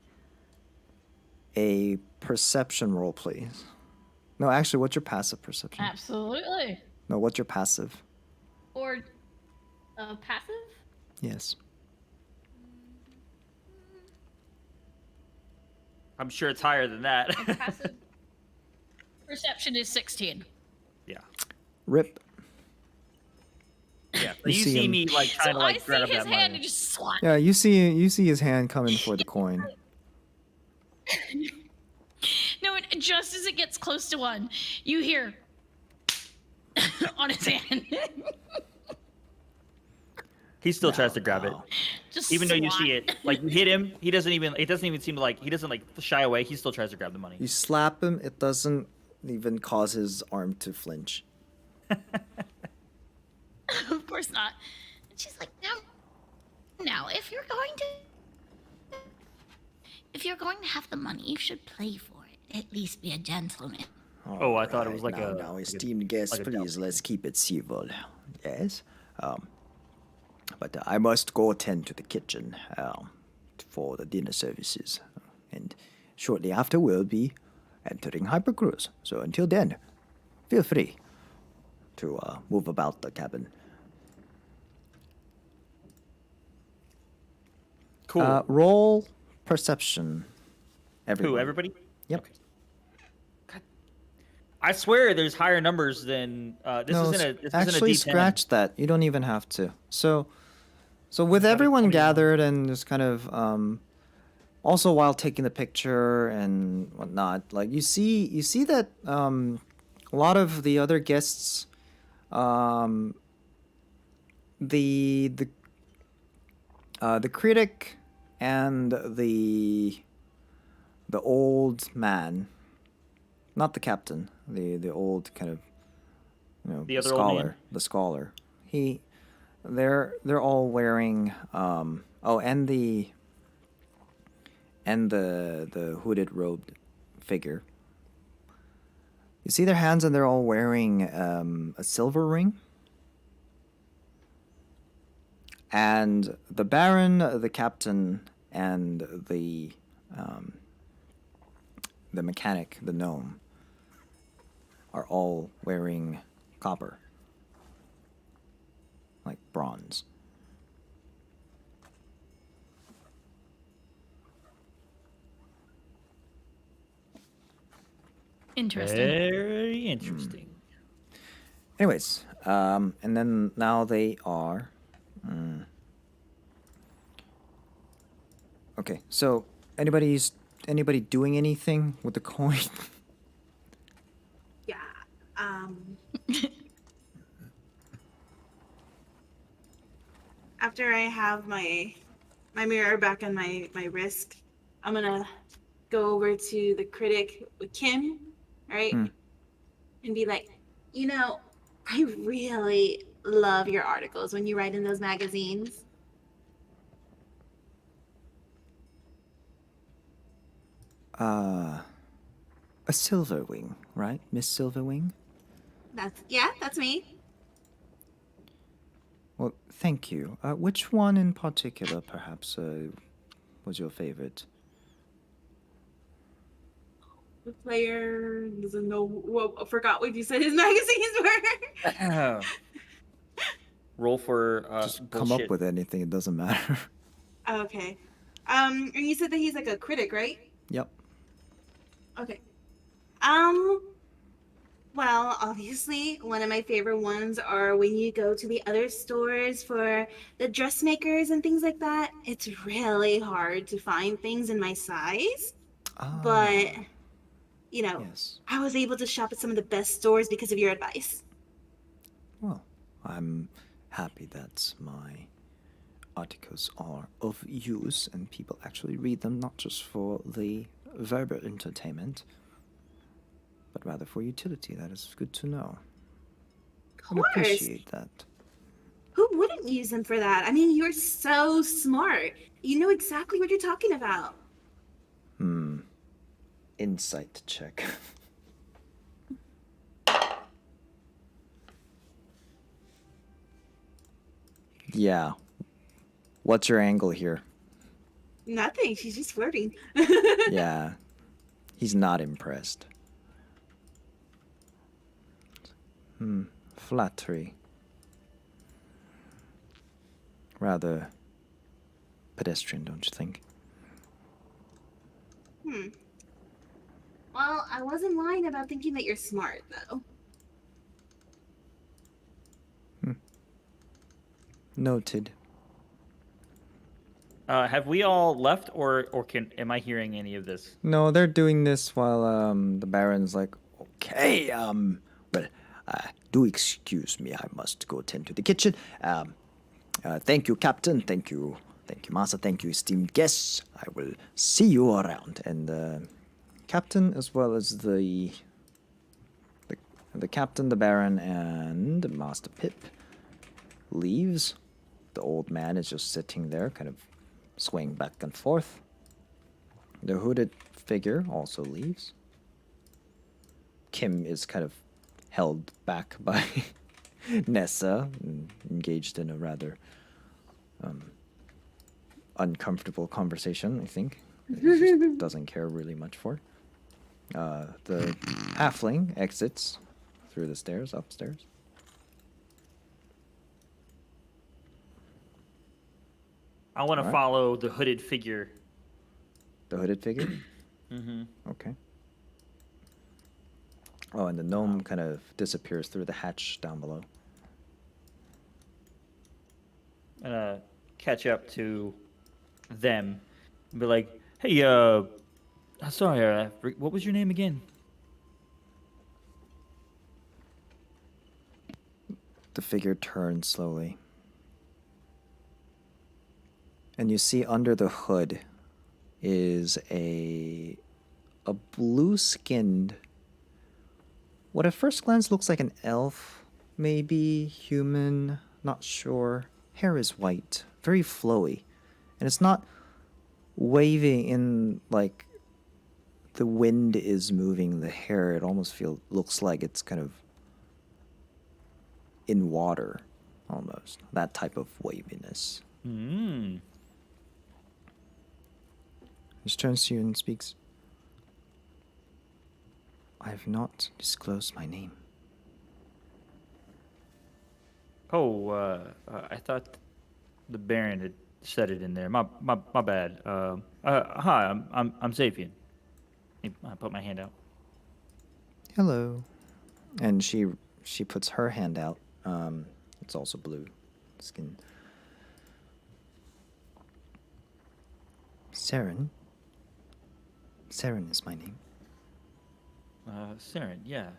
a perception roll, please. No, actually, what's your passive perception? Absolutely. No, what's your passive? Or passive? Yes. I'm sure it's higher than that. Passive perception is 16. Yeah. Rip. Yeah. You You see see him- me like trying So to I like see grab his that hand money. and just swat. Yeah, you see his hand coming for the coin. No, and just as it gets close to 1, you hear on his hand. He still tries to grab it. Just Even though you swat. see it, like you hit him, it doesn't even seem like he doesn't like shy away. He still tries to grab the money. You slap him, it doesn't even cause his arm to flinch. Of course not. And she's like, now, if you're going to have the money, you should play for it. At least be a gentleman. Oh, I thought it was like now, a- now, like a- esteemed guests, like a please, delicacy. let's keep it civil. Yes. But I must go attend to the kitchen for the dinner services, and shortly after we'll be entering hypercruise. So until then, feel free to move about the cabin. Cool. Roll perception. Everyone. Who? Everybody? Yep. I swear, there's higher numbers than this. No, Isn't actually a D10. scratch that. You don't even have to. So with everyone 21. gathered and just kind of also while taking the picture and whatnot, like you see that a lot of the other guests, the critic and the old man, not the captain, the old kind of, The other old scholar, man? the scholar. They're all wearing and the hooded robed figure. You see their hands and they're all wearing a silver ring. And the Baron, the captain, and the mechanic, the gnome, are all wearing copper, like bronze. Interesting. Very interesting. Anyways, and then now they are. Okay, so anybody doing anything with the coin? Yeah. After I have my mirror back on my wrist, I'm gonna go over to the critic with Kim, right? Hmm. And be like, I really love your articles when you write in those magazines. A Silverwing, right, Miss Silverwing? That's me. Well, thank you. Which one in particular, perhaps, was your favorite? The player doesn't know. Well, I forgot what you said his magazines were. Roll for Just come up with anything. It doesn't matter. Okay. And you said that he's like a critic, right? Yep. Okay. Well, obviously, one of my favorite ones are when you go to the other stores for the dressmakers and things like that. It's really hard to find things in my size, but Ah, you know, yes. I was able to shop at some of the best stores because of your advice. Well, I'm happy that my articles are of use and people actually read them not just for the verbal entertainment, but rather for utility. That is good to know. Of I course. appreciate that. Who wouldn't use them for that? I mean, you're so smart. You know exactly what you're talking about. Insight check. Yeah. What's your angle here? Nothing. She's just flirting. Yeah. He's not impressed. Flattery. Rather pedestrian, don't you think? Well, I wasn't lying about thinking that you're smart, though. Noted. Have we all left, or am I hearing any of this? No, they're doing this while the Baron's like, okay, well, do excuse me, I must go attend to the kitchen. Thank you, Captain. Thank you, Master. Thank you, esteemed guests. I will see you around. And Captain, as well as the Captain, the Baron, and Master Pip, leaves. The old man is just sitting there, kind of swaying back and forth. The hooded figure also leaves. Kim is kind of held back by Nessa, engaged in a rather uncomfortable conversation, I think. He just doesn't care really much for. The halfling exits through the stairs upstairs. I want to Alright. follow the hooded figure. The hooded figure? Okay. Oh, and the gnome kind of disappears through the hatch down below. I'm gonna catch up to them and be like, "Hey, sorry, what was your name again?" The figure turns slowly. And you see under the hood is a blue-skinned, what at first glance looks like an elf, maybe human, not sure. Hair is white, very flowy. And it's not waving in like the wind is moving the hair. It almost looks like it's kind of in water, almost. That type of waviness. Hmm. He just turns to you and speaks. I have not disclosed my name. Oh, I thought the Baron had said it in there. My bad. Hi, I'm Xavian. I put my hand out. Hello. And she puts her hand out. It's also blue skin. Saren. Saren is my name. Saren, yeah.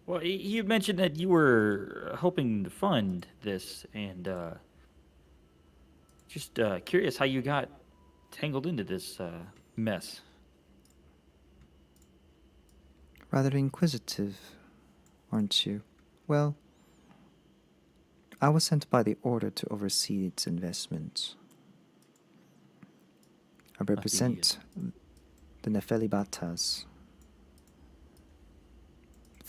Well, you mentioned that you were hoping to fund this, and just curious how you got tangled into this mess. Rather inquisitive, aren't you? Well, I was sent by the Order to oversee its investments. I represent the Nefelibatas.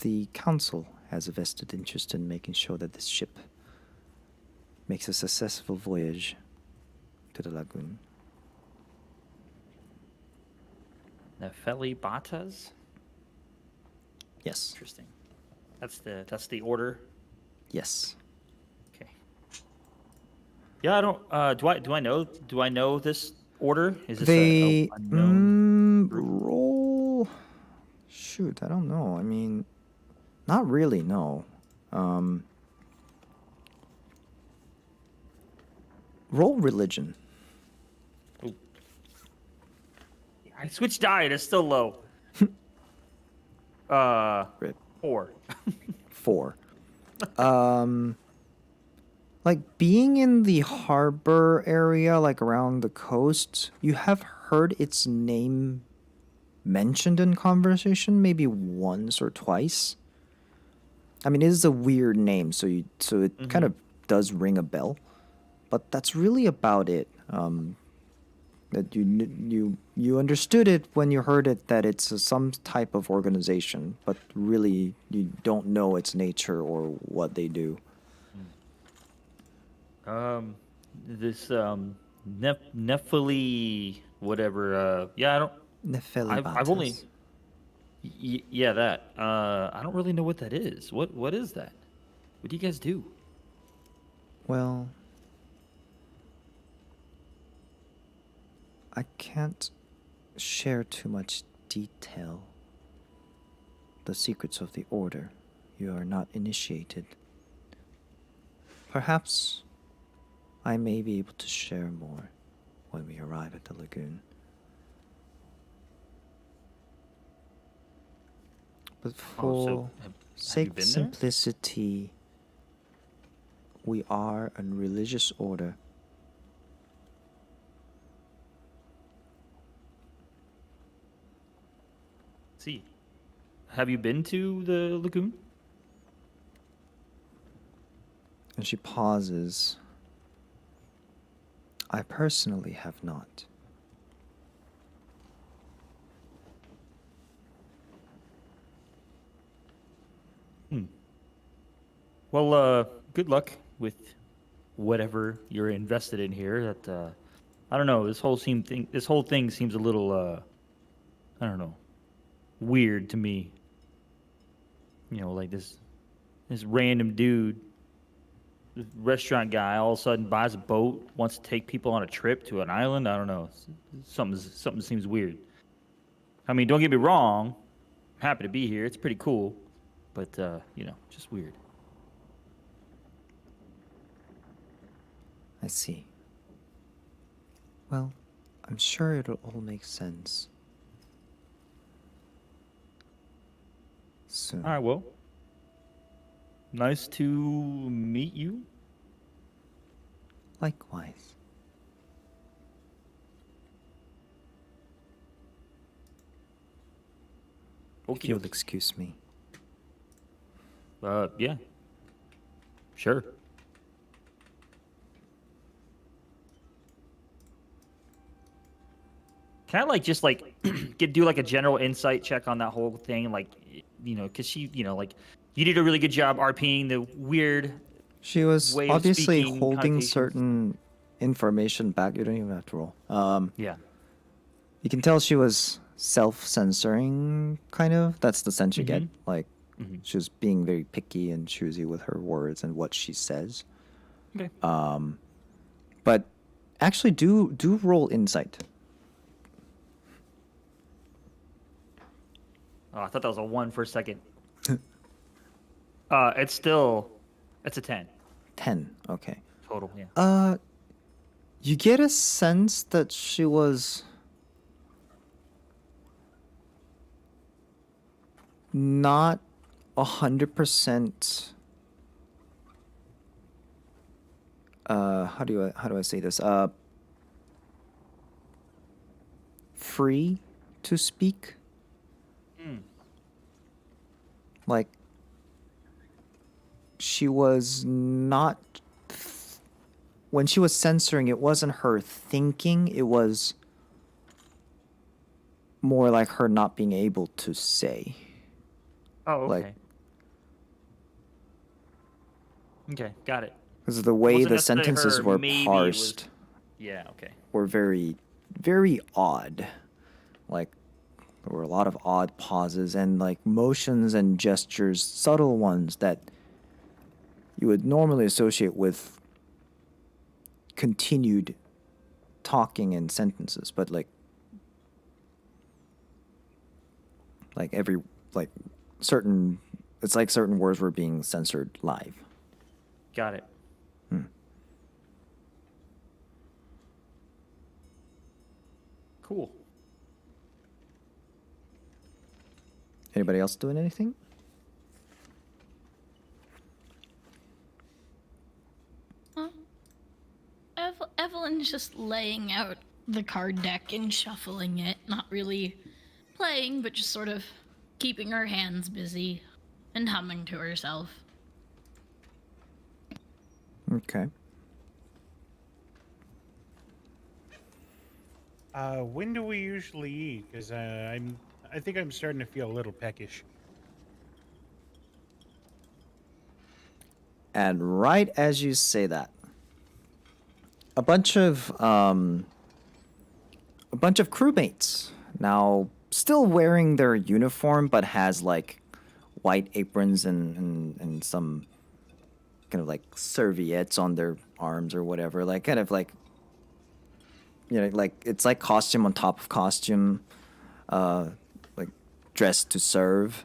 The Council has a vested interest in making sure that this ship makes a successful voyage to the Lagoon. Nefeli Batas? Yes. Interesting. That's the order. Yes. Okay. Yeah, I don't. Do I know this order? Is this They a unknown group? roll. Shoot, I don't know. I mean, Not really, no. Roll religion. I switched diet. It's still low. Rip. 4. 4. Like being in the harbor area, like around the coast, you have heard its name mentioned in conversation maybe once or twice. I mean, it is a weird name, so it kind of does ring a bell, but that's really about it. That you understood it when you heard it that it's some type of organization, but really you don't know its nature or what they do. This Nephili whatever. Yeah, I don't. I've only. Nephilibatis. Yeah, that. I don't really know what that is. What is that? What do you guys do? Well, I can't share too much detail. The secrets of the Order. You are not initiated. Perhaps I may be able to share more when we arrive at the lagoon. But Oh, so for have you sake been there? simplicity, we are a religious order. See, have you been to the lagoon? And she pauses. I personally have not. Well, good luck with whatever you're invested in here. That I don't know. This whole thing seems a little I don't know, weird to me. You know, like this random dude, this restaurant guy, all of a sudden buys a boat, wants to take people on a trip to an island. I don't know. Something seems weird. I mean, don't get me wrong. I'm happy to be here. It's pretty cool, but just weird. I see. Well, I'm sure it'll all make sense soon. All right, well, nice to meet you. Likewise. If Okay. you'll excuse me. Yeah. Sure. Can I do like a general insight check on that whole thing? Like, because she, you did a really good job RPing the weird. She was Way of obviously speaking holding connotations. certain information back. You don't even have to roll. Yeah. You can tell she was self-censoring, kind of. That's the sense you get. Like, she was being very picky and choosy with her words and what she says. Okay. But actually, do roll insight. Oh, I thought that was a 1 for a second. It's a 10 10. Okay. total. Yeah. You get a sense that she was not 100%. How do I say this? Free to speak. Like, she was not. When she was censoring, it wasn't her thinking, it was more like her not being able to say. Oh, okay. like- Okay, got it. Because the way wasn't the necessarily sentences her, were maybe it was- parsed Yeah, okay. were very, very odd. Like, there were a lot of odd pauses and, like, motions and gestures, subtle ones that you would normally associate with continued talking and sentences, but like certain it's like certain words were being censored live. Got it. Cool. Anybody else doing anything? Evelyn's just laying out the card deck and shuffling it, not really playing, but just sort of keeping her hands busy and humming to herself. Okay. When do we usually eat? Because I think I'm starting to feel a little peckish. And right as you say that, a bunch of crewmates, now still wearing their uniform but has like white aprons and some kind of like serviettes on their arms or whatever, like kind of like, you know, like it's like costume on top of costume, like dressed to serve,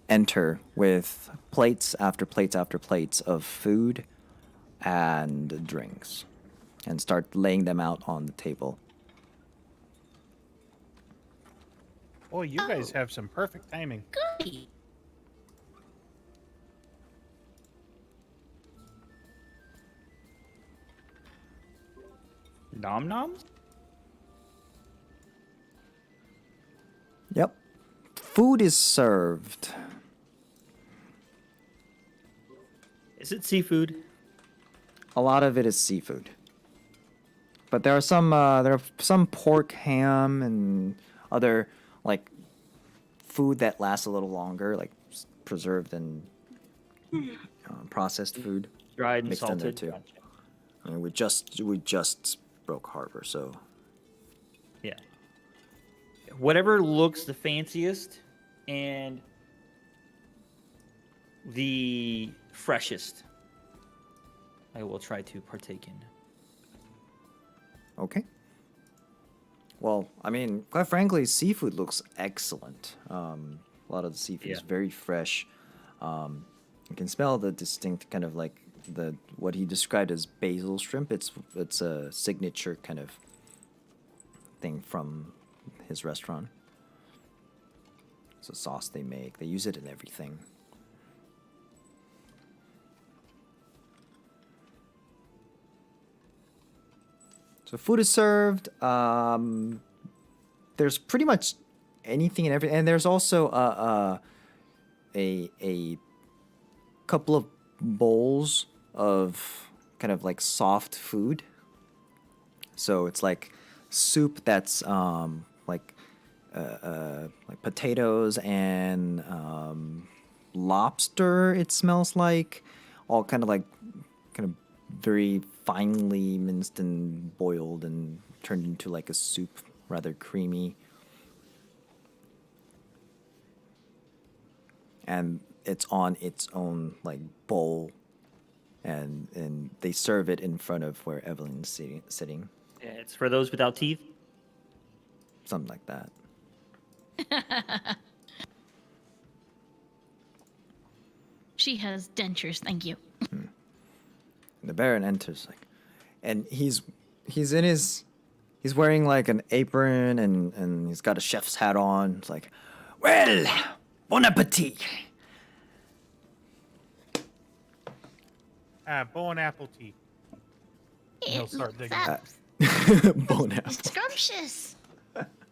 enter with plates after plates after plates of food and drinks and start laying them out on the table. Oh, you guys have some perfect timing. Goody. Nom noms? Yep. Food is served. Is it seafood? A lot of it is seafood. But there are some pork, ham, and other like food that lasts a little longer, like preserved and processed food Dried and mixed in there salted? too. Gotcha. I mean, we just broke harbor, so Yeah. Whatever looks the fanciest and the freshest, I will try to partake in. okay. Well, I mean, quite frankly, seafood looks excellent. A lot of the seafood is Yeah. very fresh. You can smell the distinct kind of like the what he described as basil shrimp. It's a signature kind of thing from his restaurant. It's a sauce they make. They use it in everything. So food is served. There's pretty much anything and everything, and there's also a couple of bowls of kind of like soft food. So it's like soup that's like potatoes and lobster. It smells like all kind of very finely minced and boiled and turned into like a soup, rather creamy. And it's on its own like bowl, and they serve it in front of where Evelyn's sitting, Yeah, it's for those without teeth. something like that. She has dentures, thank you. The Baron enters and he's wearing like an apron and he's got a chef's hat on. It's like, well, bon appetit. Bon appetit. He'll It start looks digging. Bon appetit. scrumptious.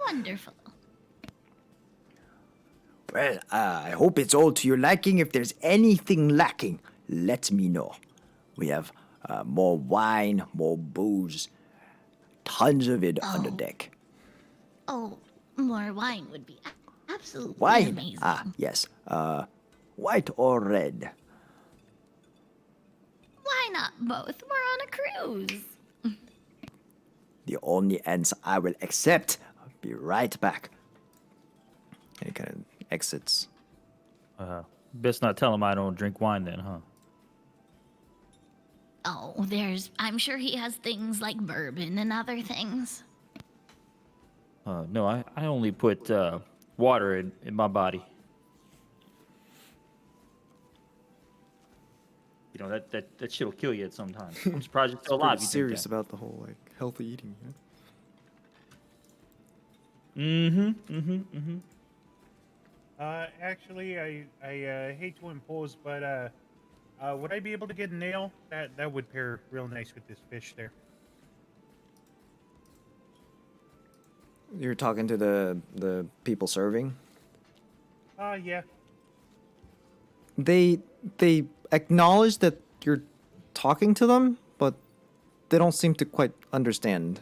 Wonderful. Well, I hope it's all to your liking. If there's anything lacking, let me know. We have more wine, more booze, tons of it on the deck. Oh, more wine would be absolutely Wine? amazing. Ah, yes. White or red? Why not both? We're on a cruise. The only answer I will accept. I'll be right back. And he kind of exits. Best not tell him I don't drink wine then, huh? Oh, I'm sure he has things like bourbon and other things. No, I only put water in my body. You know that shit will kill you at some time. I'm surprised you're still Pretty alive. serious about the whole like healthy eating. Yeah? Actually, I hate to impose, but would I be able to get a nail? That would pair real nice with this fish there. You're talking to the people serving. Yeah. They acknowledge that you're talking to them, but they don't seem to quite understand.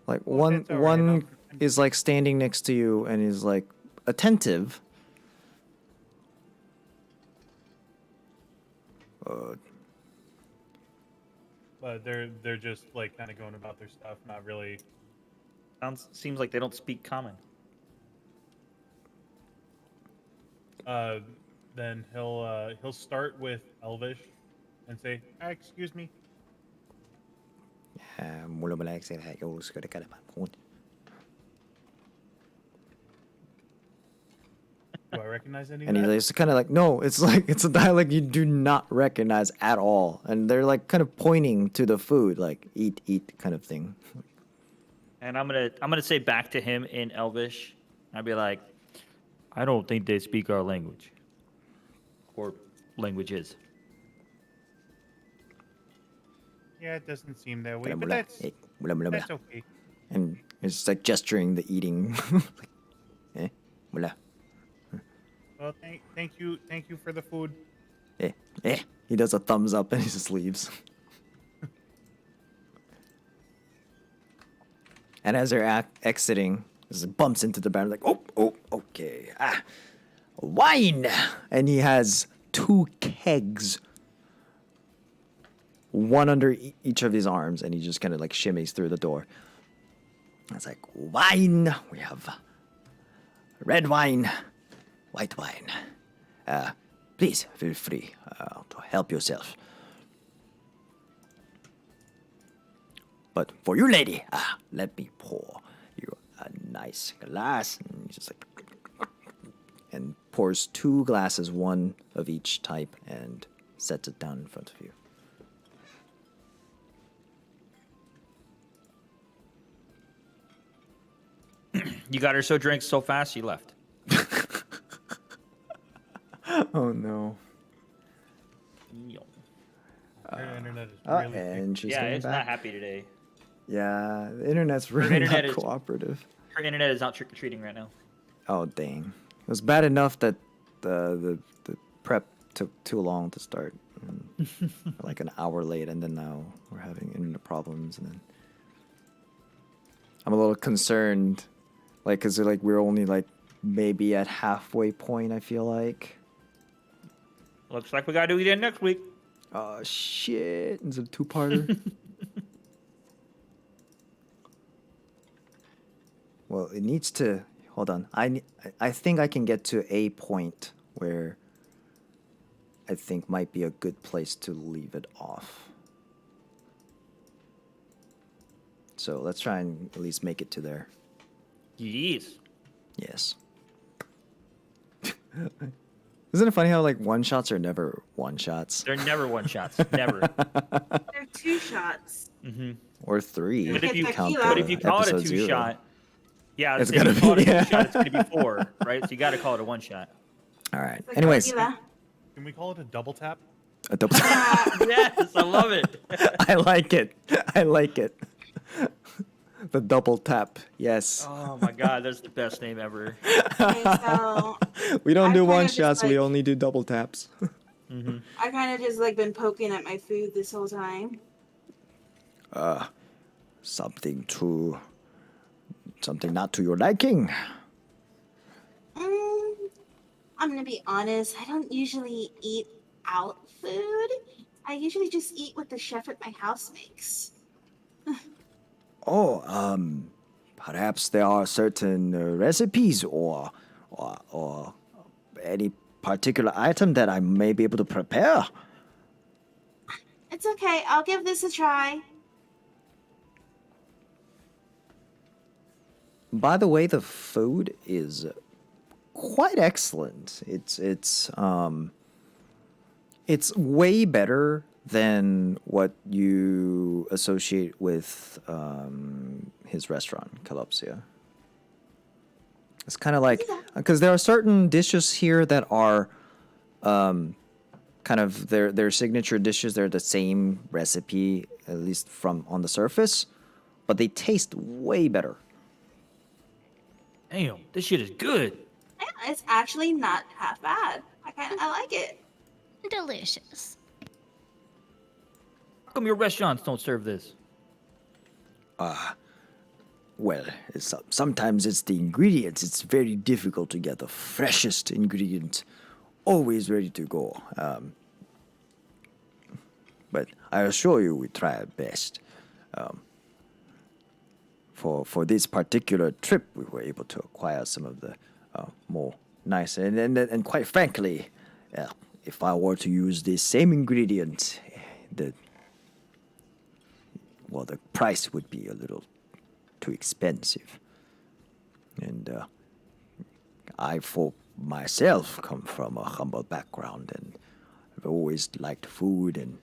Like one that's all right. one is like standing next to you and is like attentive. But they're just like kind of going about their stuff, not really. Seems like they don't speak common. Then he'll start with Elvish and say, "Excuse me." Mulla mä läksin tähän joulusköydä käymään puhun. Do I recognize any? And of that? he's kind of like, no, it's like it's a dialect you do not recognize at all, and they're like kind of pointing to the food, like eat, kind of thing. And I'm gonna say back to him in Elvish. I'd be like, I don't think they speak our language, or languages. Yeah, it doesn't seem that way, but Mulla, that's hey, mulla. that's okay. And it's just like gesturing the eating. Like, mulla. Well, thank you for the food. He does a thumbs up and he just leaves. And as they're exiting, just bumps into the bar like, oh, okay. Wine! And he has 2 kegs. One under each of his arms, and he just kind of like shimmies through the door. It's like, wine! We have red wine, white wine. Please feel free to help yourself. But for you, lady, let me pour you a nice glass. And he's just like, and pours 2 glasses, one of each type, and sets it down in front of you. You got her so drunk so fast she left. Oh no. Her internet is really thick. And she's Yeah, coming it's back. not happy today. Yeah, the internet's really internet not is- cooperative. Her internet is out trick or treating right now. Oh dang! It was bad enough that the prep took too long to start, like an hour late, and then now we're having internet problems, and then I'm a little concerned, like, cause like we're only like maybe at halfway point. I feel like. Looks like we gotta do it again next week. Oh shit! It's a 2-parter. Well, it needs to hold on. I think I can get to a point where I think might be a good place to leave it off. So let's try and at least make it to there. Yes. Yes. Isn't it funny how like one shots are never one shots? They're never one shots. Never. They're 2 shots. Or 3. But if you Count but if you call it a episode 0. 2-shot, yeah, It's if you gotta call be- it a yeah. 2-shot, it's gonna be 4, right? So you gotta call it a 1-shot. All right. Like Anyways, tequila. Can we call it a double tap? a double. Yes, I love it. I like it. I like it. The double tap. Yes. Oh my god, that's the best name ever. Okay, so We don't I do kinda one just, shots. We like- only do double taps. I kind of just like been poking at my food this whole time. Something not to your liking. I'm gonna be honest. I don't usually eat out food. I usually just eat what the chef at my house makes. Oh, perhaps there are certain recipes or any particular item that I may be able to prepare. It's okay. I'll give this a try. By the way, the food is quite excellent. It's way better than what you associate with his restaurant, Calopsia. It's kind of like because there are certain dishes here that are kind of their signature dishes. They're the same recipe, at least from on the surface, but they taste way better. Damn, this shit is good. Yeah, it's actually not half bad. I like it. Delicious. How come your restaurants don't serve this? Well, sometimes it's the ingredients. It's very difficult to get the freshest ingredient, always ready to go. But I assure you, we try our best. For this particular trip, we were able to acquire some of the more nice and quite frankly, if I were to use this same ingredient, the price would be a little too expensive. And I, for myself, come from a humble background, and I've always liked food, and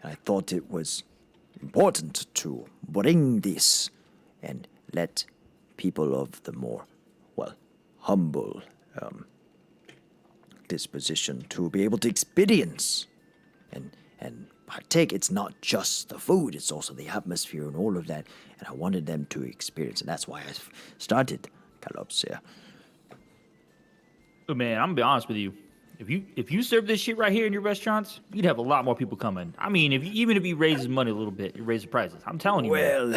I thought it was important to bring this and let people of the more, humble disposition to be able to experience and partake. It's not just the food, it's also the atmosphere and all of that. And I wanted them to experience, and that's why I started Calopsia. Look, man, I'm gonna be honest with you. If you serve this shit right here in your restaurants, you'd have a lot more people coming. I mean, even if you raise money a little bit, you raise the prices. I'm telling you. Man.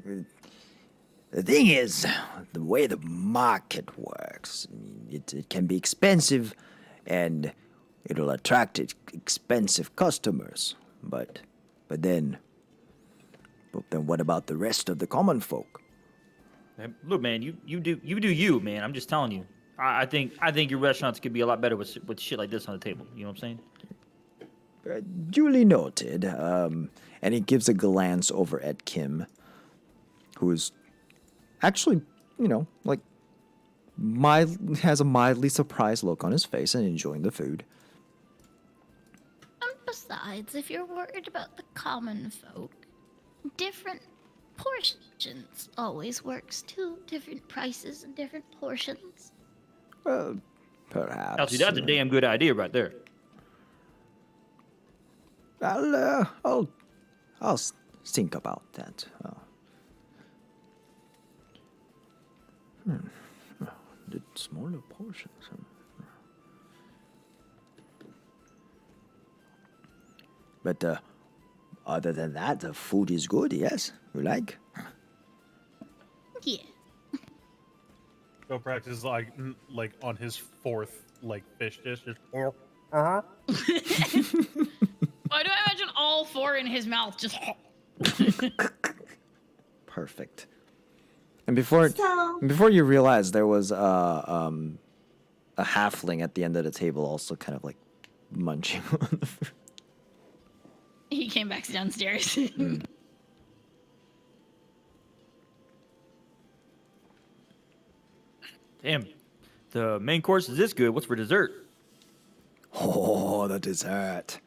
Well, the thing is, the way the market works, I mean, it can be expensive, and it'll attract expensive customers. But then what about the rest of the common folk? Look, man, you do you, man. I'm just telling you. I think your restaurants could be a lot better with shit like this on the table. You know what I'm saying? Duly noted. And he gives a glance over at Kim, who is actually, has a mildly surprised look on his face and enjoying the food. Besides, if you're worried about the common folk, different portions always works too. Different prices and different portions. Well, perhaps. Elsie, that's a damn good idea right there. I'll think about that. The smaller portions. But other than that, the food is good. Yes, you like? Yeah. Goprax is like on his fourth fish dish. Just, Why do I imagine all four in his mouth just? Perfect. And before you realize there was a halfling at the end of the table, also kind of like munching on the food. He came back downstairs. Damn, the main course is this good. What's for dessert? Oh, the dessert.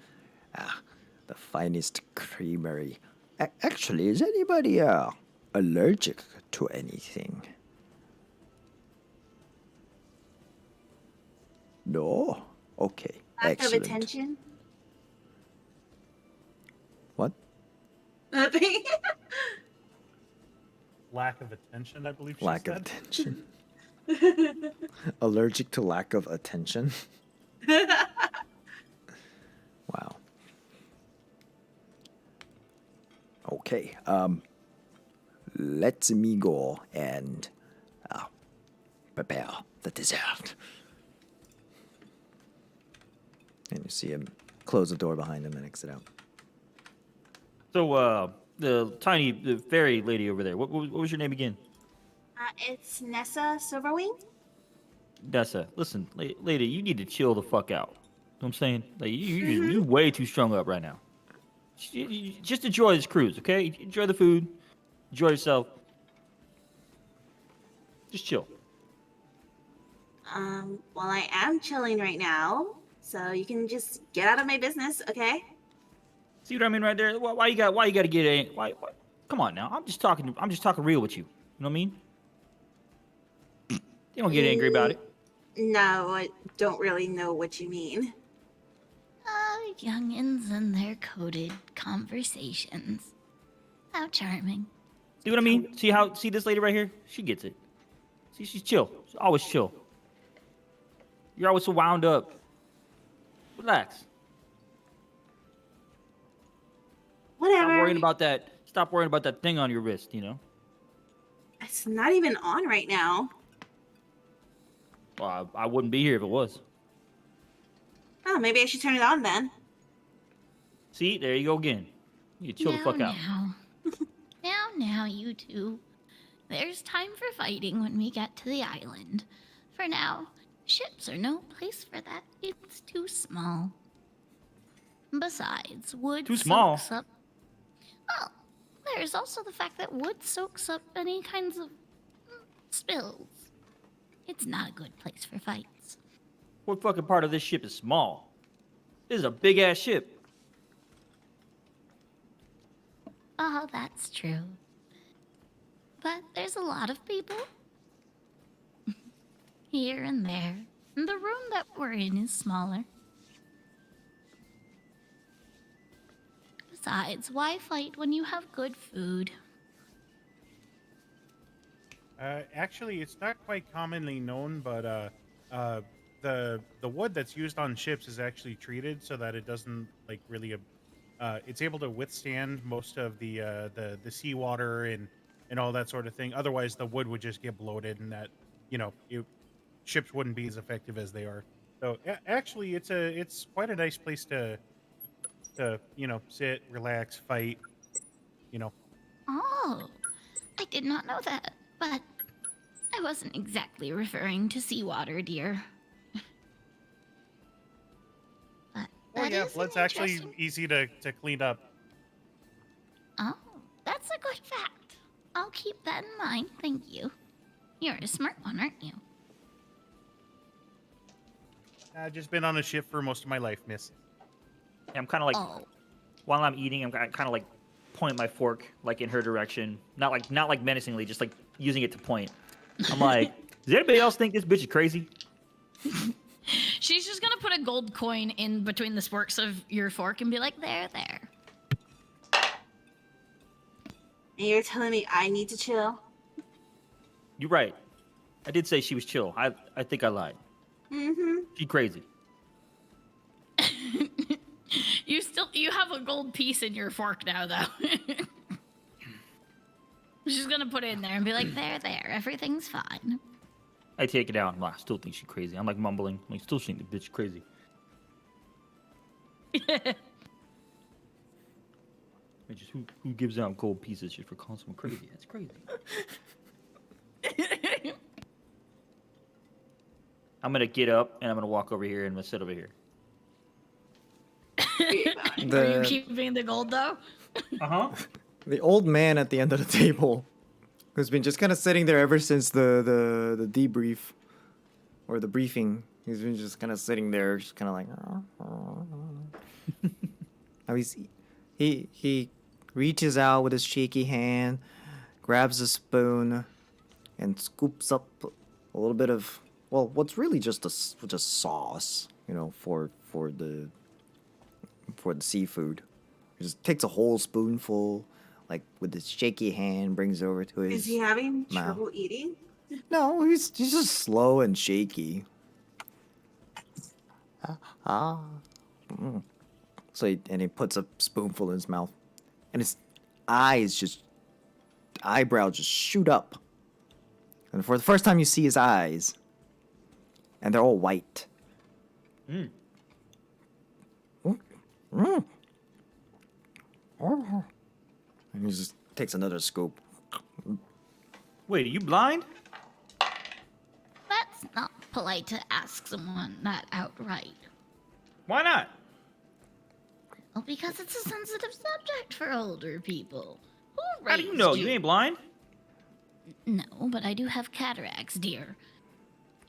The finest creamery. Actually, is anybody allergic to anything? No? Okay, Lack excellent. of attention. What? Nothing. lack of attention, I believe she Lack said. of attention. Allergic to lack of attention? Wow. Okay, let me go and prepare the dessert. And you see him close the door behind him and exit out. So, the fairy lady over there. What was your name again? It's Nessa Silverwing. Nessa, listen, lady, you need to chill the fuck out. You know what I'm saying? Like, you're way too strung up right now. Just enjoy this cruise, okay? Enjoy the food. Enjoy yourself. Just chill. Well, I am chilling right now, so you can just get out of my business, okay? See what I mean right there? Why you got to get a why? Come on now. I'm just talking real with you. You know what I mean? You don't get angry about it. No, I don't really know what you mean. Youngins and their coded conversations. How charming. See what I mean? See this lady right here? She gets it. See, she's chill. She's always chill. You're always so wound up. Relax. Whatever. Stop worrying about that thing on your wrist, you know? It's not even on right now. Well, I wouldn't be here if it was. Oh, maybe I should turn it on then. See, there you go again. You chill the fuck out. Now, you two. There's time for fighting when we get to the island. For now, ships are no place for that. It's too small. Besides, wood Too small? soaks up... Well, there's also the fact that wood soaks up any kinds of spills. It's not a good place for fights. What fucking part of this ship is small? This is a big ass ship. Oh, that's true. But there's a lot of people. Here and there. And the room that we're in is smaller. Besides, why fight when you have good food? Actually, it's not quite commonly known, but the wood that's used on ships is actually treated so that it doesn't like really it's able to withstand most of the seawater and all that sort of thing. Otherwise, the wood would just get bloated, and that ships wouldn't be as effective as they are. So actually, it's quite a nice place to sit, relax, fight. Oh, I did not know that, but I wasn't exactly referring to seawater, dear. But Oh that yeah, is an blood's actually interesting- easy to clean up. Oh, that's a good fact. I'll keep that in mind, thank you. You're a smart one, aren't you? I've just been on a ship for most of my life, miss. I'm kind of like, Oh, while I'm eating, I'm kind of like point my fork like in her direction, not like menacingly, just like using it to point. I'm like, does anybody else think this bitch is crazy? She's just gonna put a gold coin in between the sporks of your fork and be like, there. And you're telling me I need to chill? You're right. I did say she was chill. I think I lied. Mm-hmm. She crazy. You have a gold piece in your fork now, though. She's gonna put it in there and be like, there, everything's fine. I take it out. I still think she's crazy. I'm like mumbling. I still think the bitch is crazy. I just who gives out gold pieces just for calling someone crazy? That's crazy. I'm gonna get up and I'm gonna walk over here and I'm gonna sit over here. Are you keeping the gold, though? The old man at the end of the table, who's been just kind of sitting there ever since the debrief, or the briefing. He's been just kind of sitting there, just kind of like. Now he reaches out with his shaky hand, grabs a spoon, and scoops up a little bit of what's really just sauce, for the seafood. He just takes a whole spoonful, like with his shaky hand, brings it over to his. Is he having mouth. trouble eating? No, he's just slow and shaky. So he puts a spoonful in his mouth, and his eyebrows just shoot up. And for the first time, you see his eyes, and they're all white. And he just takes another scoop. Wait, are you blind? That's not polite to ask someone that outright. Why not? Well, because it's a sensitive subject for older people. Who How do you raised know? You ain't blind. No, but I do have cataracts, dear.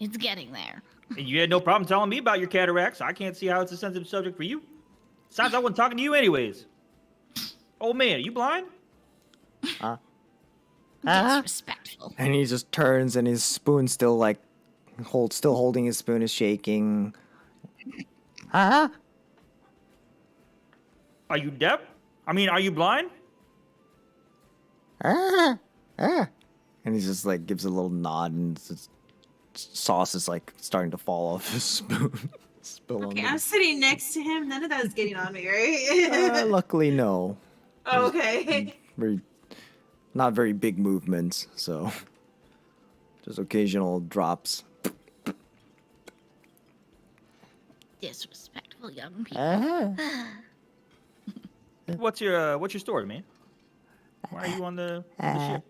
It's getting there. And you had no problem telling me about your cataracts. I can't see how it's a sensitive subject for you. Besides, I wasn't talking to you anyways. Old man, are you blind? Disrespectful. And he just turns, and his spoon still like still holding his spoon is shaking. Are you deaf? I mean, are you blind? And he just like gives a little nod, and sauce is like starting to fall off his spoon. Spill Okay, on I'm the... sitting next to him. None of that is getting on me, right? Luckily, no. Okay. Not very big movements, so just occasional drops. Disrespectful young people. What's your story, man? Why are you on the ship?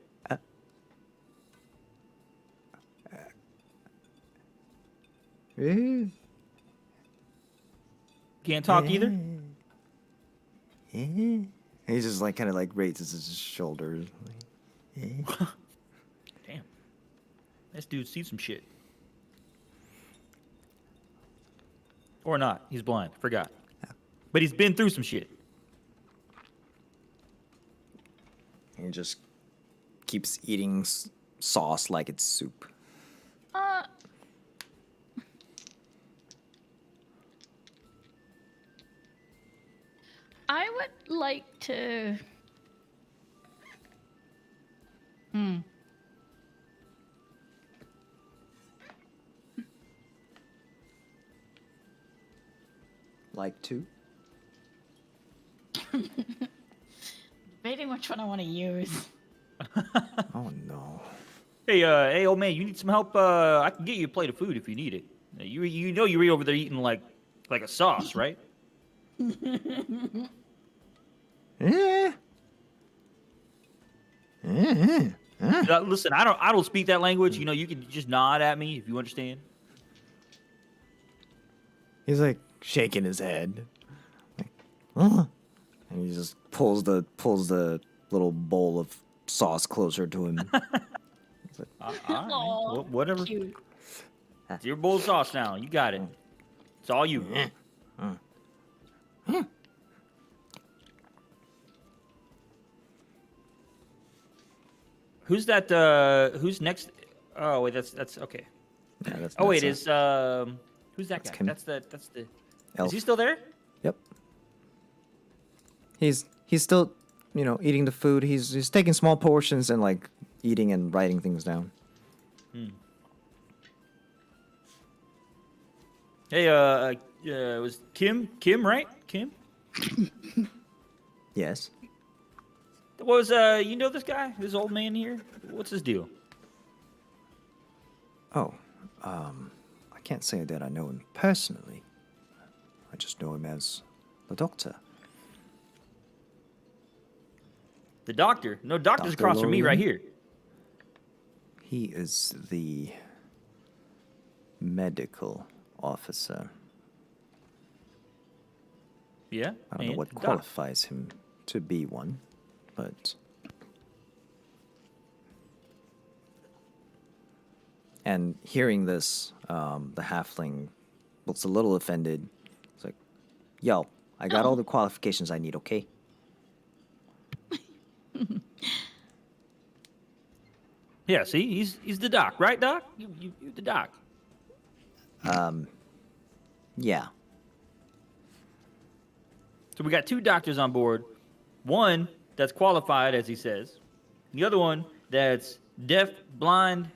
Can't talk either. He just like kind of like raises his shoulders. Damn, this dude's seen some shit. Or not? He's blind. Forgot. But he's been through some shit. He just keeps eating sauce like it's soup. I would like to. Like to? Debating which one I want to use. Oh no. Hey, old man, you need some help? I can get you a plate of food if you need it. You know you're over there eating like a sauce, right? Yeah. Listen, I don't speak that language. You know, you can just nod at me if you understand. He's like shaking his head. Like, and he just pulls the little bowl of sauce closer to him. All right, man. Aw, Well, whatever. cute. It's your bowl of sauce now. You got it. It's all you. Who's that? Who's next? Oh wait, that's okay. Yeah, that's Oh wait, that's, is who's that that's guy? Kim. That's the. Elf. Is he still there? Yep. He's still, eating the food. He's taking small portions and like eating and writing things down. Hey, it was Kim, right? Kim? Yes. Was you know this guy, this old man here? What's his deal? Oh, I can't say that I know him personally. I just know him as the doctor. The doctor? No, doctor's Dr. across from me right Lorian? here. He is the medical officer. Yeah. I don't know and what doc. qualifies him to be one, but... And hearing this, the halfling looks a little offended. It's like, yo, I got all the qualifications I need, okay? Yeah. See, he's the doc, right, doc? You the doc. Yeah. So we got two doctors on board. One that's qualified, as he says. The other one that's deaf, blind,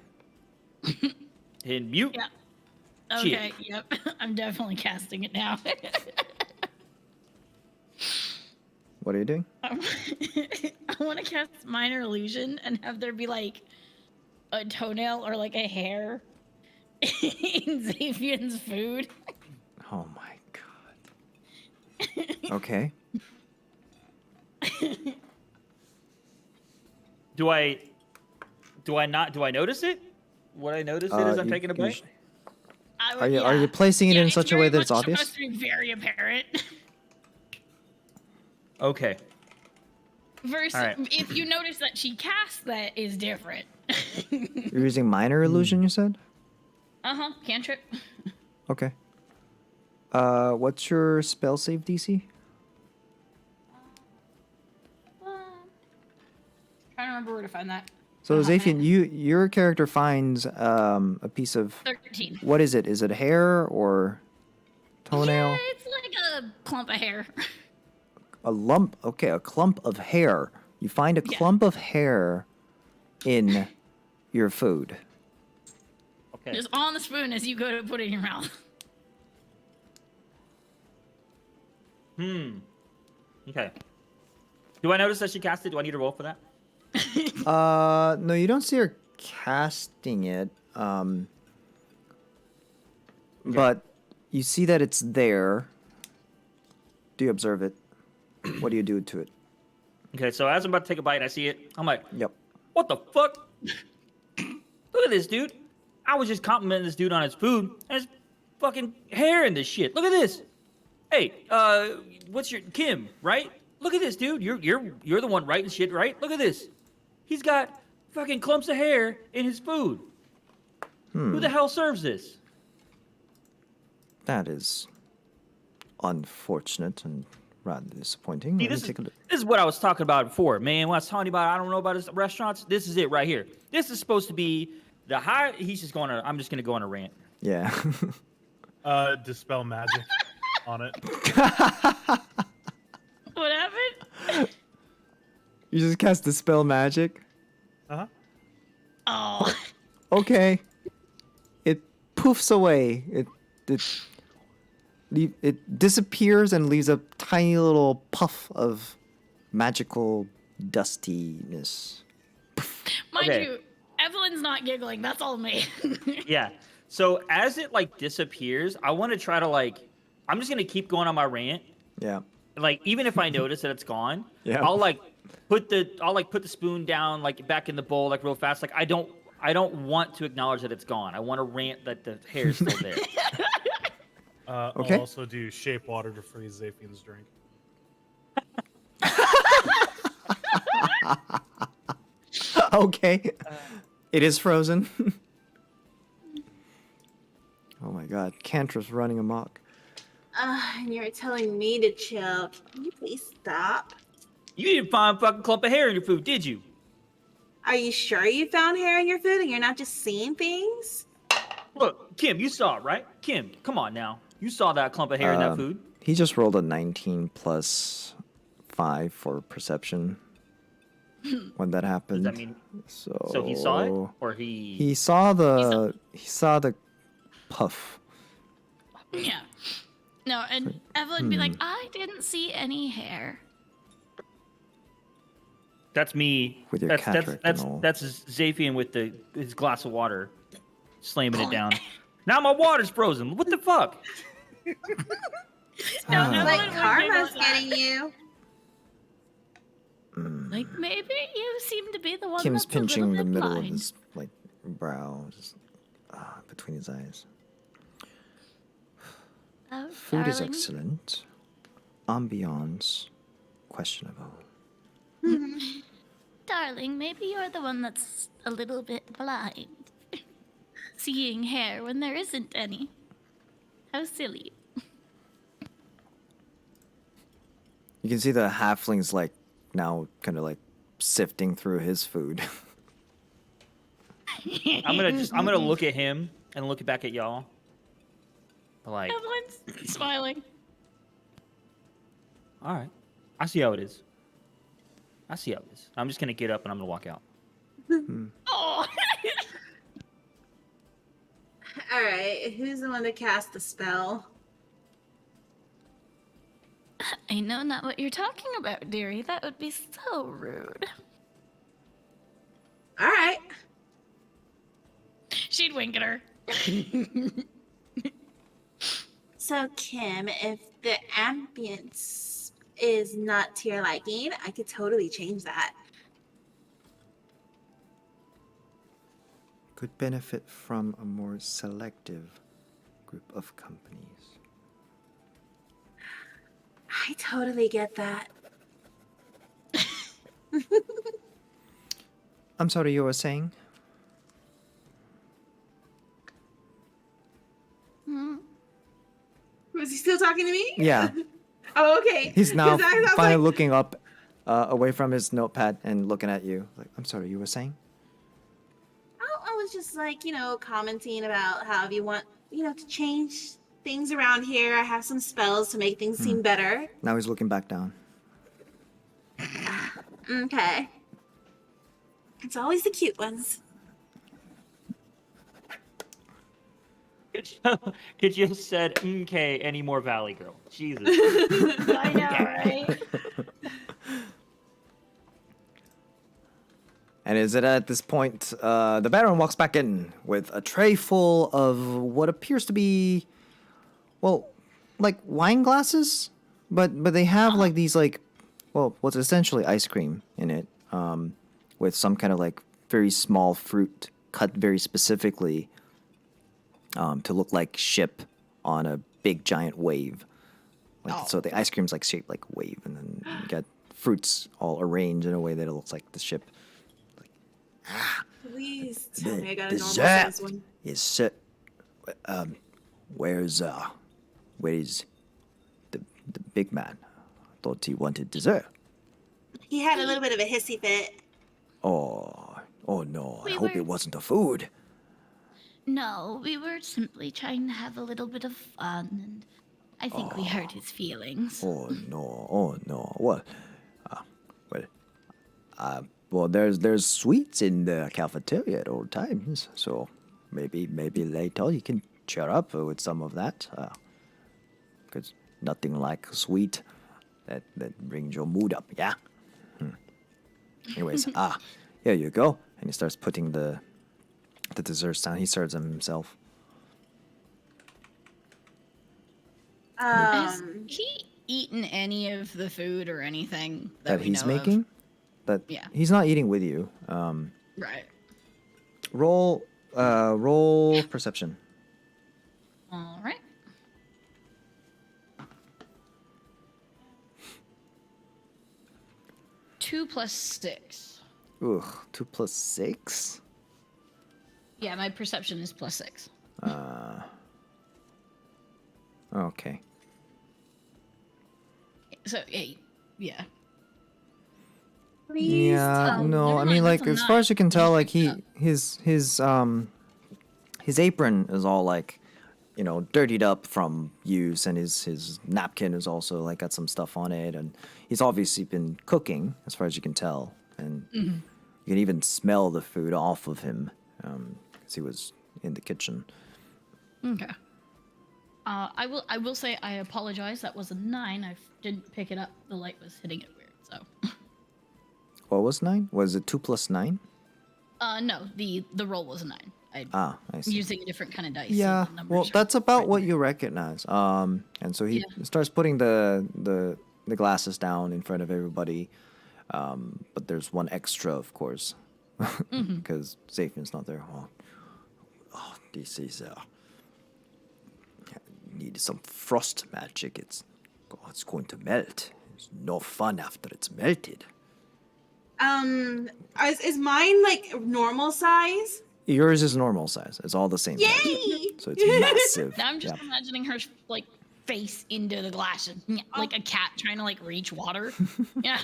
and mute. Yeah. Shit. Okay, yep. I'm definitely casting it now. What are you doing? I want to cast Minor Illusion and have there be like a toenail or like a hair in Xavian's food. Oh my god. Okay. Do I notice it? Would I notice it as I'm taking a bite? I would, Are you placing it Yeah, in such a way very that it's much obvious? supposed to be very apparent. Okay. Versus, All right. if you notice that she casts that is different. You're using minor illusion, you said? Cantrip. Okay. What's your spell save DC? Trying to remember where to find that. So Zafian, your character finds a piece of 13. what is it? Is it hair or toenail? Yeah, it's like a clump of hair. A lump. Okay, a clump of hair. You find a Yeah. clump of hair in your food. Okay. Just on the spoon as you go to put it in your mouth. Okay. Do I notice that she cast it? Do I need to roll for that? No, you don't see her casting it. But you see that it's there. Do you observe it? What do you do to it? Okay, so as I'm about to take a bite, I see it. I'm like, Yep. what the fuck? Look at this dude. I was just complimenting this dude on his food, and his fucking hair in this shit. Look at this. Hey, what's your Kim? Right? Look at this, dude. You're the one writing shit, right? Look at this. He's got fucking clumps of hair in his food. Who the hell serves this? That is unfortunate and rather disappointing. See, Let me this take a look. is what I was talking about before, man. When I was talking about I don't know about his restaurants, this is it right here. This is supposed to be the high. I'm just gonna go on a rant. Yeah. Dispel magic on it. What happened? You just cast Dispel Magic? Uh-huh. Oh. Okay. It poofs away. It disappears and leaves a tiny little puff of magical dustiness. Mind Okay. you, Evelyn's not giggling. That's all me. Yeah. So as it like disappears, I want to try to like. I'm just gonna keep going on my rant. Yeah. Like even if I notice that it's gone, Yeah. I'll put the spoon down like back in the bowl like real fast. Like I don't want to acknowledge that it's gone. I want to rant that the hair's still there. Okay. I'll also do shape water to freeze Zafian's drink. Okay. It is frozen. Oh my god. Cantrip's running amok. And you're telling me to chill. Can you please stop? You didn't find a fucking clump of hair in your food, did you? Are you sure you found hair in your food and you're not just seeing things? Look, Kim, you saw it, right? Kim, come on now. You saw that clump of hair in that food. He just rolled a 19 plus 5 for perception when that happened. Does that mean so? So he saw it, or he? He saw the puff. Yeah. No, and Evelyn would be like, I didn't see any hair. That's me. With your that's Catrick and all. that's Zafian with his glass of water, slamming it down. Now my water's frozen. What the fuck? No, Evelyn Like would karma's giggle at getting you. that. Like maybe you seem to be the one Kim's that's a little pinching the bit middle of blind. his like brow, just between his eyes. Oh, Food is darling. excellent. Ambiance questionable. Darling, maybe you're the one that's a little bit blind. Seeing hair when there isn't any. How silly. You can see the halfling's like now kind of like sifting through his food. I'm gonna look at him and look back at y'all. Like, Evelyn's smiling. all right, I see how it is. I see how it is. I'm just gonna get up and I'm gonna walk out. Oh. All right, who's the one that cast the spell? I know not what you're talking about, dearie. That would be so rude. All right. She'd wink at her. So, Kim, if the ambience is not to your liking, I could totally change that. Could benefit from a more selective group of companies. I totally get that. I'm sorry, you were saying? Yeah. Oh, okay. He's now 'Cause I was finally like, looking up, away from his notepad and looking at you. Like, I'm sorry, you were saying? oh, I was just like, commenting about how if you want, to change things around here, I have some spells to make things seem better. Now he's looking back down. Okay. It's always the cute ones. Could you have said okay any more Valley Girl? Jesus. I know, right? And is it at this point, the Baron walks back in with a tray full of what appears to be, well, like wine glasses, but they have like these like, well, what's essentially ice cream in it, with some kind of like very small fruit cut very specifically, to look like ship on a big giant wave. Like, so the ice cream's like shaped like a wave, and then you got fruits all arranged in a way that it looks like the ship. Please tell me I got a normal Dessert size one. is where's the big man? I thought he wanted dessert. He had a little bit of a hissy fit. Oh no! I We hope were- it wasn't a food. No, we were simply trying to have a little bit of fun, and I think we hurt his feelings. Oh no! What? Well, there's sweets in the cafeteria at all times, so maybe later you can cheer up with some of that. Because nothing like sweet that brings your mood up. Yeah. Anyways, here you go. And he starts putting the desserts down. He serves them himself. Has he eaten any of the food or anything That we he's know of? making. That Yeah. he's not eating with you. Right. Roll perception. All right. Two plus 6. Ugh, 2 + 6. Yeah, my perception is plus 6. Okay. So 8. Yeah. Please Yeah, tell me. no, Never I mind, mean, that's like a as far as you can 9. tell, like Yeah. his apron is all like, dirtied up from use, and his napkin is also like got some stuff on it, and he's obviously been cooking as far as you can tell, and you can even smell the food off of him, because he was in the kitchen. Okay. I will say I apologize. That was a 9. I didn't pick it up. The light was hitting it weird. So. What was 9? Was it 2 + 9? No. The roll was a 9. I I'm see. using a different kind of dice. so Yeah, the numbers well, are that's about right what there. you recognize. And so he Yeah. starts putting the glasses down in front of everybody. But there's one extra, of course, because Zafian's not there. This is need some frost magic. It's going to melt. It's no fun after it's melted. Is mine like normal size? Yours is normal size. It's all the same size. Yay! So it's massive. Now I'm just Yeah. imagining her like face into the glass, and, like a cat trying to like reach water. Yeah.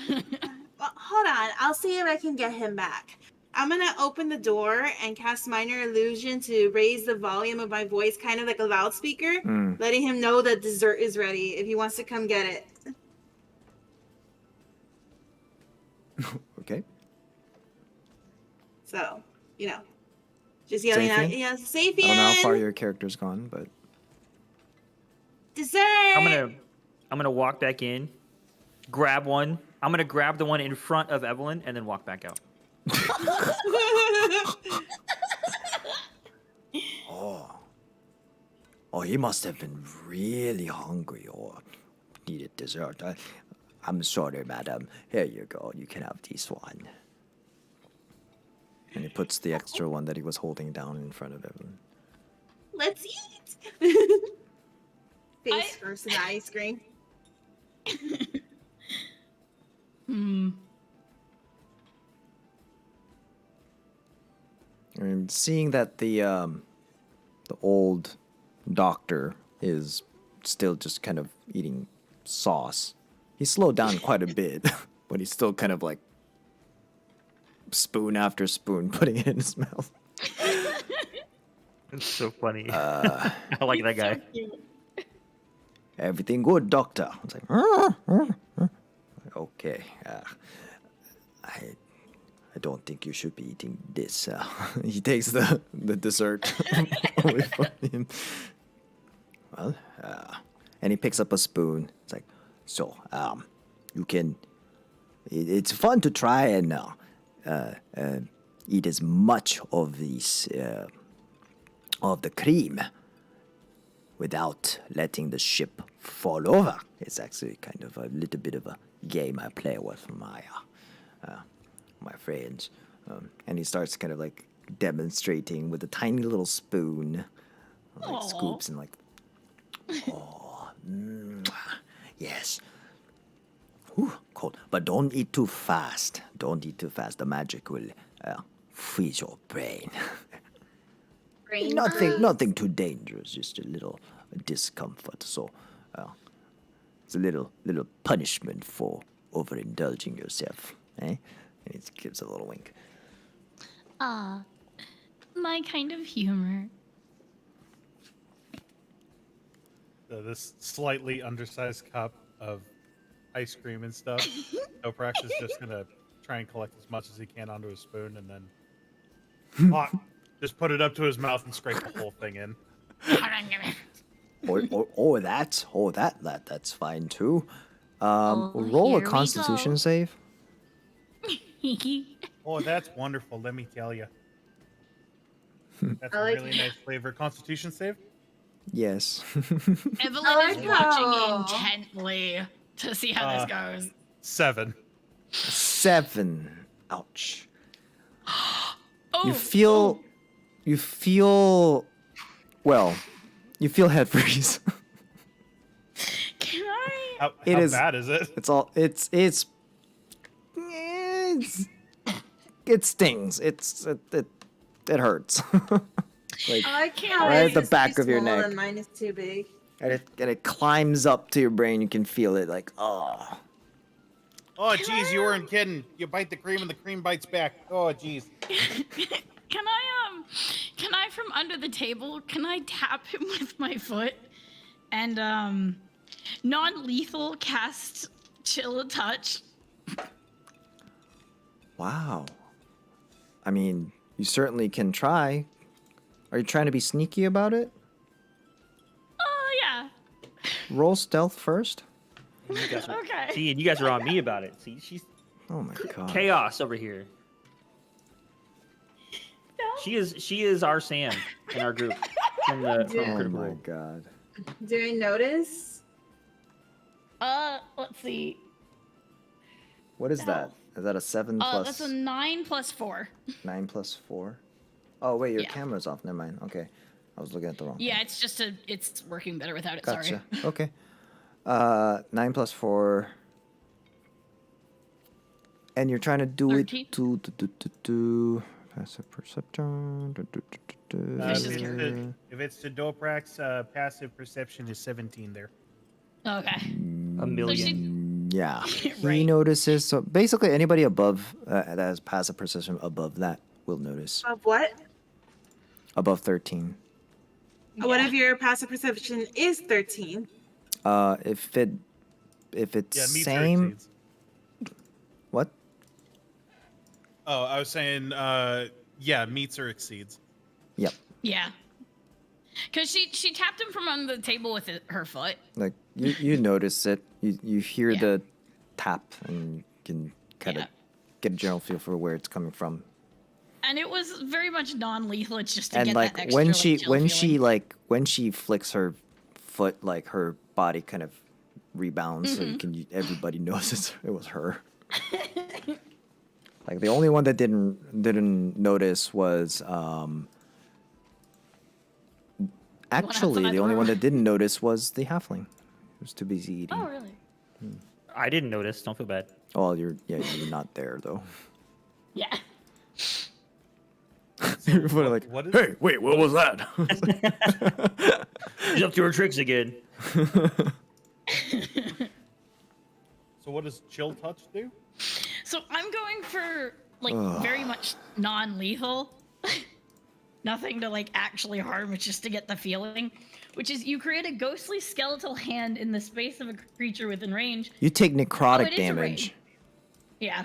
Well, hold on. I'll see if I can get him back. I'm gonna open the door and cast minor illusion to raise the volume of my voice, kind of like a loudspeaker, letting him know that dessert is ready if he wants to come get it. Okay. So, just yelling out, Sapien? yeah, I don't know how far Sapien, your character's gone, but dessert. I'm gonna walk back in, grab one. I'm gonna grab the one in front of Evelyn and then walk back out. Oh, he must have been really hungry or needed dessert. I'm sorry, madam. Here you go. You can have this one. And he puts the extra one that he was holding down in front of everyone. Let's eat. Face first in the ice cream. And seeing that the old doctor is still just kind of eating sauce. He slowed down quite a bit, but he's still kind of like spoon after spoon putting it in his mouth. It's so funny. I like that guy. Everything good, doctor? I was like, okay. I don't think you should be eating this. He takes the dessert away from him. Well, and he picks up a spoon. It's like, so, you can. It's fun to try and eat as much of these of the cream without letting the ship fall over. It's actually kind of a little bit of a game I play with my friends. And he starts kind of like demonstrating with a tiny little spoon, like scoops and like, yes. Whew, cold. But don't eat too fast. Don't eat too fast. The magic will freeze your brain. Nothing too dangerous. Just a little discomfort. So it's a little punishment for overindulging yourself. Eh? And he gives a little wink. My kind of humor. This slightly undersized cup of ice cream and stuff. Doprax is just gonna try and collect as much as he can onto a spoon and then just put it up to his mouth and scrape the whole thing in. That's fine too. Roll a here we Constitution go. save. Oh, that's wonderful. Let me tell you. That's a really nice flavor. Constitution save? Yes. Evelyn is watching go. intently to see how this goes. 7. 7. Ouch. Oh, You feel you feel head freeze. Can I? How It is- bad is it? It stings. It hurts. Like I can't. right at the back of your neck. And mine is too big. and it climbs up to your brain. You can feel it like, oh. Oh, geez, you weren't kidding. You bite the cream and the cream bites back. Oh, geez. Can I from under the table, can I tap him with my foot and non-lethal cast chill touch? Wow. I mean, you certainly can try. Are you trying to be sneaky about it? Oh yeah. Roll stealth first. You guys are, Okay. See, and you guys are on me about it. See, she's Oh my god. chaos over here. She is our Sam in our group from Oh Critical my Role. god. Do I notice? Let's see. What is that? Is that a 7 plus That's a 9 plus 4. 9 plus 4? Oh wait, your Yeah. camera's off. Never mind. Okay. I was looking at the wrong Yeah, thing. it's just it's working better without it. Gotcha. Sorry. Okay. 9 plus 4. And you're trying to do 13. it to passive perception. Fish is scary. If it's to Doprax, passive perception is 17 there. Okay. A million. Yeah. He Right. notices. So basically, anybody above that has passive perception above that will notice. Of what? Above 13. What if your passive perception is 13? If it's Yeah, meets or same. exceeds. What? Oh, I was saying, yeah, meets or exceeds. Yep. Yeah. Cause she tapped him from under the table with her foot. Like you notice it. You hear Yeah. the tap and you can kind of Yeah. get a general feel for where it's coming from. And it was very much non-lethal. It's just to And get like that extra when like, she chill when she feeling. like when she flicks her foot, like her body kind of rebounds, so you can everybody knows it was her. Like the only one that didn't notice was actually outside the the only one room. that didn't notice was the halfling. He was too busy eating. Oh really? I didn't notice. Don't feel bad. Oh, you're not there though. Yeah. Everybody like, what is- hey, wait, what was that? She's up to her tricks again. So what does chill touch do? So I'm going for like very much non-lethal. Nothing to like actually harm, it's just to get the feeling. Which is you create a ghostly skeletal hand in the space of a creature within range. You take Oh, necrotic it is a damage. raid. Yeah.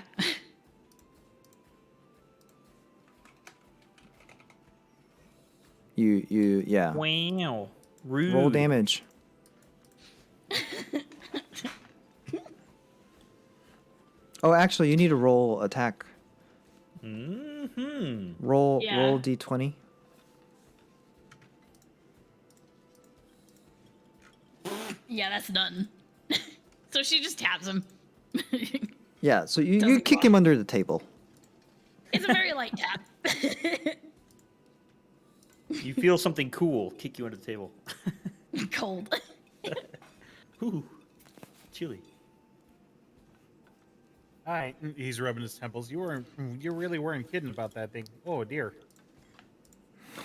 Yeah. Wow. Rude. Roll damage. Oh, actually, you need to roll attack. Mm-hmm. Roll Yeah. d20. Yeah, that's done. So she just taps him. Yeah, so you Doesn't kick him under the table. It's a very light tap. You feel something cool kick you under the table. Cold. Ooh, chilly. All right, He's rubbing his temples. You really weren't kidding about that thing. Oh dear.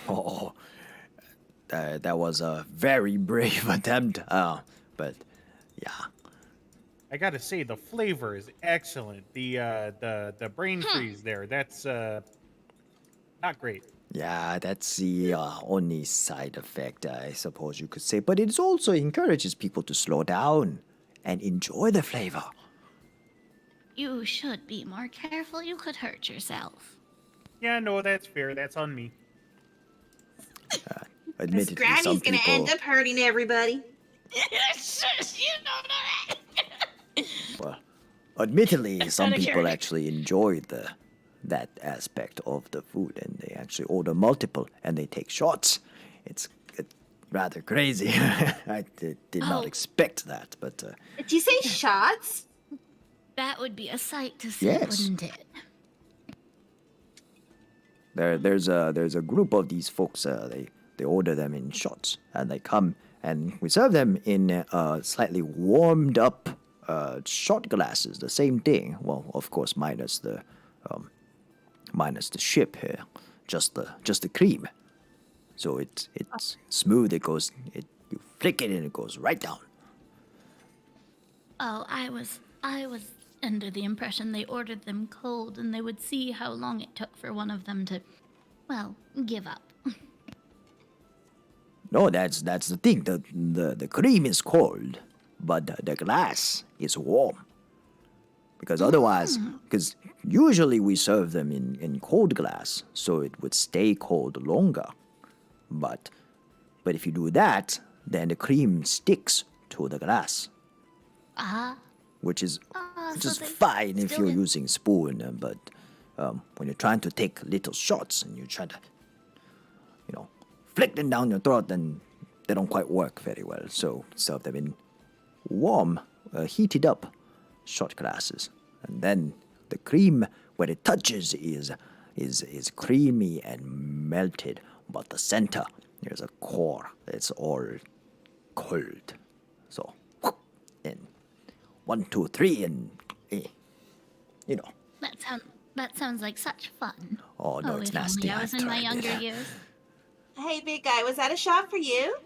Oh, that was a very brave attempt. But yeah. I gotta say the flavor is excellent. The brain freeze there. That's not great. Yeah, that's the only side effect, I suppose you could say. But it also encourages people to slow down and enjoy the flavor. You should be more careful. You could hurt yourself. Yeah, no, that's fair. That's on me. Miss Admittedly, some Granny's gonna people. end up hurting everybody. Shush, you don't know that. Well, admittedly, some Outta people character. actually enjoy that aspect of the food, and they actually order multiple and they take shots. It's rather crazy. I did not Oh. expect that, but Did you say shots? That would be a sight to see, Yes. wouldn't it? there's a group of these folks. They order them in shots, and they come and we serve them in slightly warmed up shot glasses. The same thing. Well, of course, minus the ship here, just the cream. So it's smooth. It goes. You flick it and it goes right down. Oh, I was under the impression they ordered them cold and they would see how long it took for one of them to, well, give up. No, that's the thing. The cream is cold, but the glass is warm. Because otherwise, because usually we serve them in cold glass, so it would stay cold longer. But if you do that, then the cream sticks to the glass, which is so they fine if still you're get- using spoon. But when you're trying to take little shots and you try to, flick them down your throat, then they don't quite work very well. So serve them in warm, heated up shot glasses, and then the cream where it touches is creamy and melted, but the center there's a core that's all cold. So, and 1, 2, 3, and That sounds like such fun. Oh no, it's if nasty. only I was I've in my tried younger it. years. Hey, big guy, was that a shot for you?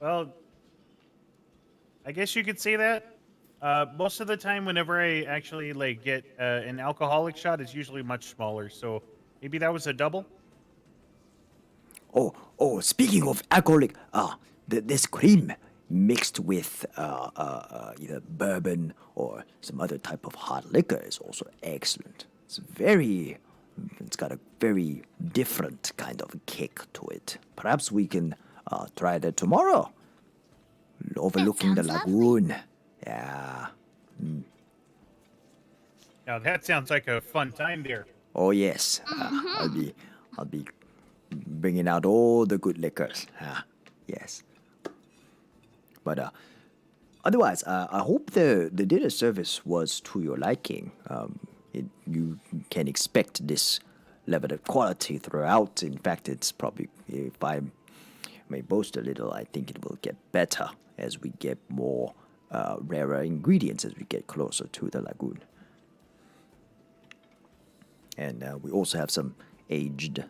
Well, I guess you could say that. Most of the time, whenever I actually get an alcoholic shot, it's usually much smaller. So maybe that was a double. Oh, speaking of alcoholic, this cream mixed with either bourbon or some other type of hard liquor is also excellent. It's got a very different kind of kick to it. Perhaps we can try that tomorrow, overlooking the sounds lovely. lagoon. Yeah. Now that sounds like a fun time there. Oh yes. I'll be bringing out all the good liquors. Yes. But otherwise, I hope the dinner service was to your liking. You can expect this level of quality throughout. In fact, it's probably, if I may boast a little, I think it will get better as we get more rarer ingredients as we get closer to the lagoon. And we also have some aged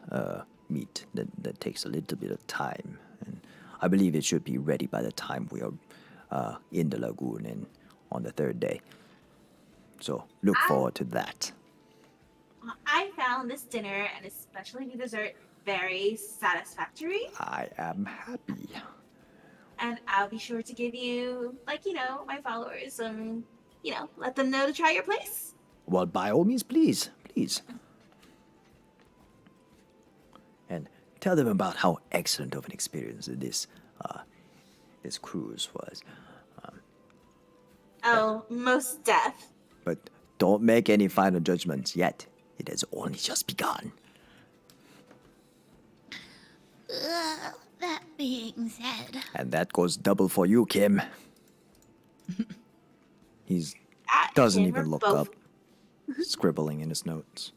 meat that takes a little bit of time. And I believe it should be ready by the time we are in the lagoon and on the third day. So look forward to that. I found this dinner and especially the dessert very satisfactory, I am happy. and I'll be sure to give you, like, my followers, let them know to try your place. Well, by all means, please. And tell them about how excellent of an experience this cruise was. Oh, most deaf. But don't make any final judgments yet. It has only just begun. That being said, And that goes double for you, Kim. He's doesn't Kim, even we're look both- up, scribbling in his notes.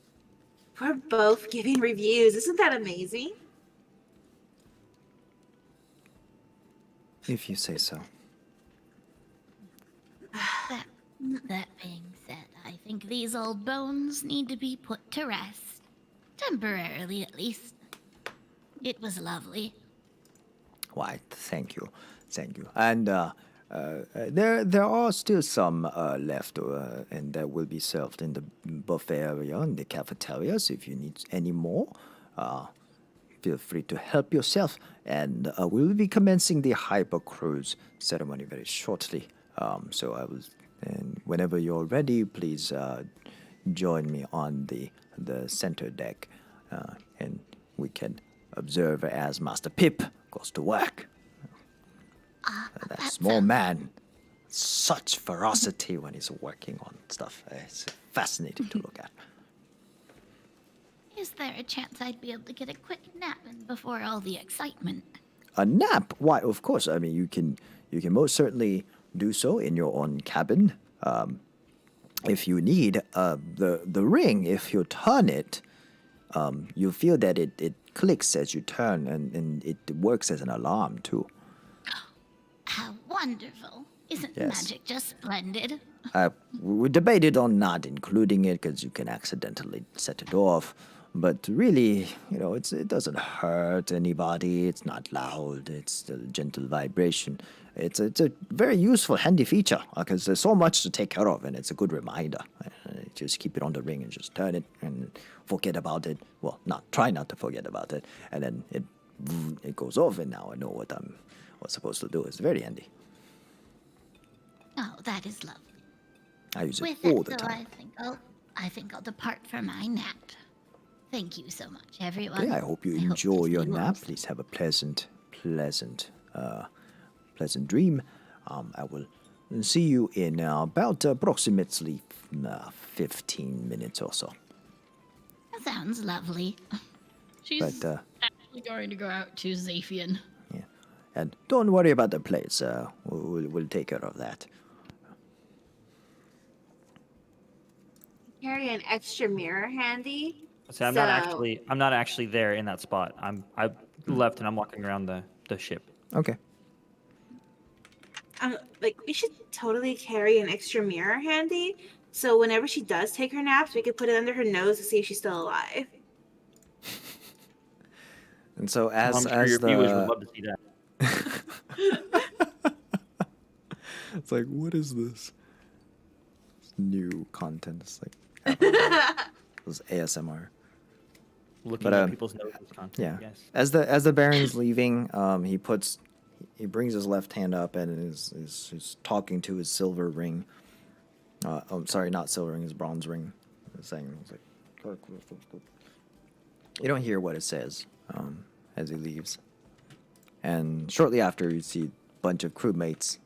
We're both giving reviews. Isn't that amazing? If you say so. that being said, I think these old bones need to be put to rest. Temporarily, at least. It was lovely. Why, thank you. And there are still some left, and that will be served in the buffet area, in the cafeterias. If you need any more, feel free to help yourself. And we will be commencing the hyper cruise ceremony very shortly. So I will, and whenever you're ready, please join me on the center deck, and we can observe as Master Pip goes to work. That small man, such ferocity when he's working on stuff. It's fascinating to look at. Is there a chance I'd be able to get a quick nap in before all the excitement? A nap? Why, of course. I mean, you can most certainly do so in your own cabin. If you need the ring, if you turn it, you'll feel that it clicks as you turn, and it works as an alarm too. How wonderful. Isn't Yes. magic just splendid? We debated on not including it because you can accidentally set it off. But really, it doesn't hurt anybody. It's not loud. It's still a gentle vibration. It's a very useful, handy feature because there's so much to take care of, and it's a good reminder. Just keep it on the ring and just turn it and forget about it. Well, try not to forget about it, and then it goes off, and now I know what I'm supposed to do. It's very handy. Oh, that is lovely. I use With it all that, the though, time. I think I'll depart for my nap. Thank you so much, everyone. Okay, I hope you I hope enjoy to your see you nap. all Please have a pleasant dream. I will see you in about approximately 15 minutes or so. That sounds lovely. She's But actually going to go out to Zaphian. yeah, and don't worry about the plates. We'll take care of that. Carry an extra mirror handy. So I'm not actually there in that spot. I left and I'm walking around the ship. Okay. We should totally carry an extra mirror handy. So whenever she does take her naps, we could put it under her nose to see if she's still alive. And so as I'm sure as your the viewers would love to see that. it's like, what is this? It's new content. It's like it was ASMR. Looking But, at people's noses content. Yeah. Yes. As the Baron's leaving, he brings his left hand up and is talking to his silver ring. Sorry, not silver ring, his bronze ring. Saying, it's like, you don't hear what it says as he leaves. And shortly after, you see a bunch of crewmates,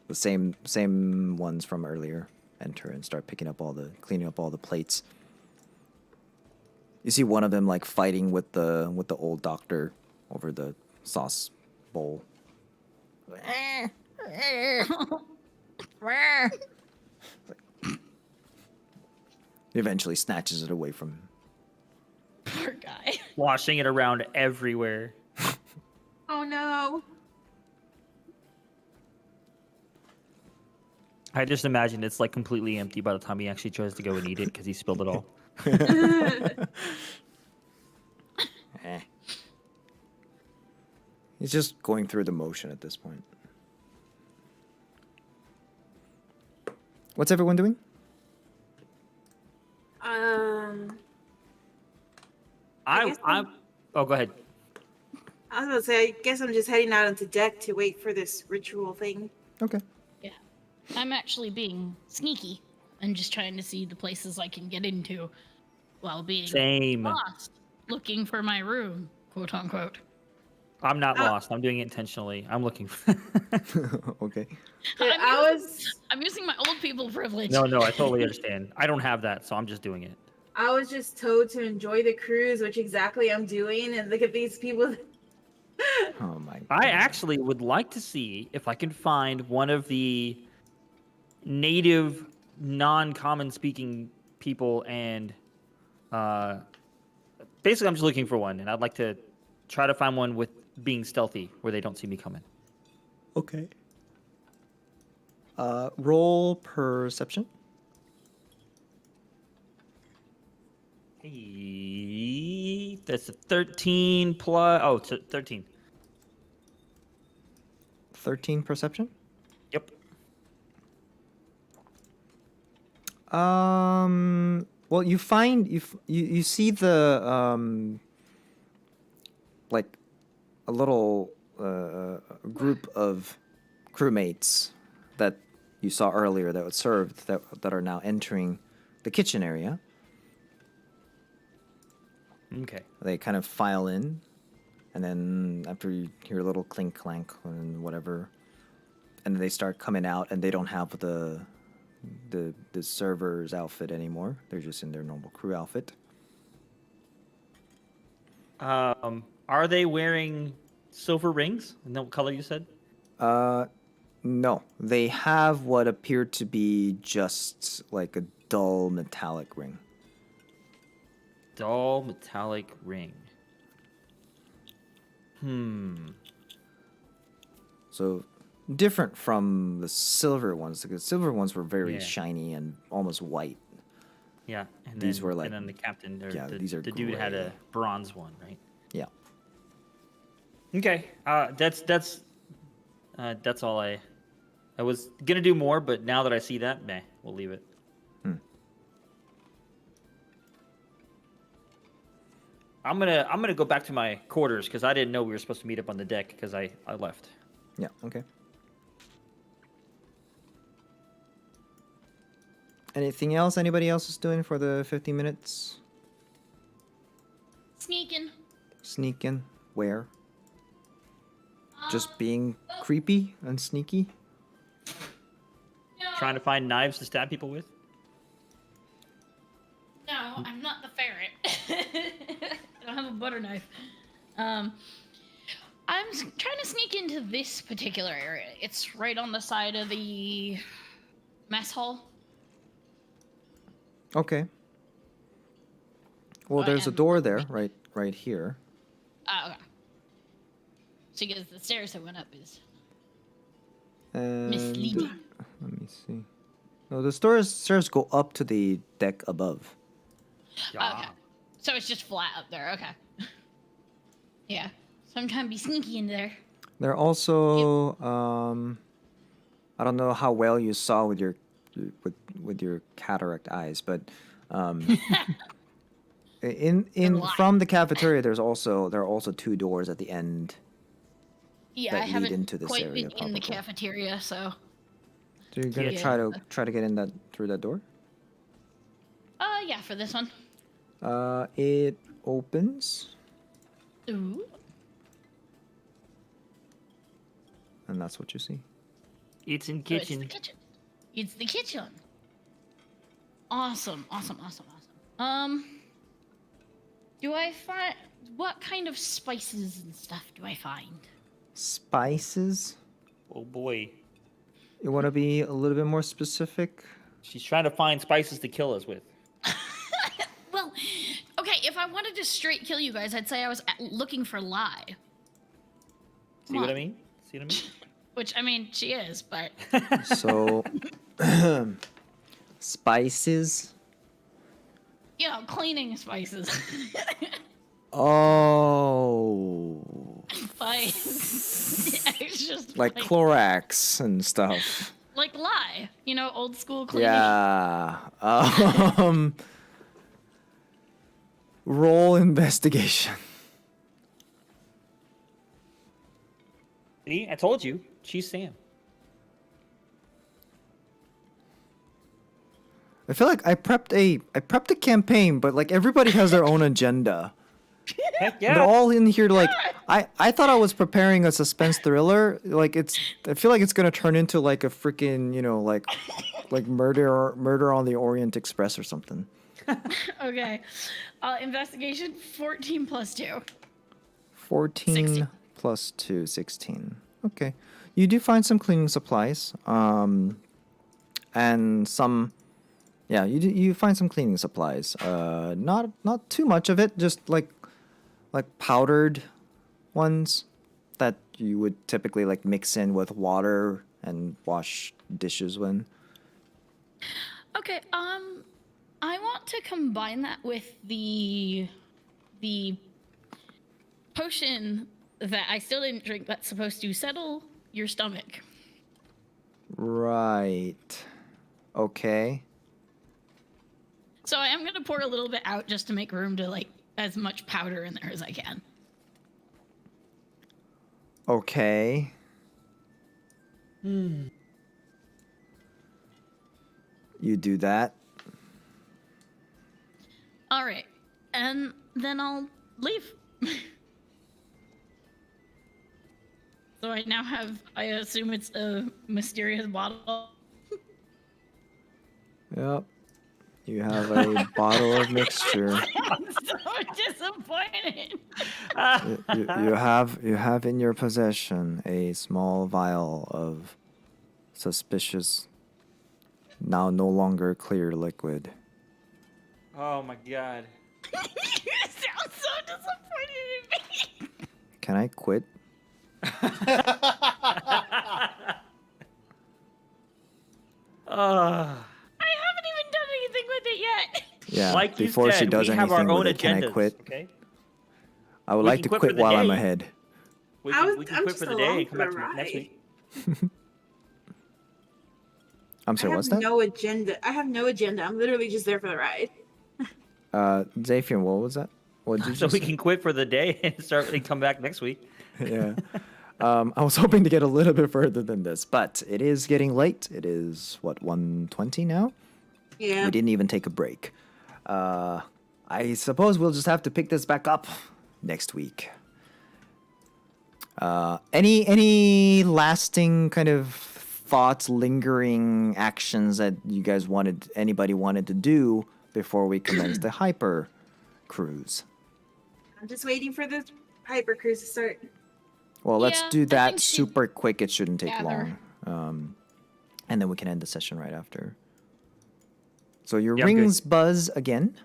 the same ones from earlier, enter and start cleaning up all the plates. You see one of them like fighting with the old doctor over the sauce bowl. He eventually snatches it away from him. Poor guy. Washing it around everywhere. Oh no. I just imagine it's like completely empty by the time he actually tries to go and eat it because he spilled it all. Eh. He's just going through the motion at this point. What's everyone doing? guess Oh, go ahead. I was gonna say, I guess I'm just heading out onto deck to wait for this ritual thing. Okay. Yeah. I'm actually being sneaky and just trying to see the places I can get into while being Same. lost, looking for my room, quote unquote. I'm not lost. I'm doing it intentionally. I'm looking for. Okay. I'm using my old people privilege. No, I totally understand. I don't have that, so I'm just doing it. I was just told to enjoy the cruise, which exactly I'm doing, and look at these people. Oh my. I actually would like to see if I can find one of the native, non-common speaking people, and basically, I'm just looking for one, and I'd like to try to find one with being stealthy, where they don't see me coming. Okay. Roll perception. Hey, that's a 13 plus. Oh, 13. 13 perception. Yep. Well, you find you see the like a little group of crewmates that you saw earlier that was served that are now entering the kitchen area. Okay. They kind of file in, and then after you hear a little clink clank and whatever, and then they start coming out, and they don't have the server's outfit anymore. They're just in their normal crew outfit. Are they wearing silver rings? Isn't that what color you said? No, they have what appeared to be just like a dull metallic ring. Dull metallic ring. So different from the silver ones. The silver ones were very Yeah. shiny and almost white. Yeah, and These then, were like- and then the captain, or yeah, the, these are the dude had gray. a bronze one, right? Yeah. Okay, that's all I was gonna do more, but now that I see that, meh, we'll leave it. I'm gonna go back to my quarters because I didn't know we were supposed to meet up on the deck because I left. Yeah, okay. Anything else anybody else is doing for the 15 minutes? Sneaking. Sneak in? Where? Just being creepy and sneaky? Trying to find knives to stab people with. No, I'm not the ferret. I don't have a butter knife. I'm trying to sneak into this particular area. It's right on the side of the mess hall. Okay. Well, I there's a am- door there, right here. Oh, okay. So because the stairs that went up is And misleading. let me see. No, the stairs go up to the deck above. Yeah. Okay. So it's just flat up there. Okay. Yeah. So I'm trying to be sneaky in there. There are also I don't know how well you saw with your cataract eyes, but in Light. from the cafeteria there are also two doors at the end. Yeah, That I lead haven't into this quite area, been in the probably. cafeteria, so. So you're gonna Yeah. try to get in through that door? Yeah, for this one. It opens, Ooh. and that's what you see. It's in So it's kitchen. the kitchen. It's the kitchen. Awesome. Do I find what kind of spices and stuff do I find? Spices? Oh boy, You want to be a little bit more specific? she's trying to find spices to kill us with. Well, okay, if I wanted to straight kill you guys, I'd say I was looking for lye. See what I mean? See what I mean? Which, I mean, she is, but So, spices. you know, cleaning spices. Oh. Fine. It's just like Clorox and stuff. like lie. You know, old school cleaning. Yeah. Roll investigation. See, I told you. She's Sam. I feel like I prepped a campaign, but like everybody has their own agenda. Heck They're yeah. all in here like I thought I was preparing a suspense thriller. Like I feel like it's gonna turn into like a freaking, you know, like murder on the Orient Express or something. Okay. Investigation 14 plus 2. 14 16. plus 2, 16. Okay. You do find some cleaning supplies. And some yeah, you find some cleaning supplies. Not too much of it, just like powdered ones that you would typically like mix in with water and wash dishes with. Okay, I want to combine that with the potion that I still didn't drink that's supposed to settle your stomach. Right. Okay. So I am gonna pour a little bit out just to make room to like as much powder in there as I can. Okay. You do that. All right, and then I'll leave. So I now have, I assume it's a mysterious bottle. Yep. You have a bottle of mixture. I'm so disappointed. You have in your possession a small vial of suspicious, now no longer clear liquid. Oh my god. You sound so disappointed in me. Can I quit? I haven't even done anything with it yet. Yeah. Like you before she said, does we have anything our own with it, can I agendas, quit? Okay. I would We like can to quit for quit the while I'm day. ahead. We I'm can quit just for the along day and come for back the to next ride. week. I'm I sorry, have what's that? no agenda. I have no agenda. I'm literally just there for the ride. Zafian, what was that? What did you So just we say? can quit for the day and start and come back next week. Yeah. I was hoping to get a little bit further than this, but it is getting late. It is, what, 1:20 now? Yeah. We didn't even take a break. I suppose we'll just have to pick this back up next week. Any lasting kind of thoughts, lingering actions that you guys anybody wanted to do before we commence the hyper cruise? I'm just waiting for the hyper cruise to start. Well, let's Yeah, do I that think she- super quick. It shouldn't take Gather. long. And then we can end the session right after. So your Yeah, I'm good. rings buzz again.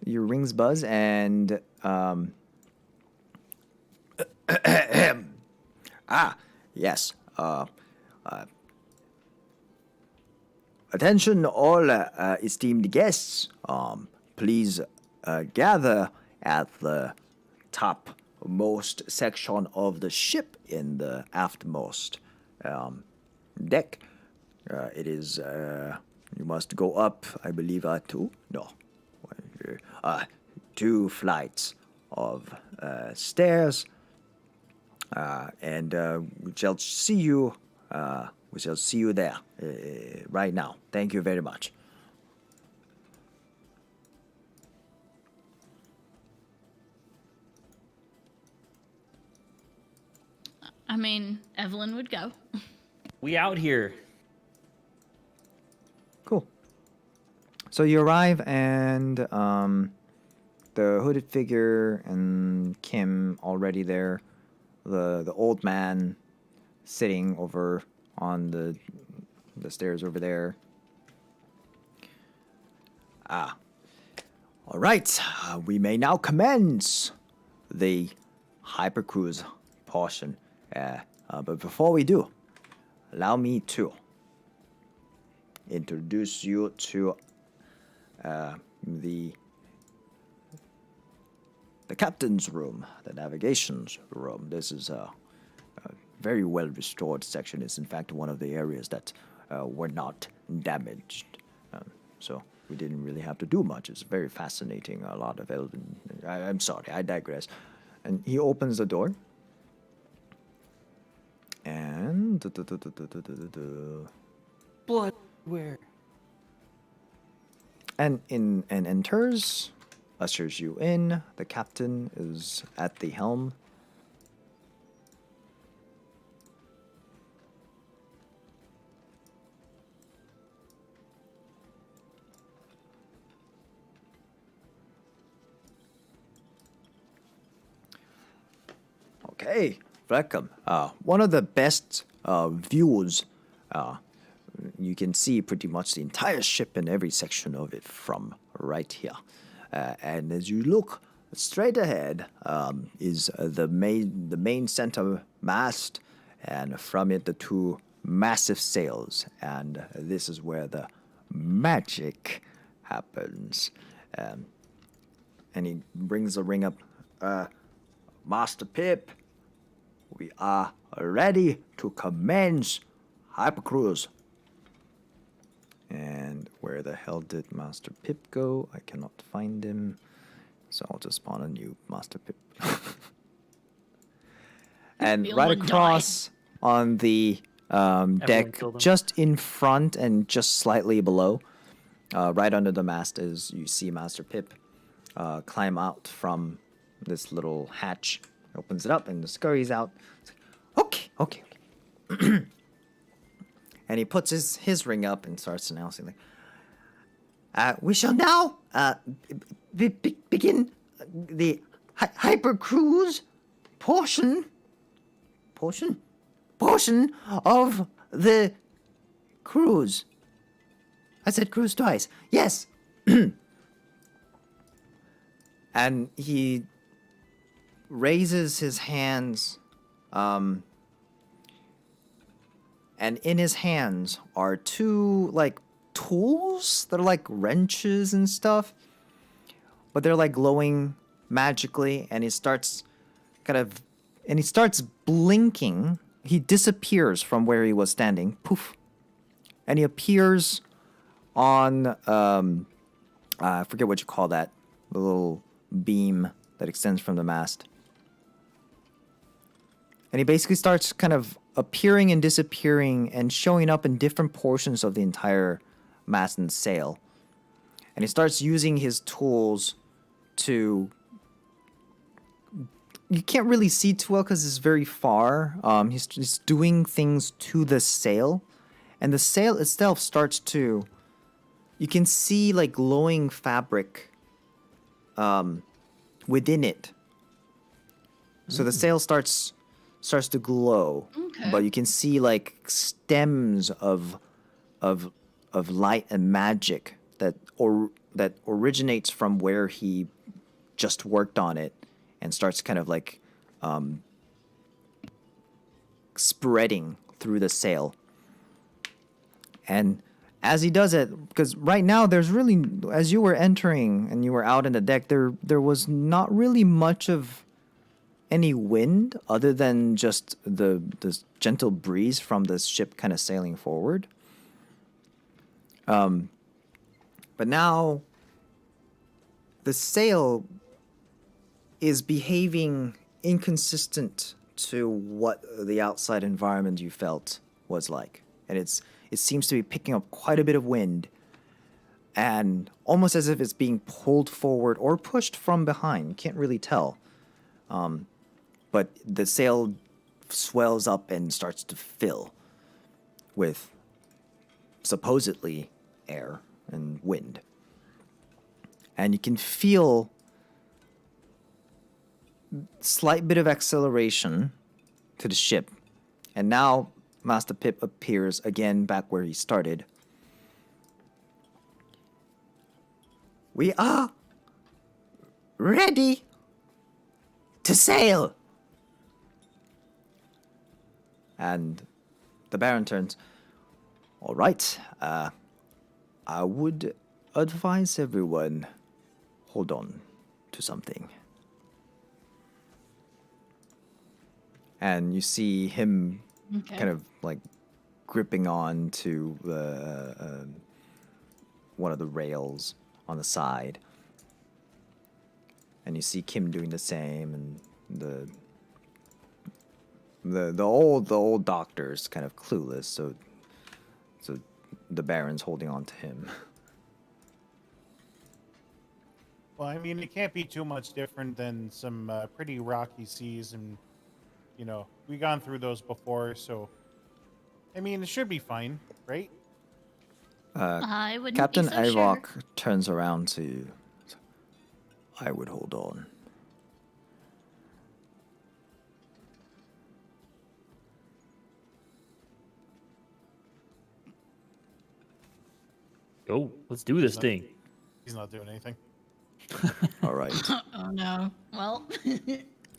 Your rings buzz and yes. Attention, all esteemed guests. Please gather at the topmost section of the ship in the aftmost deck. It is. You must go up, I believe, two flights of stairs, and we shall see you. We shall see you there right now. Thank you very much. I mean, Evelyn would go. We out here. Cool. So you arrive, and the hooded figure and Kim already there. The old man sitting over on the stairs over there. All right. We may now commence the hypercruise portion. But before we do, allow me to introduce you to the the captain's room, the navigation's room. This is a very well restored section. It's in fact one of the areas that were not damaged. So we didn't really have to do much. It's very fascinating. A lot of elven. I'm sorry, I digress. And he opens the door. And Blood where? and enters, ushers you in. The captain is at the helm. Okay, welcome. One of the best views. You can see pretty much the entire ship and every section of it from right here. And as you look straight ahead, is the main center mast, and from it the two massive sails. And this is where the magic happens. And he brings the ring up. Master Pip, we are ready to commence hypercruise. And where the hell did Master Pip go? I cannot find him. So I'll just spawn a new Master Pip. And The right old one across on the deck, killed him. just in front and just slightly below, right under the mast, is you see Master Pip climb out from this little hatch. Opens it up and scurries out. It's like, okay. And he puts his ring up and starts announcing, like, we shall now begin the hyper cruise portion of the cruise. I said cruise twice. Yes. And he raises his hands, and in his hands are two, like, tools that are like wrenches and stuff, but they're like glowing magically, and he starts blinking. He disappears from where he was standing, poof, and he appears on, I forget what you call that, the little beam that extends from the mast. And he basically starts kind of appearing and disappearing and showing up in different portions of the entire mast and sail. And he starts using his tools to... You can't really see too well because it's very far. He's doing things to the sail. And the sail itself starts to... You can see like glowing fabric within it. So the sail starts to glow, Okay. but you can see like stems of light and magic that originates from where he just worked on it and starts kind of like spreading through the sail. And as he does it, because right now there's really, as you were entering and you were out in the deck, there was not really much of any wind other than just the gentle breeze from the ship kind of sailing forward. But now the sail is behaving inconsistent to what the outside environment you felt was like. And it seems to be picking up quite a bit of wind, and almost as if it's being pulled forward or pushed from behind. You can't really tell. But the sail swells up and starts to fill with supposedly air and wind. And you can feel slight bit of acceleration to the ship. And now Master Pip appears again back where he started. We are ready to sail. And the Baron turns. All right. I would advise everyone hold on to something. and you see him Okay. kind of like gripping on to one of the rails on the side, and you see Kim doing the same, and the old doctor's kind of clueless, so the Baron's holding on to him. Well, I mean, it can't be too much different than some pretty rocky seas, and you know, we've gone through those before, so I mean, it should be fine, right? I wouldn't Captain be so sure. Ivok turns around to you. I would hold on. Yo, let's do this thing. He's not doing anything. All right, Oh no. Well,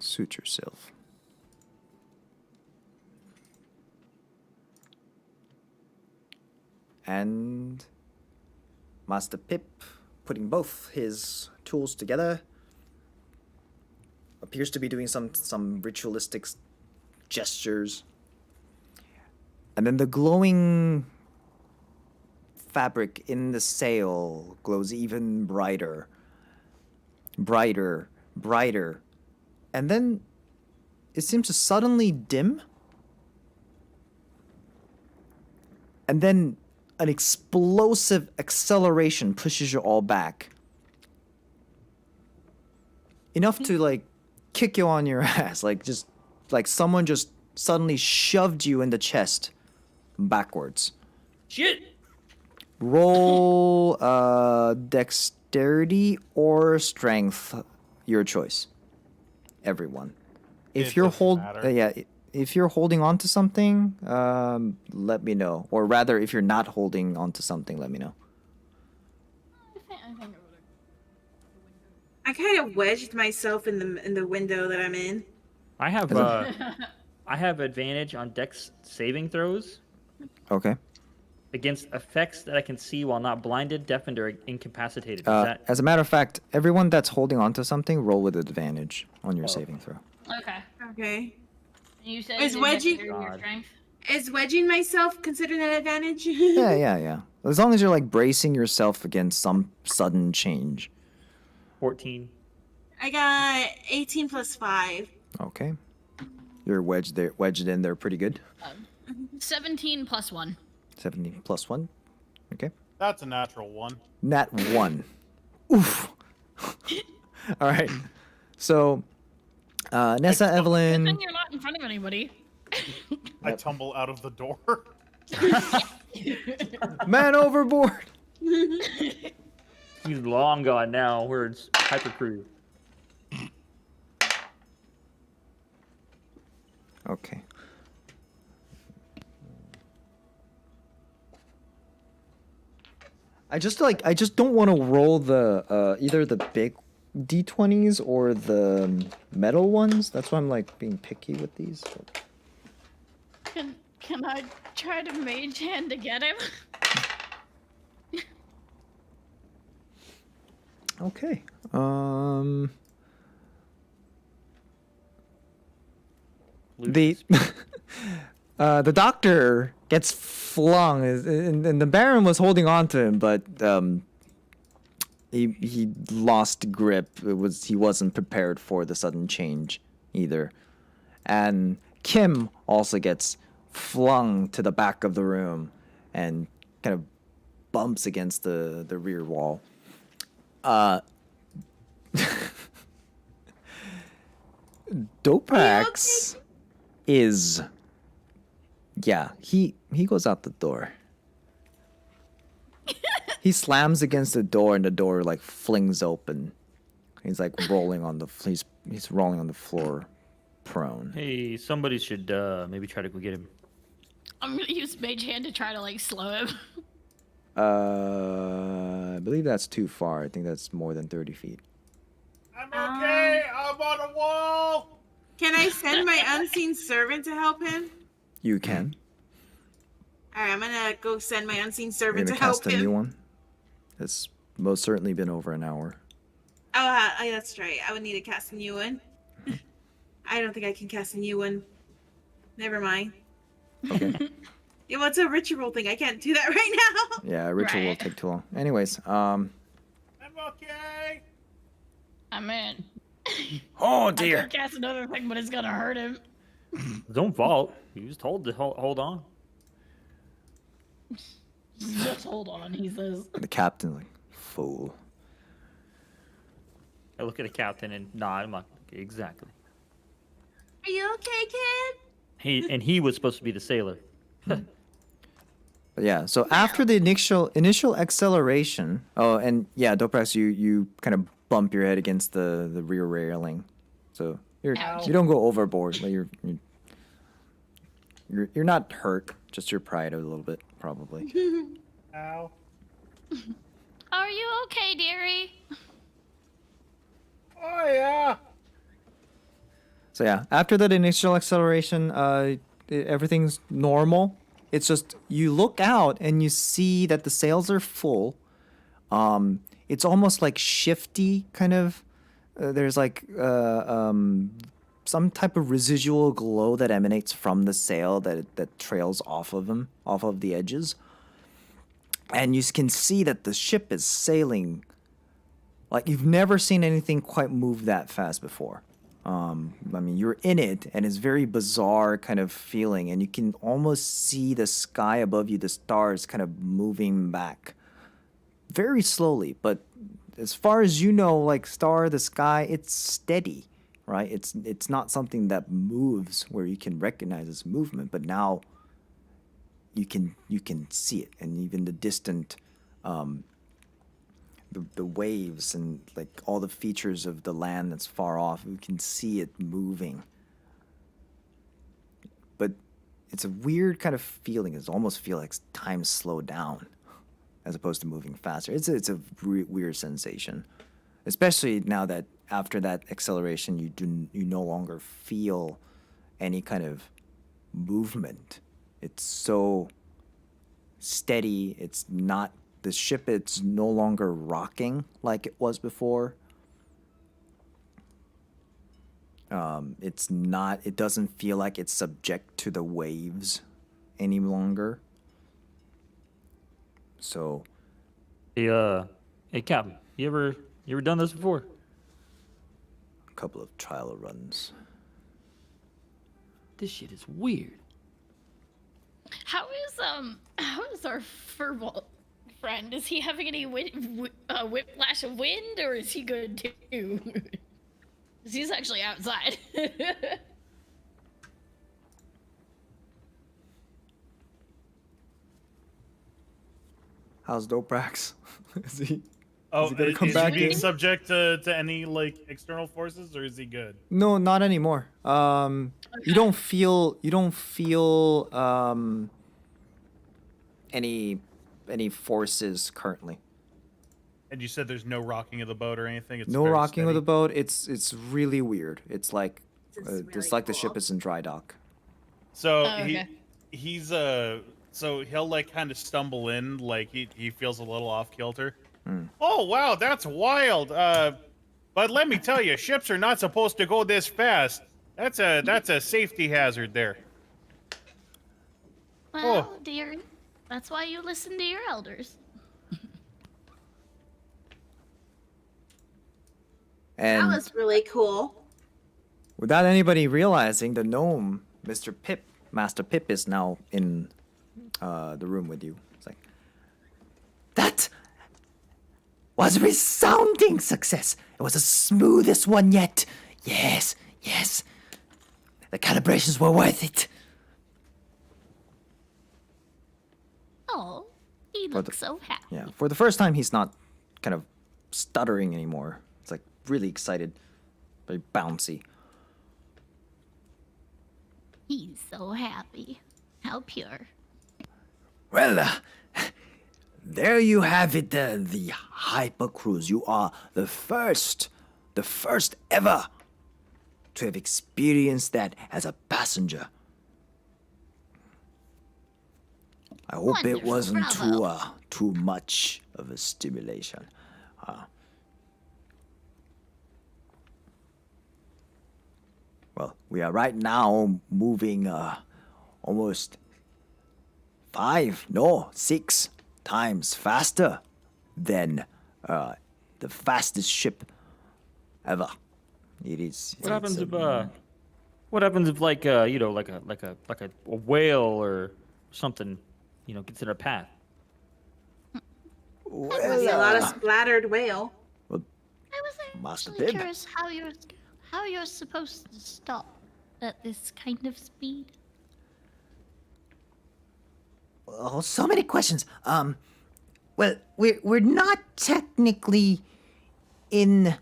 suit yourself. And Master Pip, putting both his tools together, appears to be doing some ritualistic gestures. And then the glowing fabric in the sail glows even brighter. Brighter, brighter. And then it seems to suddenly dim. And then an explosive acceleration pushes you all back. Enough to like kick you on your ass, like someone just suddenly shoved you in the chest backwards. Shit! Roll dexterity or strength, your choice. Everyone. If It you're doesn't matter. if you're holding on to something, let me know. Or rather, if you're not holding on to something, let me know. I think it would I kind of wedged myself in the window that I'm in. I have advantage on Dex saving throws Okay. against effects that I can see while not blinded, deafened, or incapacitated. Is that As a matter of fact, everyone that's holding on to something, roll with advantage on your Oh. saving throw. Okay. Okay. You said Is you didn't wedgie- have to do your God. strength? Is wedging myself considered an advantage? Yeah. As long as you're like bracing yourself against some sudden change. 14? I got 18 plus 5. Okay. You're wedged in there pretty good. 17 plus 1. 17 plus 1. Okay. That's a natural one. Nat 1. Oof. All right. So, Nessa, Good Evelyn. thing you're not in front of anybody. I tumble out of the door. Man overboard. He's long gone now. Words. Hypercrew. Okay. I just don't want to roll the either the big d20s or the metal ones. That's why I'm like being picky with these. Can I try to mage hand to get him? Okay. The the doctor gets flung, and the Baron was holding on to him, but he lost grip. He wasn't prepared for the sudden change either, and Kim also gets flung to the back of the room and kind of bumps against the rear wall. Dopax is, yeah, he goes out the door. He slams against the door and the door like flings open. He's like rolling on the he's rolling on the floor, prone. Hey, somebody should maybe try to go get him. I'm gonna use mage hand to try to like slow him. I believe that's too far. I think that's more than 30 feet. I'm okay. I'm on a wall. Can I send my unseen servant to help him? You can. Alright, I'm gonna go send my unseen You're servant gonna to help cast a new him. one. It's most certainly been over an hour. Oh, that's right. I would need to cast a new one. I don't think I can cast a new one Never mind. Okay. Yeah, what's a ritual thing? I can't do that right now. Yeah, a ritual will Right. take too long. Anyways, I'm okay. I mean, oh I dear. could cast another thing, but it's gonna hurt him. His own fault. He was told to hold on. Just hold on, he says. The captain's like, fool. I look at the captain and nod. I'm like, exactly. Are you okay, kid? He was supposed to be the sailor. But yeah, so after the initial acceleration, oh, and yeah, Doprax, you kind of bump your head against the rear railing, so you don't go overboard, but you're not hurt, just your pride a little bit, probably. Ow. Are you okay, dearie? Oh yeah. So yeah, after that initial acceleration, everything's normal. It's just you look out and you see that the sails are full. It's almost like shifty kind of. There's like some type of residual glow that emanates from the sail that trails off of them, off of the edges. And you can see that the ship is sailing like you've never seen anything quite move that fast before. I mean, you're in it, and it's very bizarre kind of feeling, and you can almost see the sky above you, the stars kind of moving back very slowly. But as far as you know, like the sky, it's steady, right? It's not something that moves where you can recognize its movement, but now you can see it, and even the distant. The waves and like all the features of the land that's far off, you can see it moving. But it's a weird kind of feeling. It almost feels like time slowed down as opposed to moving faster. It's a weird sensation, especially now that after that acceleration, you no longer feel any kind of movement. It's so steady. It's not. The ship, it's no longer rocking like it was before. It doesn't feel like it's subject to the waves any longer. So, Hey, Captain, you ever done this before? a couple of trial runs. This shit is weird. How is our furball friend? Is he having any whiplash of wind, or is he good too? 'Cause he's actually outside. How's Doprax? is he Oh, gonna come is back he being in? subject to any like external forces, or is he good? No, not anymore. You don't feel any forces currently. And you said there's no rocking of the boat or anything. It's No very rocking of steady? the boat. It's really weird. It's like This is it's really like the ship cool. is in dry dock. So Oh, okay. he's so he'll like kind of stumble in, like he feels a little off kilter. Oh wow, that's wild. But let me tell you, ships are not supposed to go this fast. That's a safety hazard there. Well, dear, that's why you listen to your elders. That And was really cool. without anybody realizing, the gnome, Master Pip, is now in the room with you. It's like that was a resounding success. It was the smoothest one yet. Yes, yes. The calibrations were worth it. Oh, he For the- looks so happy. Yeah, for the first time, he's not kind of stuttering anymore. It's like really excited, very bouncy. He's so happy. How pure. Well, there you have it, the hypercruise. You are the first ever to have experienced that as a passenger. I hope it Wonderful, wasn't bravo. too much of a stimulation. Well, we are right now moving almost 5, no, 6 times faster than the fastest ship ever. It is. What happens if what happens if like you know like a whale or something gets in our path? Must be a lot of splattered whale. I was Master actually Bib. curious how you're supposed to stop at this kind of speed. Oh, so many questions. Well, we're not technically in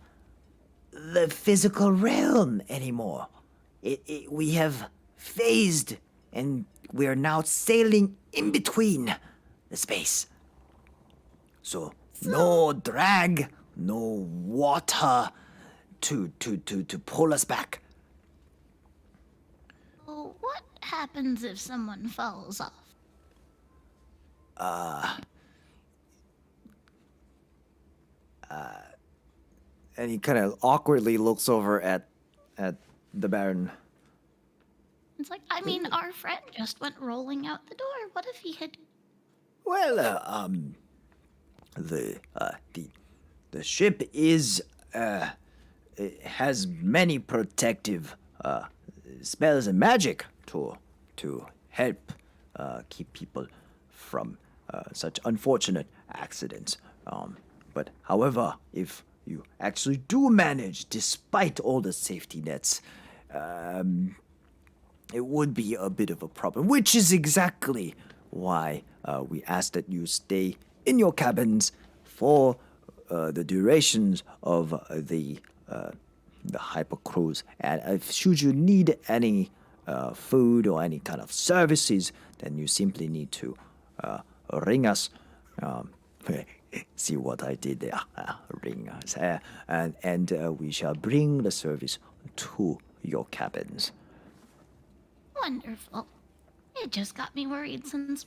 the physical realm anymore. We have phased, and we are now sailing in between the space. So no drag, no water to pull us back. Well, what happens if someone falls off? And he kind of awkwardly looks over at the Baron. It's like, I mean, our friend just went rolling out the door. What if he had... Well, the ship is it has many protective spells and magic to help keep people from such unfortunate accidents. But however, if you actually do manage, despite all the safety nets, it would be a bit of a problem, which is exactly why we ask that you stay in your cabins for the durations of the hypercruise. And if should you need any food or any kind of services, then you simply need to ring us. See what I did there? Ring us, and we shall bring the service to your cabins. Wonderful. It just got me worried since,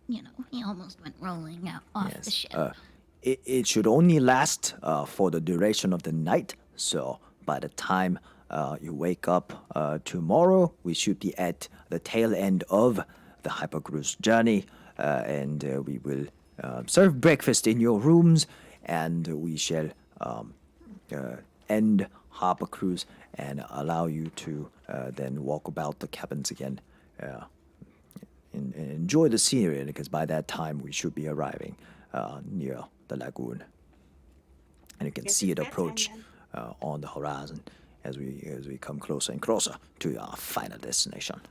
he almost went rolling out off the ship. It should only last for the duration of the night. So by the time you wake up tomorrow, we should be at the tail end of the hypercruise journey, and we will serve breakfast in your rooms, and we shall end hypercruise and allow you to then walk about the cabins again and enjoy the scenery, because by that time we should be arriving near the lagoon, and you can see it approach on the horizon as we come closer and closer to our final destination.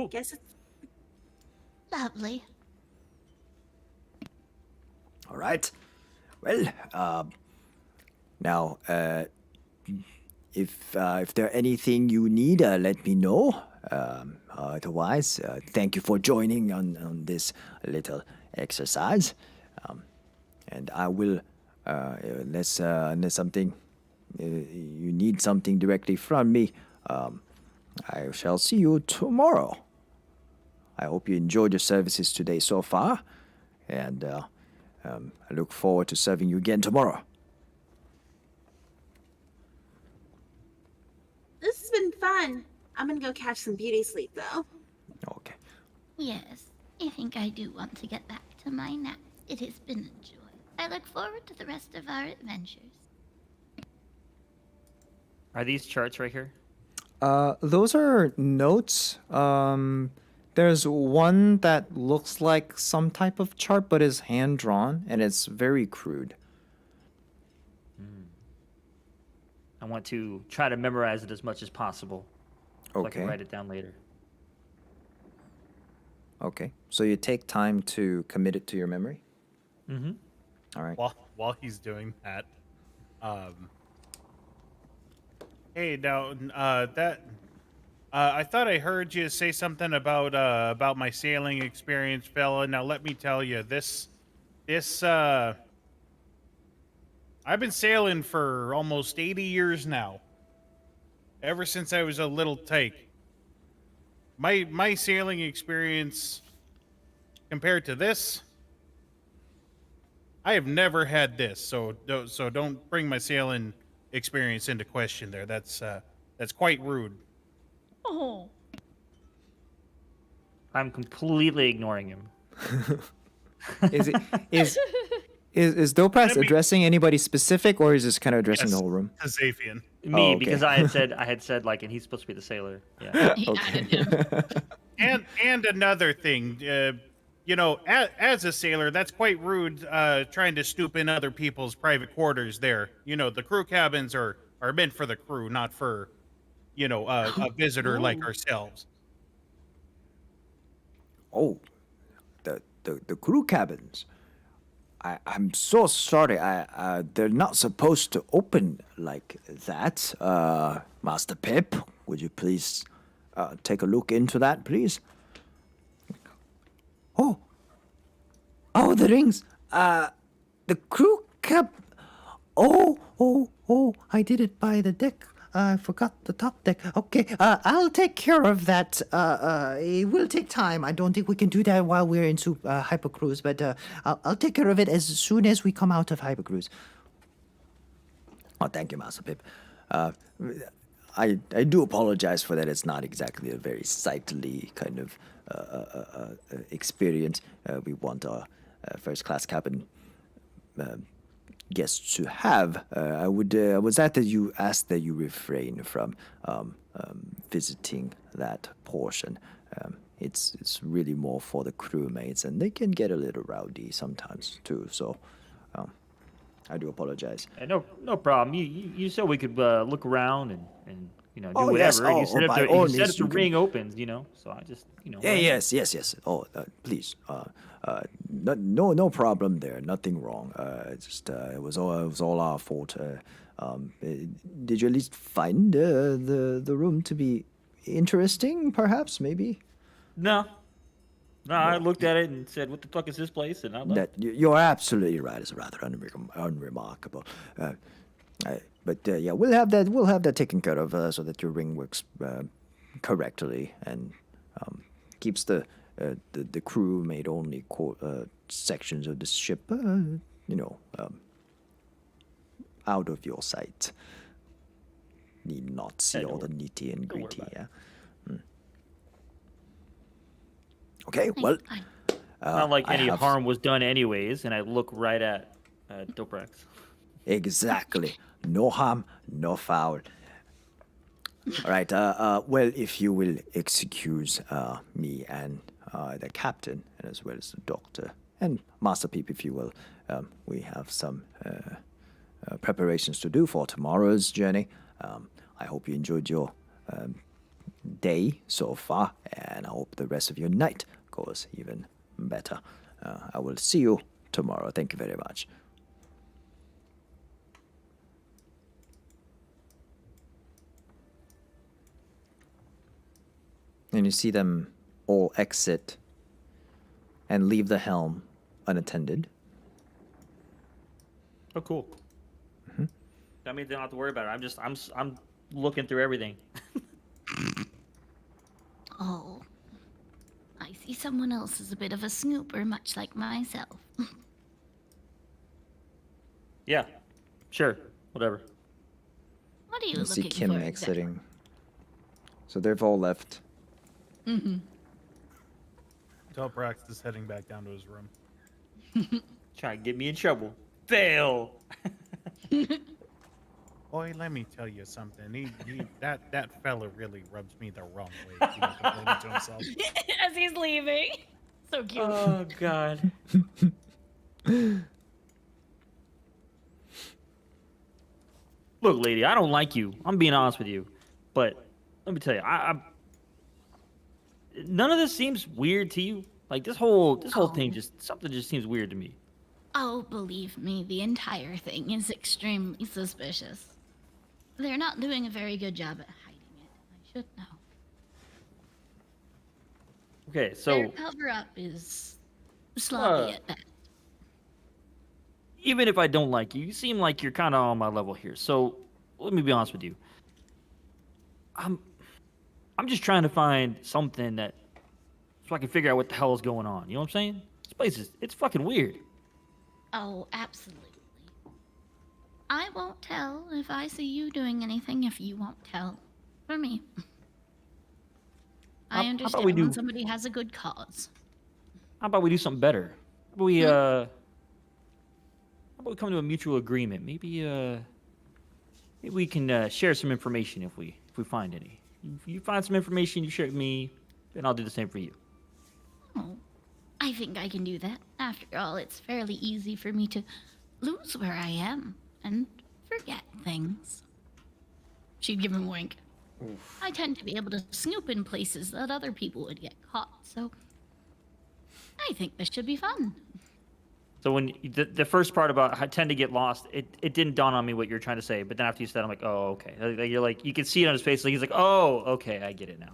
Guess it's Lovely. All right. Well, now, if there anything you need, let me know. Otherwise, thank you for joining on this little exercise. And I will, unless something you need something directly from me, I shall see you tomorrow. I hope you enjoyed your services today so far, and I look forward to serving you again tomorrow. This has been fun. I'm gonna go catch some beauty sleep though. Okay. Yes, I think I do want to get back to my nap. It has been a joy. I look forward to the rest of our adventures. Are these charts right here? Those are notes. There's one that looks like some type of chart, but is hand drawn, and it's very crude. I want to try to memorize it as much as possible, so I Okay. can write it down later. Okay. So you take time to commit it to your memory? Mm-hmm. All right. While he's doing that, hey, now I thought I heard you say something about my sailing experience, fella. Now let me tell you, this I've been sailing for almost 80 years now. Ever since I was a little tyke. My sailing experience compared to this, I have never had this. So don't bring my sailing experience into question there. That's quite rude. Oh. I'm completely ignoring him. Is it is Doprax Let me- addressing anybody specific, or is this kind of addressing the Yes, whole room? to Zafian. Me, okay. because I had said like, and he's supposed to be the sailor. Yeah. He added him. And another thing, you know, as a sailor, that's quite rude. Trying to stoop in other people's private quarters. There, you know, the crew cabins are meant for the crew, not for, you know, a visitor like ourselves. Oh, the crew cabins. I'm so sorry. They're not supposed to open like that. Master Pip, would you please take a look into that, please? Oh, the rings. The crew cab. Oh, I did it by the deck. I forgot the top deck. Okay, I'll take care of that. It will take time. I don't think we can do that while we're into hypercruise, but I'll take care of it as soon as we come out of hypercruise. Oh, thank you, Master Pip. I do apologize for that. It's not exactly a very sightly kind of experience. We want our first-class cabin guests to have. I was that you asked that you refrain from visiting that portion. It's really more for the crewmates, and they can get a little rowdy sometimes too. So I do apologize. No problem. You said we could look around and you know do Oh, yes. whatever. Oh, you said oh, if by the, all you said means, if the you can- ring opens, you know. So I just Yeah, yes. Oh, please. No problem there. Nothing wrong. It's just it was all our fault. Did you at least find the room to be interesting? Perhaps, maybe. No. I looked at it and said, "What the fuck is this place?" And I left. You're absolutely right. It's rather unremarkable. But yeah, we'll have that taken care of so that your ring works correctly and keeps the crewmate only sections of the ship, out of your sight. Need not see all the nitty and Don't worry gritty. about it. Yeah. Okay. Well. Not like I any have- harm was done anyways, and I look right at Doprax. Exactly. No harm, no foul. All right. Well, if you will excuse me and the captain, and as well as the doctor and Master Peep, if you will, we have some preparations to do for tomorrow's journey. I hope you enjoyed your day so far, and I hope the rest of your night goes even better. I will see you tomorrow. Thank you very much. And you see them all exit and leave the helm unattended. Oh, cool. That means they don't have to worry about it. I'm looking through everything. Oh, I see someone else is a bit of a snooper, much like myself. Yeah, sure, whatever. What are you You see looking Kim for? exiting. So they've all left. Telprax is heading back down to his room. Try to get me in trouble. Fail. Boy, let me tell you something. That fella really rubs me the wrong way. He was complaining to himself. As he's leaving. So cute. Oh God. Look, lady, I don't like you. I'm being honest with you, but let me tell you, I none of this seems weird to you. Like this whole thing something just seems weird to me. Oh, believe me, the entire thing is extremely suspicious. They're not doing a very good job at hiding it. I should know. Okay, Their so cover-up is sloppy Uh, at best. even if I don't like you, you seem like you're kind of on my level here. So let me be honest with you. I'm just trying to find something that so I can figure out what the hell is going on. You know what I'm saying? This place it's fucking weird. Oh, absolutely. I won't tell if I see you doing anything if you won't tell. For me. I how understand about we when do? somebody has a good cause. How about we do something better? How about we How about we come to a mutual agreement? Maybe we can share some information if we find any. If you find some information, you share it with me, and I'll do the same for you. Oh, I think I can do that. After all, it's fairly easy for me to lose where I am and forget things. She'd give him a wink. I tend to be able to snoop in places that other people would get caught, so I think this should be fun. So when the first part about I tend to get lost, it didn't dawn on me what you're trying to say. But then after you said, I'm like, oh, okay. You're like, you can see it on his face. Like he's like, oh, okay, I get it now.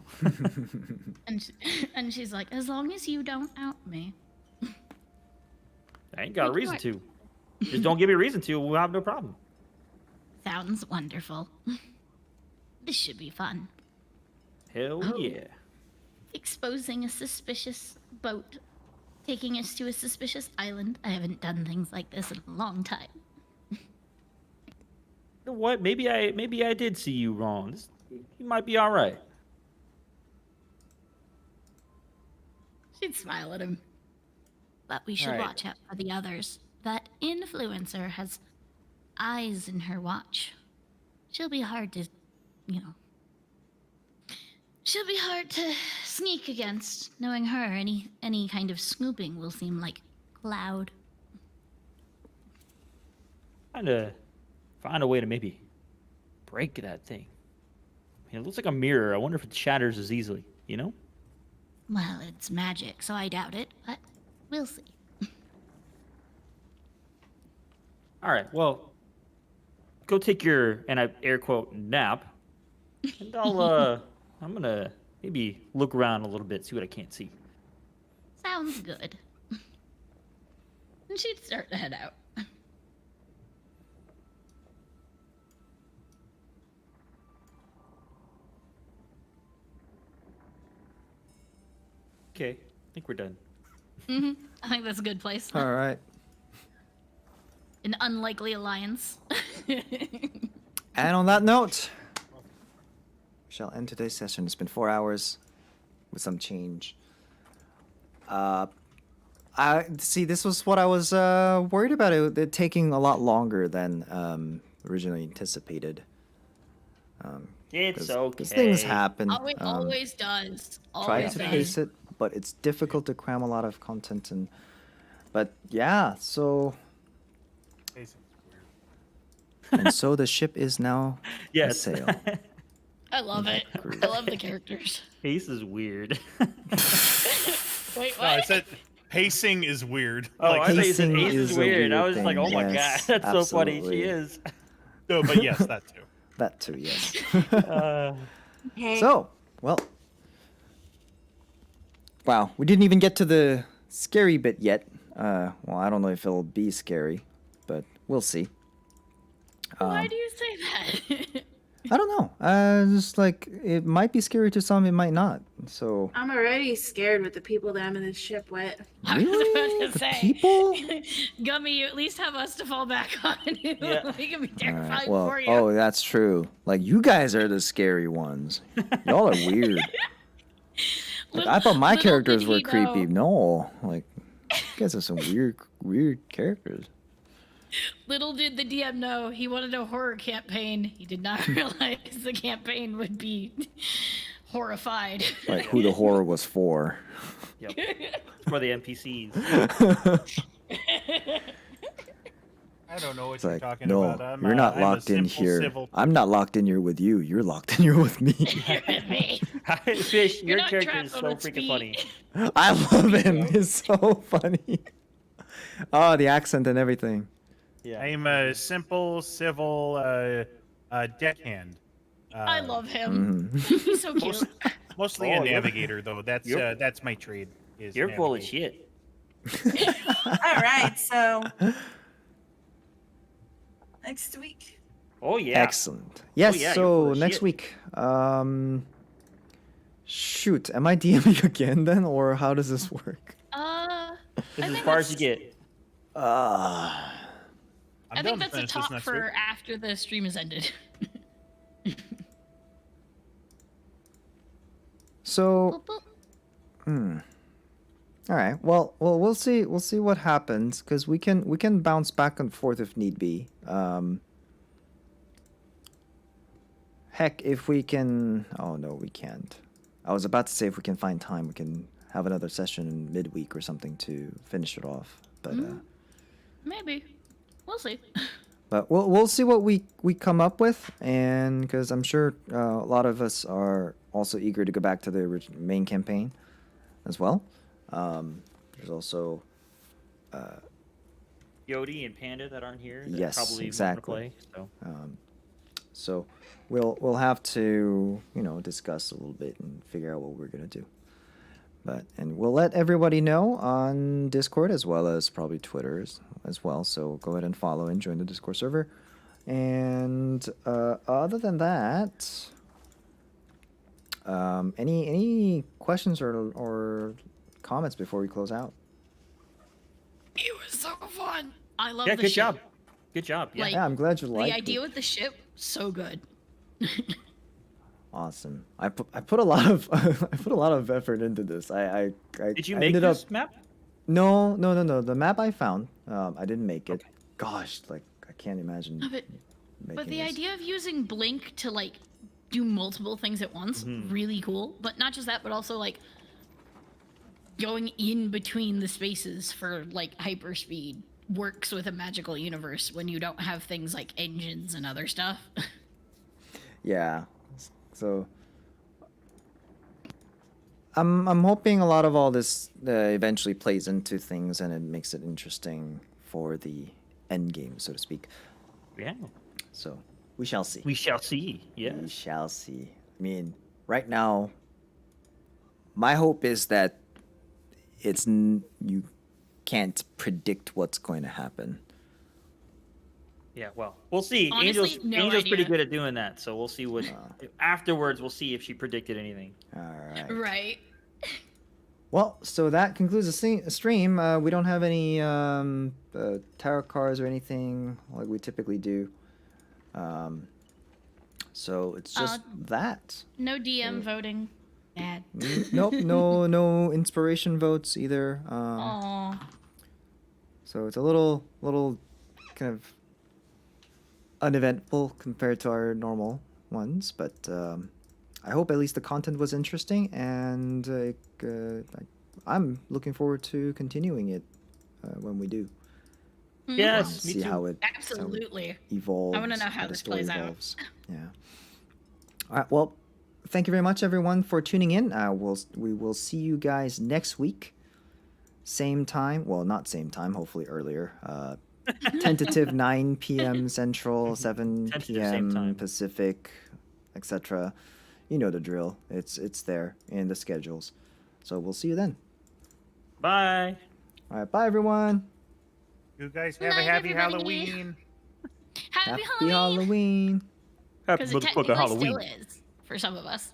And she's like, as long as you don't out me. I ain't got a Like, reason what? to. Just don't give me a reason to. We'll have no problem. Sounds wonderful. This should be fun. Hell Oh. yeah. Exposing a suspicious boat. Taking us to a suspicious island. I haven't done things like this in a long time. You know what? Maybe I did see you wrong. You might be all right. She'd smile at him. But we should Alright. watch out for the others. That influencer has eyes in her watch. She'll be hard to, she'll be hard to sneak against. Knowing her, any kind of snooping will seem like cloud. Find a way to maybe break that thing. I mean, it looks like a mirror. I wonder if it shatters as easily. You know? Well, it's magic, so I doubt it, but we'll see. All right. Well, go take your and I air quote nap, and I'm gonna maybe look around a little bit, see what I can't see. Sounds good. And she'd start to head out. Okay, I think we're done. I think that's a good place. All right. An unlikely alliance. And on that note, we shall end today's session. It's been 4 hours with some change. I see. This was what I was worried about. It taking a lot longer than originally anticipated. It's okay. Because things happen. Oh, it always does. Try Always to does. pace it, but it's difficult to cram a lot of content in. But yeah, so Pacing's weird. and so the ship is now Yes. a sail. I love it. I love the characters. Ace is weird. Wait, No, I what? said pacing is weird. Oh, I thought you said pacing Ace is is a weird. I weird was like, thing, oh my yes, god, that's so funny. absolutely. She is. No, but yes, that too. That too, yes. Hey. So, well. Wow, we didn't even get to the scary bit yet. Well, I don't know if it'll be scary, but we'll see. Why do you say that? I don't know. Just like it might be scary to some, it might not. So I'm already scared with the people that I'm in this ship with. I was really, about to the say, people. Gummy, you at least have us to fall back on. Yeah. We can be All terrified right, well, for you. oh, that's true. Like you guys are the scary ones. Y'all are weird. Like, I thought my Little characters did were he creepy. know. No, like you guys are some weird characters. Little did the DM know he wanted a horror campaign. He did not realize the campaign would be horrified. Like who the horror was for. Yep. For the NPCs. I don't know what It's you're like, talking no, about. you're not I'm a locked in simple, here. civil- I'm not locked in here with you. You're locked in here with me. Fish, You're your not character trapped is on so its freaking feet. funny. I love him. He's so funny. Oh, the accent and everything. Yeah. I'm a simple, civil deckhand. I love him. Mhm. He's so cute. Mostly Oh, a you're- navigator, though. That's my trade. Is You're full of navigate. shit. All right, so next week. Oh yeah. Excellent. Yes. yeah, you're so full of next shit. week. Shoot. Am I DMing again then, or how does this work? This is as think far as you that's- get. Uh, I'm I down think to that's a finish this talk next for week. after the stream is ended. So, Boop, boop. all right. Well, we'll see. We'll see what happens because we can bounce back and forth if need be. Heck, if we can. Oh no, we can't. I was about to say if we can find time, we can have another session in midweek or something to finish it off. But Maybe. We'll see. but we'll see what we come up with, and because I'm sure a lot of us are also eager to go back to the main campaign as well. There's also Yodi and Panda that aren't here. That Yes, probably exactly. Want to play, so. So we'll have to discuss a little bit and figure out what we're gonna do. And we'll let everybody know on Discord as well as probably Twitter as well. So go ahead and follow and join the Discord server. And other than that, any questions or comments before we close out? It was so fun. I love Yeah, the good ship. job. Good job. Yeah. Like, Yeah, I'm glad you liked the idea it. with the ship, so good. Awesome. I put a lot of I put a lot of effort into this. I Did you I make ended this up map? No. The map I found. I didn't make it. Okay. Gosh, like I can't imagine. But making the this. idea of using Blink to like do multiple things at once, really cool. But not just that, but also like going in between the spaces for like hyperspeed works with a magical universe when you don't have things like engines and other stuff. Yeah. So I'm hoping a lot of all this eventually plays into things and it makes it interesting for the end game, so to speak. Yeah. So we shall see. We shall see. We Yes. shall see. I mean, right now, my hope is that you can't predict what's going to happen. Yeah. Well, we'll see. Honestly, no Angel's pretty idea. good at doing that. So we'll see what afterwards. We'll see if she predicted anything. All right. Right. Well, so that concludes the stream. We don't have any tarot cards or anything like we typically do. So it's just that. No DM voting. Bad. Nope, no inspiration votes either. Aww. So it's a little kind of uneventful compared to our normal ones, but I hope at least the content was interesting, and I'm looking forward to continuing it when we do. Yes. Me See too. how it Absolutely. evolves. I wanna know how the this story plays out. evolves. Yeah. All right. Well, thank you very much, everyone, for tuning in. We will see you guys next week. Same time. Well, not same time. Hopefully earlier. Tentative 9 p.m. Central, 7 Tentative same p.m. time. Pacific, etc. You know the drill. It's there in the schedules. So we'll see you then. Bye. All right. Bye, everyone. You guys have a Night, happy everybody. Halloween. Happy Happy Halloween. Halloween. Happy Because it motherfucking technically Halloween. still is for some of us.